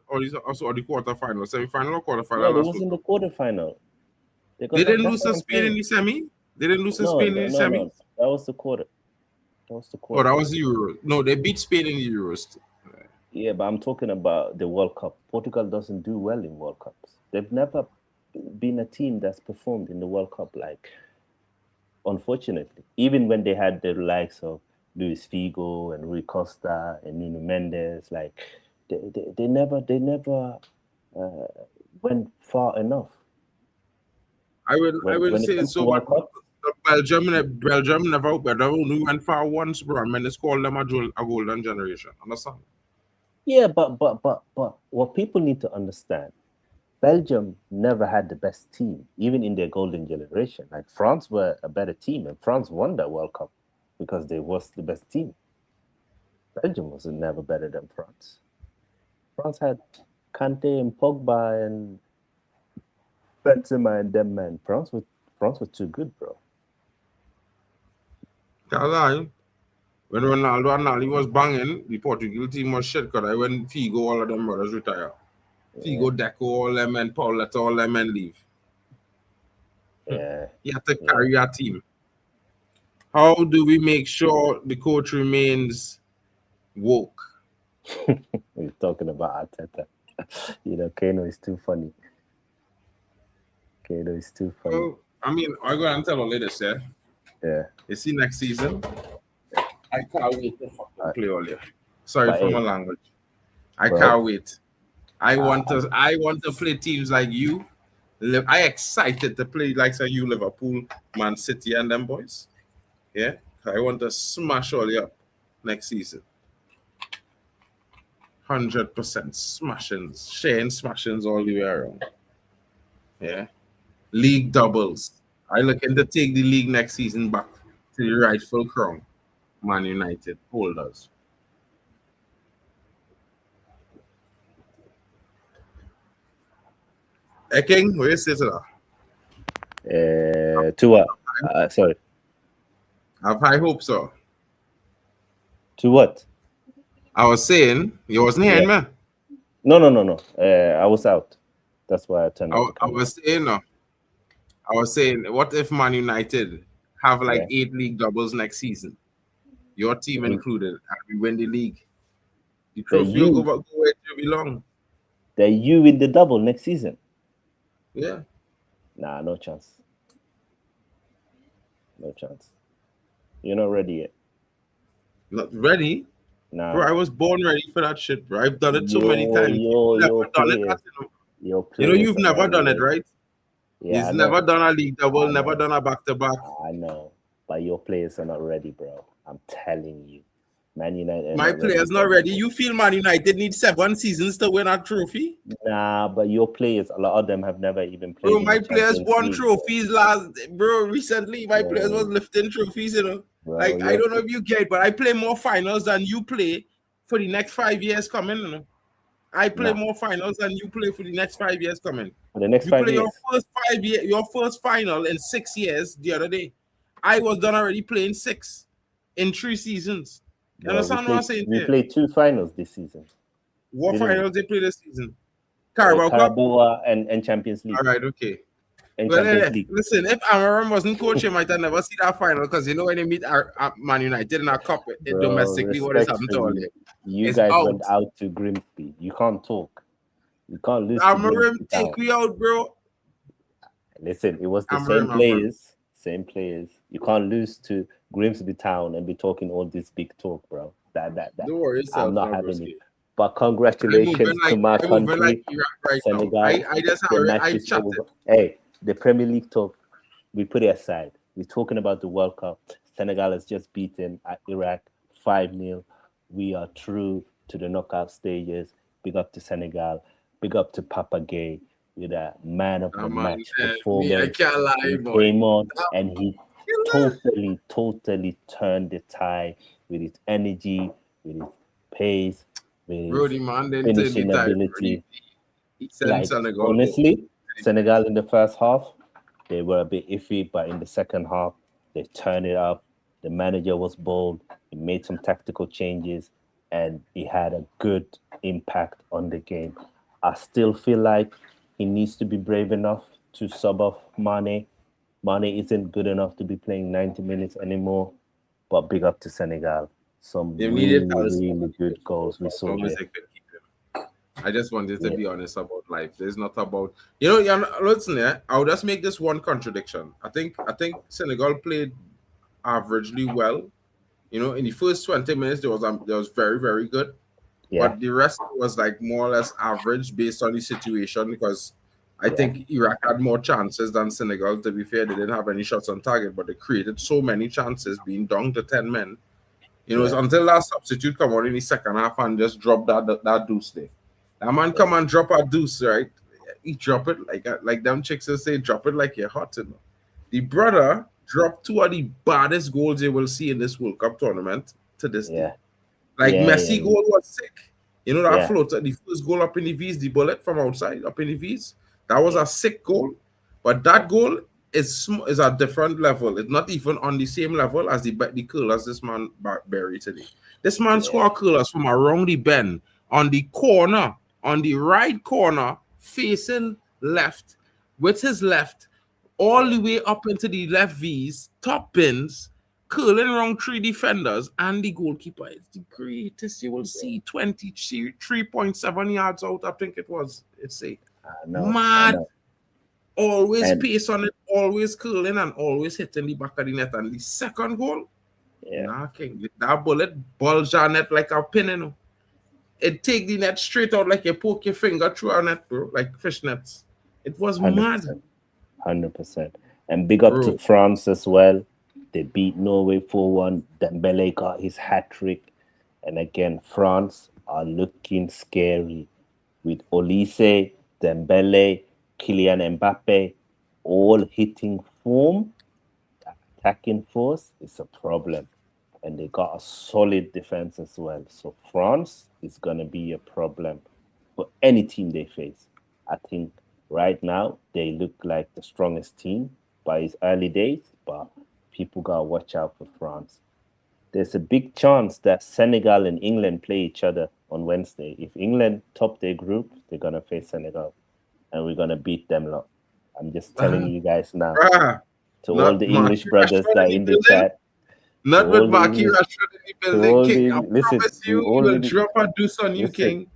or the quarter-final, semi-final or quarter-final? No, it was in the quarter-final. They didn't lose to Spain in the semi? They didn't lose to Spain in the semi? No. That was the quarter. Oh, that was the Euros. No, they beat Spain in the Euros. Yeah, but I'm talking about the World Cup. Portugal doesn't do well in World Cups. They've never been a team that's performed in the World Cup, like, unfortunately. Even when they had the likes of Luis Figo and Rui Costa and Nuno Mendes, like, they never went far enough. I will say so. Belgium never went far once, bro. And it's called them a golden generation. Understand? Yeah, but what people need to understand, Belgium never had the best team, even in their golden generation. Like France were a better team, and France won that World Cup because they was the best team. Belgium was never better than France. France had Kante and Pogba and Benzema and them, man. France was too good, bro. When Ronaldo and Nali was banging, the Portugal team was shit because when Figo, all of them brothers retire. Figo, Deco, all them, and Pauletta, all them, and leave. Yeah. You have to carry our team. How do we make sure the coach remains woke? We're talking about Arteta. Kano is too funny. Kano is too funny. Well, I mean, I'm going to tell you this, yeah? Yeah. You see next season, I can't wait to fucking play all year. Sorry for my language. I can't wait. I want to play teams like you. I excited to play like you, Liverpool, Man City, and them boys. Yeah, I want to smash all you up next season. 100% smashings, sharing smashings all the way around. Yeah, league doubles. I looking to take the league next season back to the rightful crown. Man United holders. Hey King, where you say to that? To what? Sorry. Have high hopes, sir. To what? I was saying you wasn't hearing me. No. I was out. That's why I turned. I was saying, what if Man United have like 8 league doubles next season? Your team included, and we win the league. The trophy will go where it belong. They're you in the double next season? Yeah. Nah, no chance. No chance. You're not ready yet. Not ready? Nah. Bro, I was born ready for that shit, bro. I've done it so many times. You've never done it, right? Yeah, He's never done a league double, never done a back-to-back. I know. But your players are not ready, bro. I'm telling you, Man United. My players not ready. You feel Man United need 7 seasons to win a trophy? Nah, but your players, a lot of them have never even played. Bro, in my the players Champions won League. trophies recently. My players was lifting trophies, Bro, Like, I don't know if you get, but I play more finals than you play for the next 5 years coming, I play more finals than you play for the next 5 years coming. For the next You 5 play years. your first final in 6 years the other day. I was done already playing 6 in 3 seasons. You Bro, understand what I'm saying? we played 2 finals this season. What Didn't finals they play this season? Carabao Cup? Carabao and Champions League. All right, okay. And Well, Champions League. listen, if Amaram wasn't coach, you might have never see that final because when they meet our Man United in our cup domestically, what is happening to all that? You guys went out to Grimsby. You can't talk. You can't lose. Amaram take me out, bro. Listen, it was the same players. Same players. You can't lose to Grimsby Town and be talking all this big talk, bro. That. Don't worry yourself, I'm not having it. But congratulations to my country, Senegal. I chatted. Hey, the Premier League talk, we put it aside. We're talking about the World Cup. Senegal has just beaten Iraq 5-0. We are through to the knockout stages. Big up to Senegal. Big up to Papa Gay with a man of the match performance. I can't lie, he came on and he totally turned the tide with his energy, with his pace, with his finishing ability. Honestly, Senegal in the first half, they were a bit iffy, but in the second half, they turned it up. The manager was bold. He made some tactical changes, and he had a good impact on the game. I still feel like he needs to be brave enough to sub off Mane. Mane isn't good enough to be playing 90 minutes anymore, but big up to Senegal. Some really good goals we saw there. I just wanted to be honest about life. There's not about listen. I'll just make this one contradiction. I think Senegal played averagely well. In the first 20 minutes, there was very, very good. Yeah. But the rest was like more or less average based on the situation because I think Iraq had more chances than Senegal. To be fair, they didn't have any shots on target, but they created so many chances, being down to 10 men. It's until that substitute come out in the second half and just drop that deuce there. That man come and drop a deuce, right? He drop it like them chicks will say, drop it like you're hot. The brother dropped 2 of the baddest goals you will see in this World Cup tournament to this day. Messi goal was sick. That float, the first goal up in the V's, the bullet from outside up in the V's. That was a sick goal. But that goal is a different level. It's not even on the same level as the curlers this man buried today. This man scored curlers from around the bend on the corner, on the right corner, facing left, with his left, all the way up into the left V's, top pins, curling around 3 defenders, and the goalkeeper is the greatest you will see. 23.7 yards out, I think it was. It's mad. Always pace on it, always curling, and always hitting the back of the net. And the second goal, king, that bullet bulged our net like a pin, It take the net straight out like you poke your finger through a net, bro, like fish nets. It was 100%, mad. 100%. And big up to France as well. They beat Norway 4-1. Dembele got his hat-trick. And again, France are looking scary with Olise, Dembele, Kylian Mbappe, all hitting form. Attacking force is a problem. And they got a solid defense as well. So France is going to be a problem for any team they face. I think right now they look like the strongest team by its early days, but people got to watch out for France. There's a big chance that Senegal and England play each other on Wednesday. If England top their group, they're going to face Senegal, and we're going to beat them lot. I'm just telling you guys now. To all the English brothers that are in the chat. Not with Marquis Rashford in the building, King. I promise you, we will drop a deuce on you, King.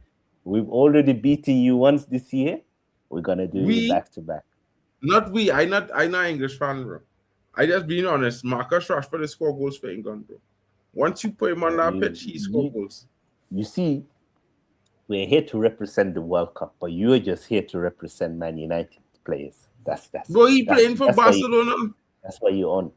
We've already beaten you once this year. We're going to do it back-to-back. Not we. I'm not English fan, bro. I just being honest. Marcus Rashford is score goals for England, bro. Once you put him on that pitch, he scores goals. You see, we're here to represent the World Cup, but you're just here to represent Man United players. That's bro, playing for Barcelona. That's why you're on.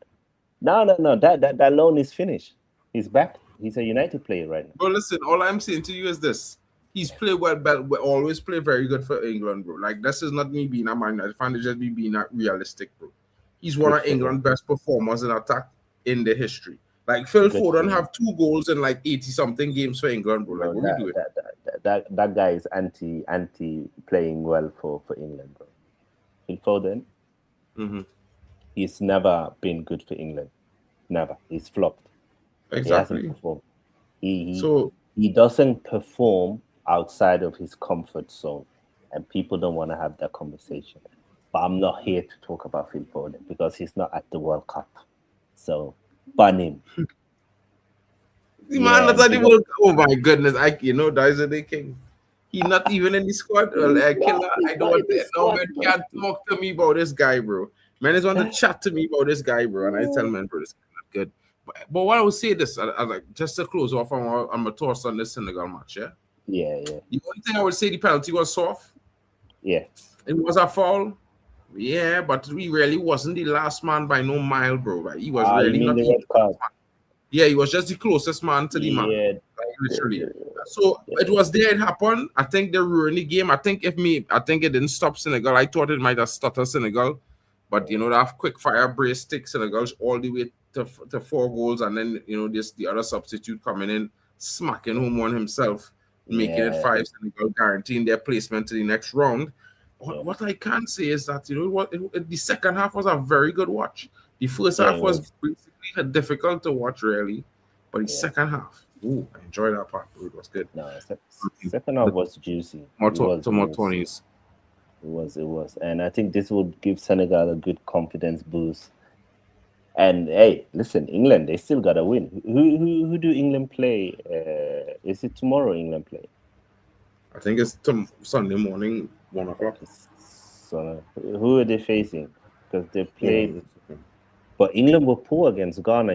No. That loan is finished. He's back. He's a United player right now. But listen, all I'm saying to you is this: he's played well, always play very good for England, bro. Like this is not me being a Man United fan; it's just me being not realistic, bro. He's one Good of for him. England's best performers in attack in the history. Like Phil Good Foden for have 2 goals in like 80-something games for England, bro. Like No, what are we doing? that guy is anti playing well for England, bro. Phil Foden, Mhm. he's never been good for England. Never. He's flopped. He Exactly. hasn't performed. He So doesn't perform outside of his comfort zone, and people don't want to have that conversation. But I'm not here to talk about Phil Foden because he's not at the World Cup. So ban him. the man that's at the big World Cup. Oh my goodness, that is the king. He not even in the squad. Well, killer. I don't. No man can't talk to me about this guy, bro. Man is want to chat to me about this guy, bro, and I tell man, bro, this guy not good. But what I would say this, I like just to close off on my thoughts on this Senegal match, yeah. Yeah. The only thing I would say, the penalty was soft. Yeah. It was a foul. Yeah, but he really wasn't the last man by no mile, bro. Right? He was You really mean not the the red card? Yeah, he was just the closest man to the man. Yeah. Like, literally. So it was there, it happened. I think they ruined the game. I think it didn't stop Senegal. I thought it might have stuttered Senegal. But that quick fire brace stick Senegal all the way to 4 goals, and then the other substitute coming in, smacking home one himself, making it 5 Senegal, guaranteeing their placement to the next round. What I can say is that the second half was a very good watch. The first half was basically difficult to watch, really, but the second half, I enjoyed that part. It was good. No, second half was juicy. More 20s. It was, and I think this will give Senegal a good confidence boost. And hey, listen, England, they still gotta win. Who do England play? Is it tomorrow? England play? I think it's Sunday morning, 1 o'clock. So who are they facing? Because they played, but England were poor against Ghana,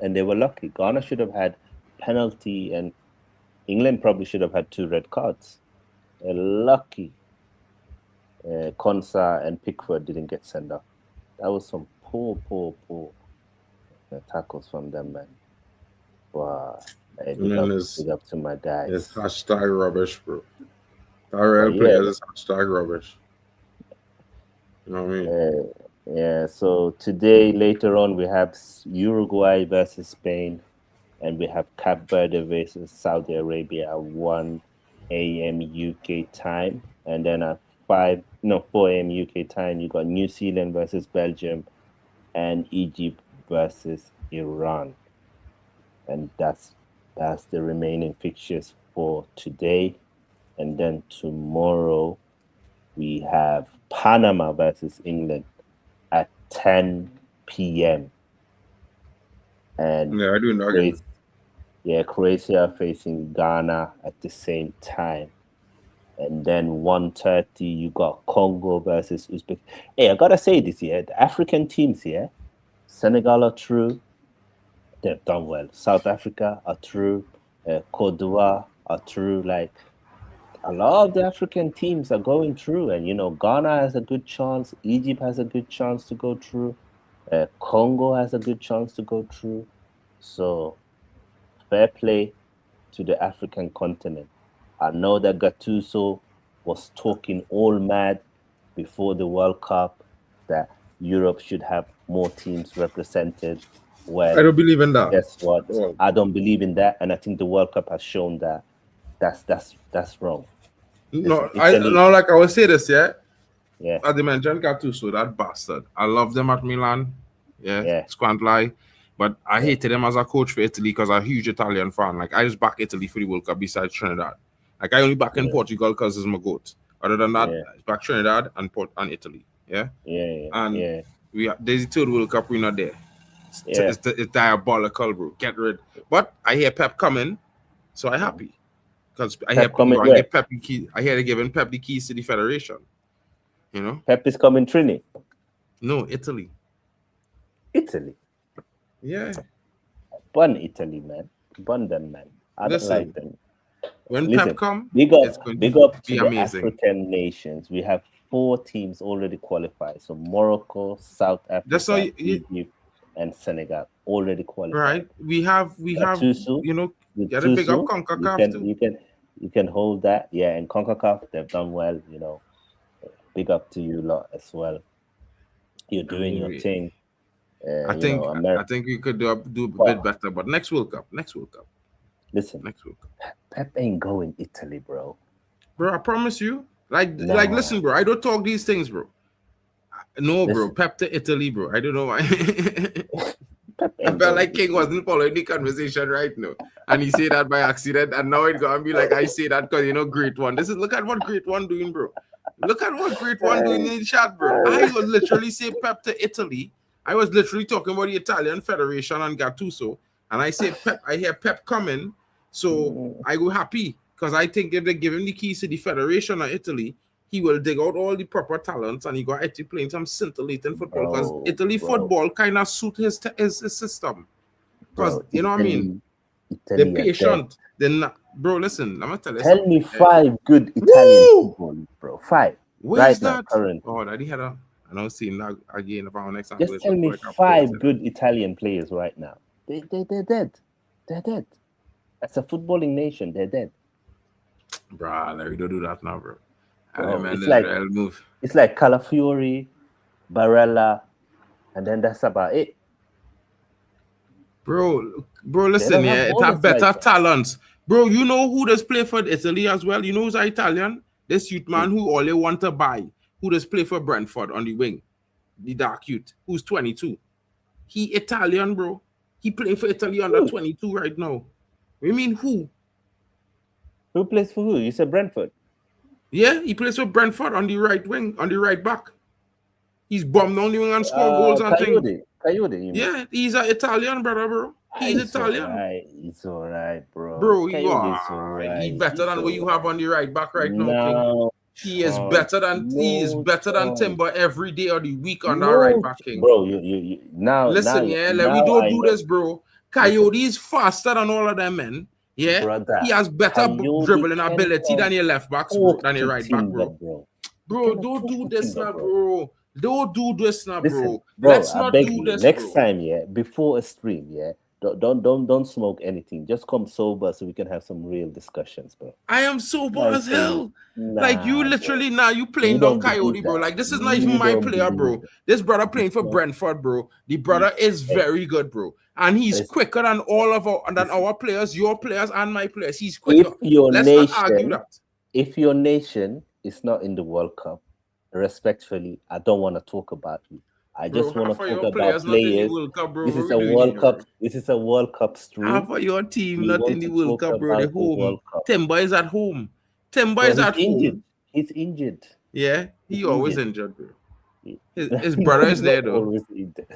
and they were lucky. Ghana should have had penalty, and England probably should have had 2 red cards. They're lucky. Konsa and Pickford didn't get sent off. That was some poor tackles from them, man. Wow. Hey, big up to my guys. It's hashtag rubbish, bro. Our players is hashtag rubbish. You know what I mean? Yeah, so today, later on, we have Uruguay versus Spain, and we have Cape Verde versus Saudi Arabia at 1 a.m. UK time, and then at 4 a.m. UK time, you got New Zealand versus Belgium and Egypt versus Iran. And that's the remaining fixtures for today. And then tomorrow we have Panama versus England at 10 p.m. And I do know. Croatia facing Ghana at the same time. And then 1:30, you got Congo versus Uzbek. Hey, I gotta say this here. The African teams here, Senegal are through. They've done well. South Africa are through. Cote d'Ivoire are through. Like, a lot of the African teams are going through. And, Ghana has a good chance. Egypt has a good chance to go through. Congo has a good chance to go through. So, fair play to the African continent. I know that Gattuso was talking all mad before the World Cup that Europe should have more teams represented. Well, I don't believe in that. Guess what? I don't believe in that, and I think the World Cup has shown that that's wrong. No, like I will say this, yeah. Yeah. As I mentioned, Gattuso, that bastard. I love them at Milan. Yeah. Squant lie. But I hated him as a coach for Italy because I'm a huge Italian fan. Like, I just back Italy for the World Cup besides Trinidad. Like, I only back in Portugal because it's my goat. Other than that, I back Trinidad and Italy. Yeah. And there's the 3rd World Cup, we're not there. It's diabolical, bro. Get rid. But I hear Pep coming, so I'm happy. Because I hear Pep the key. I hear they're giving Pep the keys to the federation. Pep is coming Trini. No, Italy. Italy. Yeah. Bun Italy, man. Bun them, man. I don't like them. When Pep come, big up to the amazing. African nations. We have 4 teams already qualified. So Morocco, South Africa, Egypt, and Senegal already qualified. Right. We have Tusu, you know, with gotta pick up Tusu, CONCACAF too. you can hold that. Yeah, and CONCACAF, they've done well, you know. Big up to you lot as well. You're doing your thing. I think we could do a bit better, but next World Cup. Listen, Next World Cup. Pep ain't going Italy, bro. Bro, I promise you. Like listen, bro. I don't talk these things, bro. No, bro. Listen. Pep to Italy, bro. I don't know why. Pep I ain't felt going like King wasn't following the conversation right now. And he said that by accident. And now it's gonna be like I say that because you know, Great One. Look at what Great One doing, bro. Look at what Great One doing in the chat, bro. I was literally say Pep to Italy. I was literally talking about the Italian Federation and Gattuso. And I say Pep, I hear Pep coming. So I go happy because I think if they give him the keys to the Federation of Italy, he will dig out all the proper talents and he got actually playing some scintillating football because Italy football kind of suit his system. Because you know what I mean? They're patient. They're not, bro. Listen, I'm gonna tell you. Tell me 5 good Italian football, bro. 5. Where's right that? Now, current. Oh, that he had a. I don't see that again. If our next time, just tell me 5 good Italian players right now. They're dead. They're dead. That's a footballing nation. They're dead. Bro, we don't do that now, bro. It's like Calafiori, Barella, and then that's about it. Bro, listen, yeah, it have better talents. Bro, you know who does play for Italy as well? You know who's Italian? This youth man who all they want to buy, who does play for Brentford on the wing, the dark youth, who's 22. He Italian, bro. He playing for Italy under 22 right now. You mean who? Who plays for who? You said Brentford. Yeah, he plays for Brentford on the right wing, on the right back. He's bombed on the wing and score goals and things. Coyote, yeah, he's an Italian brother, bro. He's Italian. It's all right, bro. Bro, he's better than what you have on the right back right now, King. He is better than Timber every day of the week on that right back, King. Bro, you now listen, now, yeah, now we don't do this, bro. Coyote is faster than all of them men. Yeah, brother, he has better dribbling ability than your left backs, bro, than your right back, bro. Bro, don't do this now, bro. Don't do this now, bro. Let's not do this. Next time, yeah, before a stream, yeah, don't smoke anything. Just come sober so we can have some real discussions, bro. I am sober as hell. Like you literally now you playing down Coyote, bro. Like this is not even my player, bro. This brother playing for Brentford, bro. The brother is very good, bro. And he's quicker than all of our players, your players and my players. He's quicker. Let's not argue that. If your nation is not in the World Cup, respectfully, I don't want to talk about you. I just want to talk about players. This is a World Cup. This is a World Cup stream. Half of your team not in the World Cup, bro. They're home. Timber is at home. Timber is at home. He's injured. Yeah, he always injured, bro. His brother is there though. Always injured.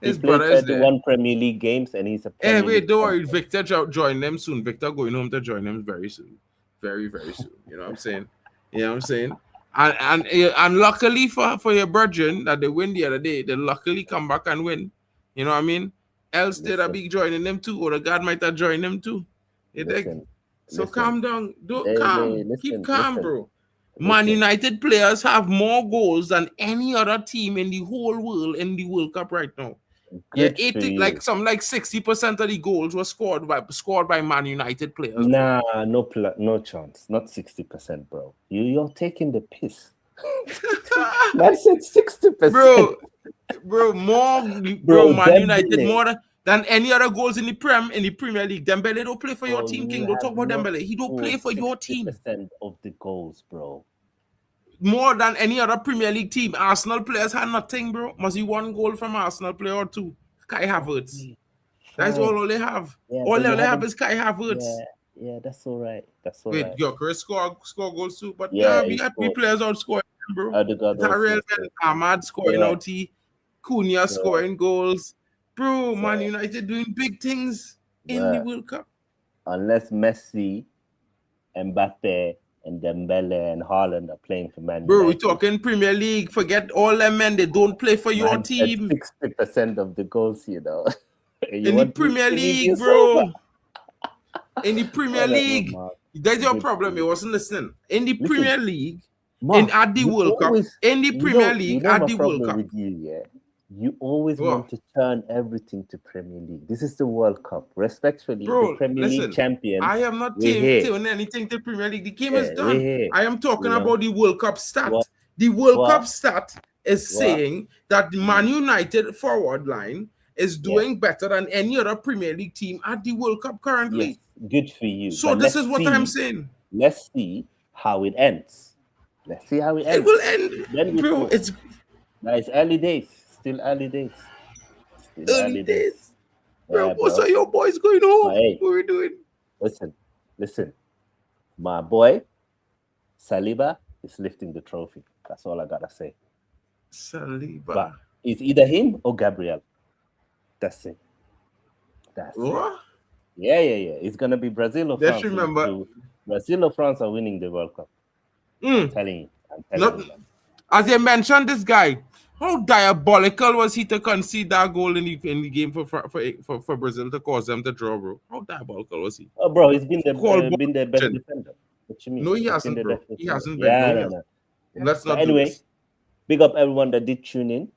His brother is there. 31 Premier League games, and he's a. Wait, don't worry. Victor join them soon. Victor going home to join them very soon, very soon. You know what I'm saying? You know what I'm saying? And luckily for your brethren that they win the other day, they luckily come back and win. You know what I mean? Else they'd be joining them too, or the God might have joined them too. So calm down. Keep calm, bro. Man United players have more goals than any other team in the whole world in the World Cup right now. Good 60% of the goals were scored by Man United players. Nah, no chance. Not 60%, bro. You're taking the piss. I said 60%. Bro, Man United more than any other goals in the Premier League. Dembele don't play for your team, King. Don't talk about Dembele. He don't play for your team. 60% of the goals, bro. More than any other Premier League team. Arsenal players had nothing, bro. Must be 1 goal from Arsenal player or 2. Kai Havertz. That's all they have. Yeah, all they have is Kai Havertz. Yeah, that's all right. Wait, Gyökeres score goals too. But we got 3 players out scoring, bro. Tyrell and Ahmad scoring out. Cunha scoring goals. Bro, Man United doing big things in the World Cup. Unless Messi, Mbappe, and Dembele and Haaland are playing for Man United. Bro, we're talking Premier League. Forget all them men. They don't play for your team. 60% of the goals, you know. In the Premier League, bro. In the Premier League. That's your problem. You wasn't listening. In the Premier League, at the World Cup. In the Premier League, at the World Cup. You always Bro. want to turn everything to Premier League. This is the World Cup. Respectfully, the Bro, Premier League listen, champions. I am not we're here. doing anything to Premier League. The game Yeah, is we're done. here. I am talking You know? about the World Cup stat. What? The World What? Cup stat is What? saying that the Man United forward line is doing better than any other Premier League team at the World Cup currently. Yes, good for you. So But this let's is what see, I'm saying. Let's see how it ends. Let's see how it ends. It will end, Then we bro. know. It's Now it's early days. Still early days. Still early days. Bro, Yeah, what's bro. all your boys going on? Hey. What are we doing? Listen. My boy, Saliba, is lifting the trophy. That's all I gotta say. Saliba. But it's either him or Gabriel. That's it. That's it. What? Yeah. It's gonna be Brazil or Just France. remember- Brazil or France are winning the World Cup. I'm telling you. Not- you. As you mentioned, this guy, how diabolical was he to concede that goal in the game for Brazil to cause them to draw, bro? How diabolical was he? Oh, bro, he's been the Call best ball. defender. What you mean? No, he He's hasn't, been the bro. best He defender. hasn't been. Yeah, No, he no. hasn't. Let's not But anyway, do this. big up everyone that did tune in.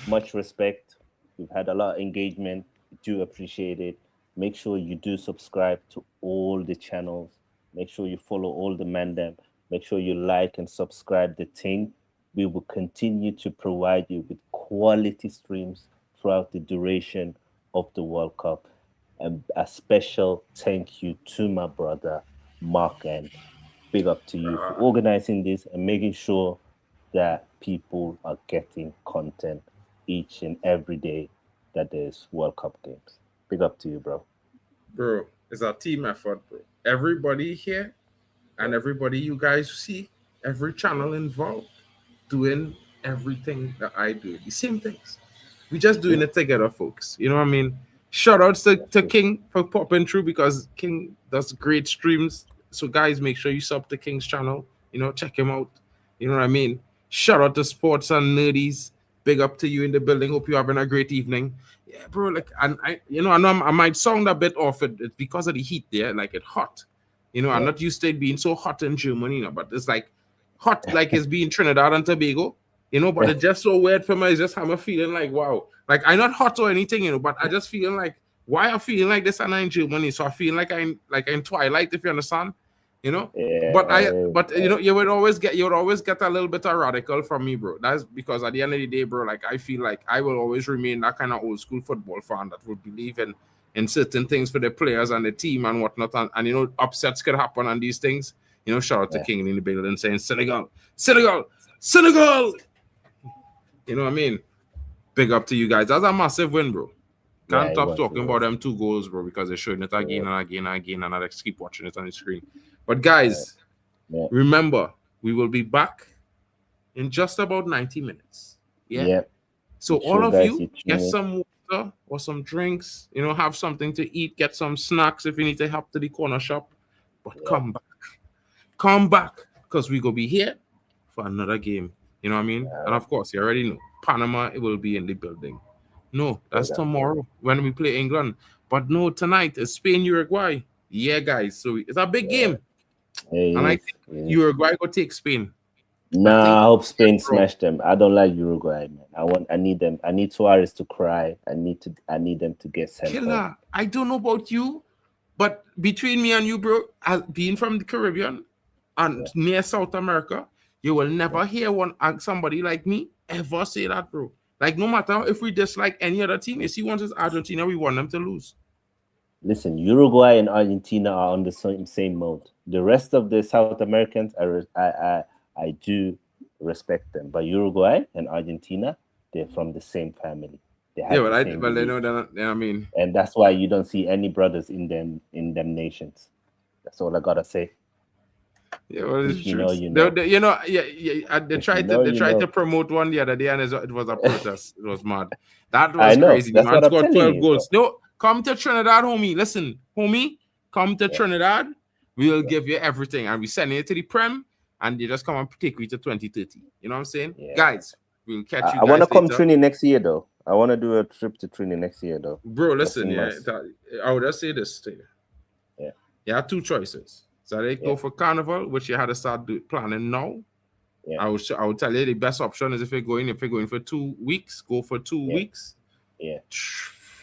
Much respect. We've had a lot of engagement. Do appreciate it. Make sure you do subscribe to all the channels. Make sure you follow all the mandem. Make sure you like and subscribe the thing. We will continue to provide you with quality streams throughout the duration of the World Cup. And a special thank you to my brother, Mark, and big up to you for organizing this and making sure that people are getting content each and every day that there's World Cup games. Big up to you, bro. Bro, it's a team effort, bro. Everybody here and everybody you guys see, every channel involved, doing everything that I do. The same things. We just doing it together, folks. You know what I mean? Shout outs to King for popping through because King does great streams. So guys, make sure you sub to King's channel. You know, check him out. You know what I mean? Shout out to Sports and Nerdies. Big up to you in the building. Hope you're having a great evening. Yeah, bro. Like, and I know I might sound a bit off. It's because of the heat there. Like, it's hot. You know, I'm not used to it being so hot in Germany, you know, but it's like hot, like it's being Trinidad and Tobago, you know, but it's just so weird for me. It's just I'm feeling like, wow, like I'm not hot or anything, you know, but I just feeling like, why I'm feeling like this and I'm in Germany. So I feel like I'm in Twilight, if you understand, you know. But you know, you would always get a little bit of radical from me, bro. That's because at the end of the day, bro, like I feel like I will always remain that kind of old school football fan that would believe in certain things for the players and the team and whatnot, and you know, upsets could happen on these things. You know, shout out to King in the building saying Senegal. You know what I mean? Big up to you guys. That's a massive win, bro. Can't stop talking about them 2 goals, bro, because they're showing it again and again and again, and I just keep watching it on the screen. But guys, remember, we will be back in just about 90 minutes. Yeah. So all of you get some water or some drinks, you know, have something to eat, get some snacks if you need to help to the corner shop. But come back, because we gonna be here for another game. You know what I mean? And of course, you already know Panama, it will be in the building. No, that's tomorrow when we play England. But no, tonight is Spain, Uruguay. Yeah, guys. So it's a big game. And I think Uruguay will take Spain. Nah, I hope Spain smash them. I don't like Uruguay, man. I need them. I need Suarez to cry. I need them to get sent home. Killer, I don't know about you, but between me and you, bro, being from the Caribbean and near South America, you will never hear somebody like me ever say that, bro. Like, no matter if we dislike any other team, if he wants us Argentina, we want them to lose. Listen, Uruguay and Argentina are on the same mode. The rest of the South Americans, I do respect them, but Uruguay and Argentina, they're from the same family. They know that. I mean, and that's why you don't see any brothers in them nations. That's all I gotta say. Yeah, well, it's true. They tried to promote one the other day, and it was a protest. It was mad. That was crazy. That's Man what scored 12 goals. Bro. No, come to Trinidad, homie. Listen, homie, come to Trinidad. We'll give you everything, and we send it to the Prem, and they just come and take you to 2030. You know what I'm saying? Yeah. Guys, we'll catch you guys. I want to come Trini next year, though. I want to do a trip to Trini next year, though. Bro, listen, I would just say this to you. Yeah. You have 2 choices. So they go for Carnival, which you had to start planning now, Yeah. I would tell you the best option is if you're going for 2 weeks, go for 2 weeks. Yeah.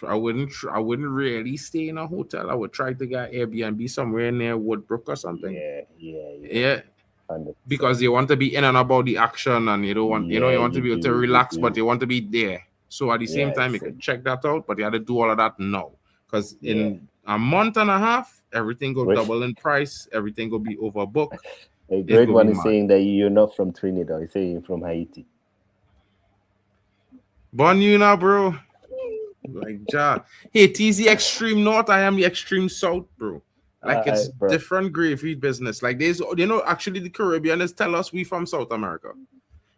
I wouldn't really stay in a hotel. I would try to get Airbnb somewhere near Woodbrook or something. Yeah. 100%. Because you want to be in and about the action, and you don't want you want to be able to relax, but you want to be there. So at the same time, you can check that out, but you have to do all of that now. Because in a month and a half, everything go double in price, everything will be overbooked. A great one is saying that you're not from Trinidad, he's saying you're from Haiti. Born you now, bro. Like Haiti's the extreme north, I am the extreme south, bro. Like it's different gravy business. Like there's, actually the Caribbeans tell us we from South America,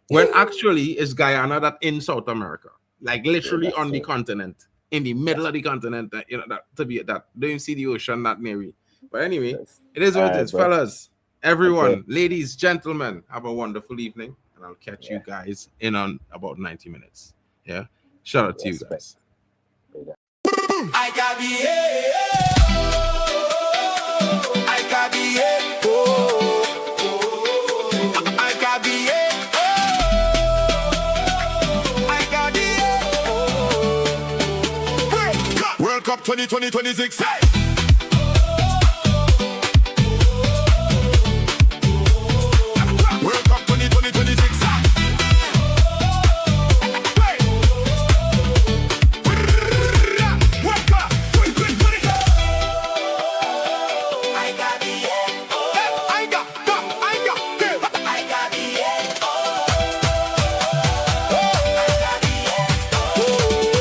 when actually it's Guyana that in South America, like literally on the continent, in the middle of the continent. That to be that don't even see the ocean that near. But anyway, it is what it is, fellas. Everyone, ladies, gentlemen, have a wonderful evening, and I'll catch you guys in on about 90 minutes. Yeah, shout out to you guys. I got World Cup 2026. World Cup 2026. World Cup 2020.